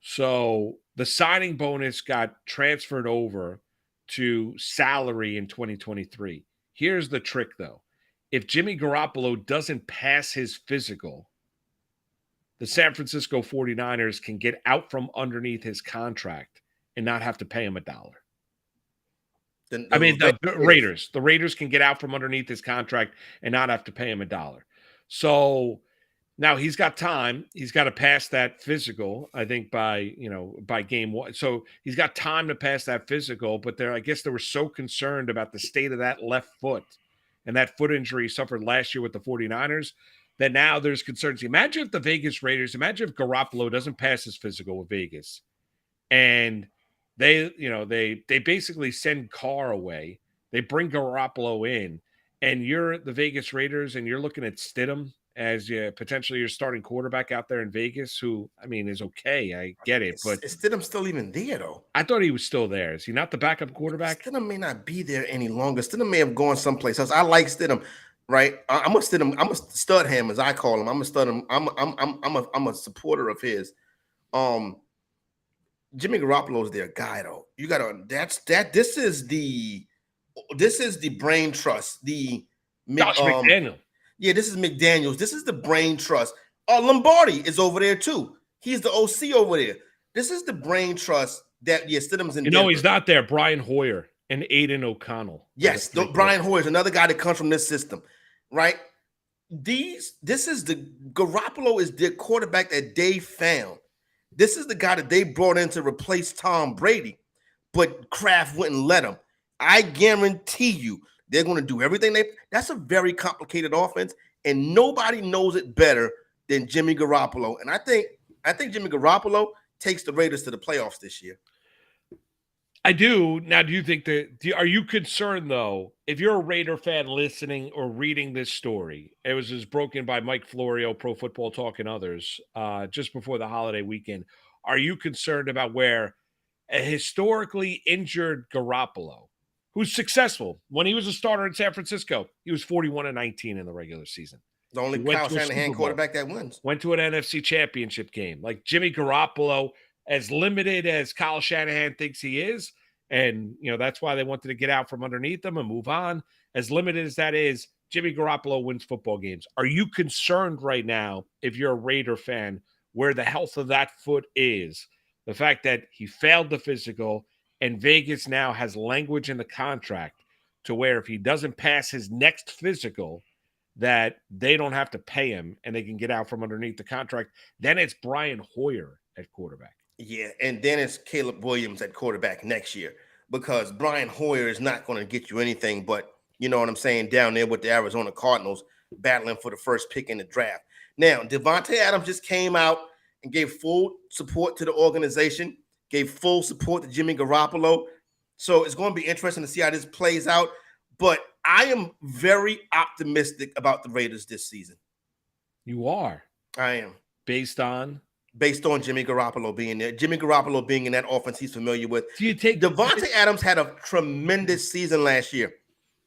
So the signing bonus got transferred over to salary in 2023. Here's the trick, though. If Jimmy Garoppolo doesn't pass his physical, the San Francisco 49ers can get out from underneath his contract and not have to pay him $1. The Raiders can get out from underneath his contract and not have to pay him $1. So now he's got time. He's got to pass that physical, I think, by game 1. So he's got time to pass that physical, but I guess they were so concerned about the state of that left foot and that foot injury he suffered last year with the 49ers that now there's concerns. Imagine if the Vegas Raiders, imagine if Garoppolo doesn't pass his physical with Vegas and they basically send Carr away. They bring Garoppolo in and you're the Vegas Raiders and you're looking at Stidham as potentially your starting quarterback out there in Vegas, who, is okay. I get it. But is Stidham still even there, though? I thought he was still there. Is he not the backup quarterback? Stidham may not be there any longer. Stidham may have gone someplace else. I like Stidham. right? I'm gonna stud him as I call him. I'm gonna stud him. I'm a supporter of his. Jimmy Garoppolo is their guy, though. You gotta this is the brain trust. Josh McDaniel. Yeah, this is McDaniels. This is the brain trust. Lombardi is over there too. He's the OC over there. This is the brain trust that Stidham's in. He's not there. Brian Hoyer and Aiden O'Connell. Yes, Brian Hoyer is another guy that comes from this system, right? This is the Garoppolo is their quarterback that they found. This is the guy that they brought in to replace Tom Brady, but Kraft wouldn't let him. I guarantee you they're going to do everything that's a very complicated offense, and nobody knows it better than Jimmy Garoppolo. And I think Jimmy Garoppolo takes the Raiders to the playoffs this year. I do. Now, do you think are you concerned, though, if you're a Raider fan listening or reading this story? It was as broken by Mike Florio, Pro Football Talk, and others just before the holiday weekend. Are you concerned about where a historically injured Garoppolo, who's successful, when he was a starter in San Francisco, he was 41-19 in the regular season. The only Kyle Shanahan quarterback that wins. Went to an NFC championship game. Like Jimmy Garoppolo, as limited as Kyle Shanahan thinks he is, and that's why they wanted to get out from underneath him and move on. As limited as that is, Jimmy Garoppolo wins football games. Are you concerned right now, if you're a Raider fan, where the health of that foot is? The fact that he failed the physical, and Vegas now has language in the contract to where if he doesn't pass his next physical, that they don't have to pay him and they can get out from underneath the contract. Then it's Brian Hoyer at quarterback. Yeah, and then it's Caleb Williams at quarterback next year, because Brian Hoyer is not going to get you anything but, you know what I'm saying, down there with the Arizona Cardinals battling for the first pick in the draft. Now, Devontae Adams just came out and gave full support to the organization, gave full support to Jimmy Garoppolo. So it's going to be interesting to see how this plays out. But I am very optimistic about the Raiders this season. You are? I am. Based on Jimmy Garoppolo being there. Jimmy Garoppolo being in that offense he's familiar with. Do you take Devontae Adams had a tremendous season last year.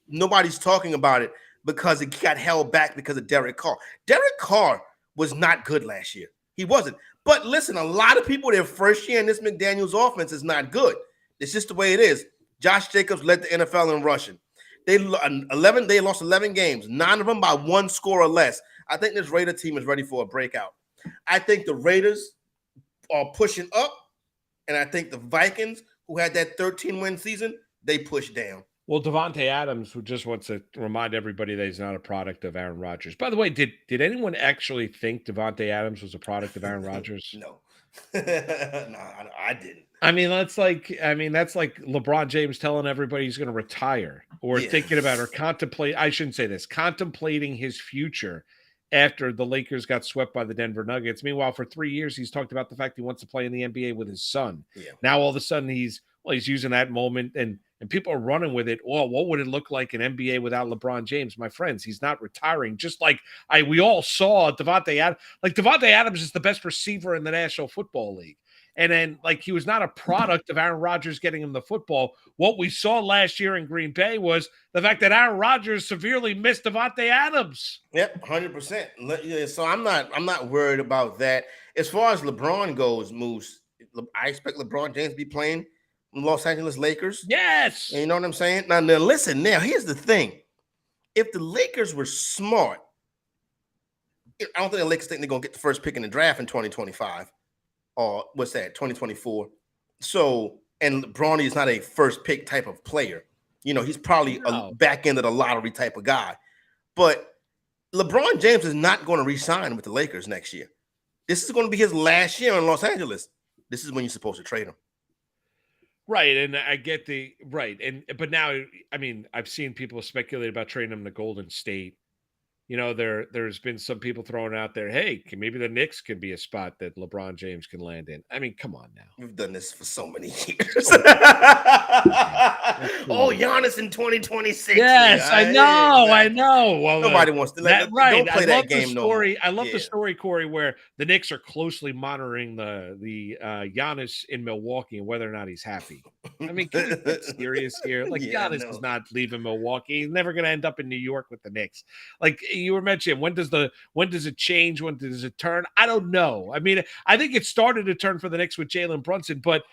Nobody's talking about it because it got held back because of Derek Carr. Derek Carr was not good last year. He wasn't. But listen, a lot of people, their first year in this McDaniels offense is not good. It's just the way it is. Josh Jacobs led the NFL in rushing. They lost 11 games, 9 of them by 1 score or less. I think this Raider team is ready for a breakout. I think the Raiders are pushing up, and I think the Vikings, who had that 13-win season, they push down. Well, Devontae Adams just wants to remind everybody that he's not a product of Aaron Rodgers. By the way, did anyone actually think Devontae Adams was a product of Aaron Rodgers? No. No, I didn't. I mean, that's like LeBron James telling everybody he's going to retire, or thinking about or contemplating his future after the Lakers got swept by the Denver Nuggets. Meanwhile, for 3 years, he's talked about the fact he wants to play in the NBA with his son. Yeah. Now, all of a sudden, he's using that moment, and people are running with it. Oh, what would it look like in NBA without LeBron James? My friends, he's not retiring. Just like we all saw Devontae Adams. Like, Devontae Adams is the best receiver in the National Football League. And then, he was not a product of Aaron Rodgers getting him the football. What we saw last year in Green Bay was the fact that Aaron Rodgers severely missed Devontae Adams. Yep, 100%. So I'm not worried about that. As far as LeBron goes, Moose, I expect LeBron James to be playing in Los Angeles Lakers. Yes. And you know what I'm saying? Now, listen, here's the thing. If the Lakers were smart, I don't think the Lakers think they're going to get the first pick in the draft in 2025. Or what's that, 2024. So, and Bronny is not a first pick type of player. He's probably a back end of the lottery type of guy. But LeBron James is not going to re-sign with the Lakers next year. This is going to be his last year in Los Angeles. This is when you're supposed to trade him. Right, and I get but now, I mean, I've seen people speculate about trading him to Golden State. There's been some people throwing out there, hey, maybe the Knicks could be a spot that LeBron James can land in. I mean, come on now. We've done this for so many years. Giannis in 2026. Yes, I know. Well, nobody wants to don't play that game. I love the story, Corey, where the Knicks are closely monitoring the Giannis in Milwaukee and whether or not he's happy. I mean, can we get serious here? Like, Yeah, Giannis no. is not leaving Milwaukee. He's never going to end up in New York with the Knicks. Like you were mentioning, when does it change? When does it turn? I don't know. I mean, I think it started to turn for the Knicks with Jalen Brunson, but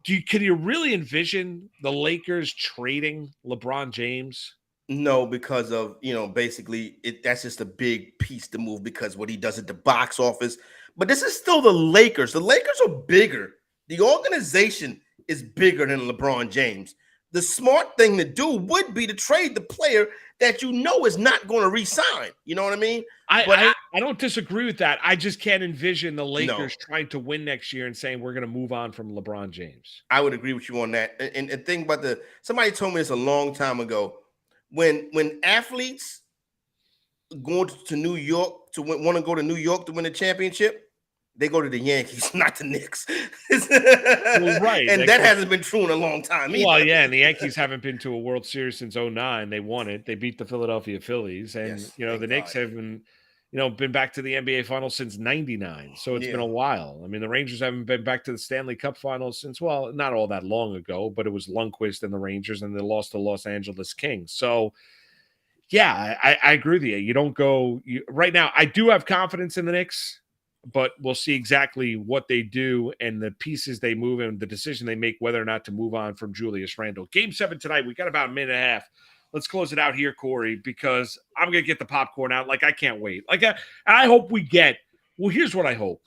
can you really envision the Lakers trading LeBron James? No, because of, basically that's just a big piece to move because what he does at the box office. But this is still the Lakers. The Lakers are bigger. The organization is bigger than LeBron James. The smart thing to do would be to trade the player that is not going to re-sign. You know what I mean? I don't disagree with that. I just can't envision the Lakers trying to win next year and saying we're going to move on from LeBron James. I would agree with you on that. And think about somebody told me this a long time ago. When athletes go to New York want to go to New York to win a championship, they go to the Yankees, not the Knicks. Well, right. And that hasn't been true in a long time either. Well, yeah, and the Yankees haven't been to a World Series since 2009. They won it. They beat the Philadelphia Phillies. And, the Knicks haven't, been back to the NBA Finals since 99. So it's been a while. I mean, the Rangers haven't been back to the Stanley Cup Finals since, well, not all that long ago, but it was Lundqvist and the Rangers, and they lost to Los Angeles Kings. So, yeah, I agree with you. You don't go right now. I do have confidence in the Knicks, but we'll see exactly what they do and the pieces they move and the decision they make whether or not to move on from Julius Randle. Game 7 tonight. We got about a minute and a half. Let's close it out here, Corey, because I'm going to get the popcorn out. Like, I can't wait. I hope we get – well, here's what I hope.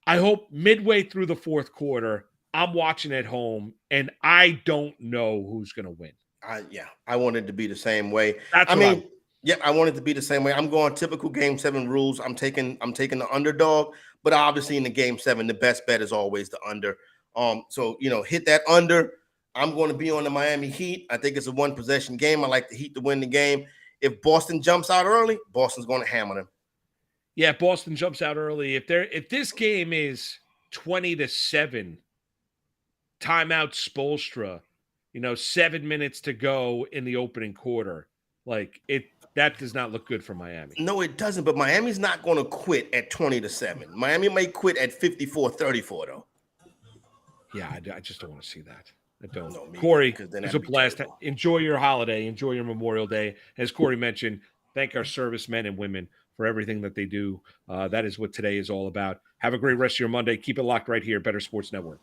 I hope midway through the fourth quarter, I'm watching at home, and I don't know who's going to win. I want it to be the same way. I want it to be the same way. I'm going typical Game 7 rules. I'm taking the underdog, but obviously in the Game 7, the best bet is always the under. So hit that under. I'm going to be on the Miami Heat. I think it's a one-possession game. I like the Heat to win the game. If Boston jumps out early, Boston's going to hammer them. Yeah, Boston jumps out early. If this game is 20-7, timeout Spoelstra, 7 minutes to go in the opening quarter, that does not look good for Miami. No, it doesn't. But Miami's not going to quit at 20-7. Miami may quit at 54-34, though. Yeah, I just don't want to see that. I don't. No, Corey, it's a blast. Enjoy your holiday. Enjoy your Memorial Day. As Corey mentioned, thank our servicemen and women for everything that they do. That is what today is all about. Have a great rest of your Monday. Keep it locked right here, Better Sports Network.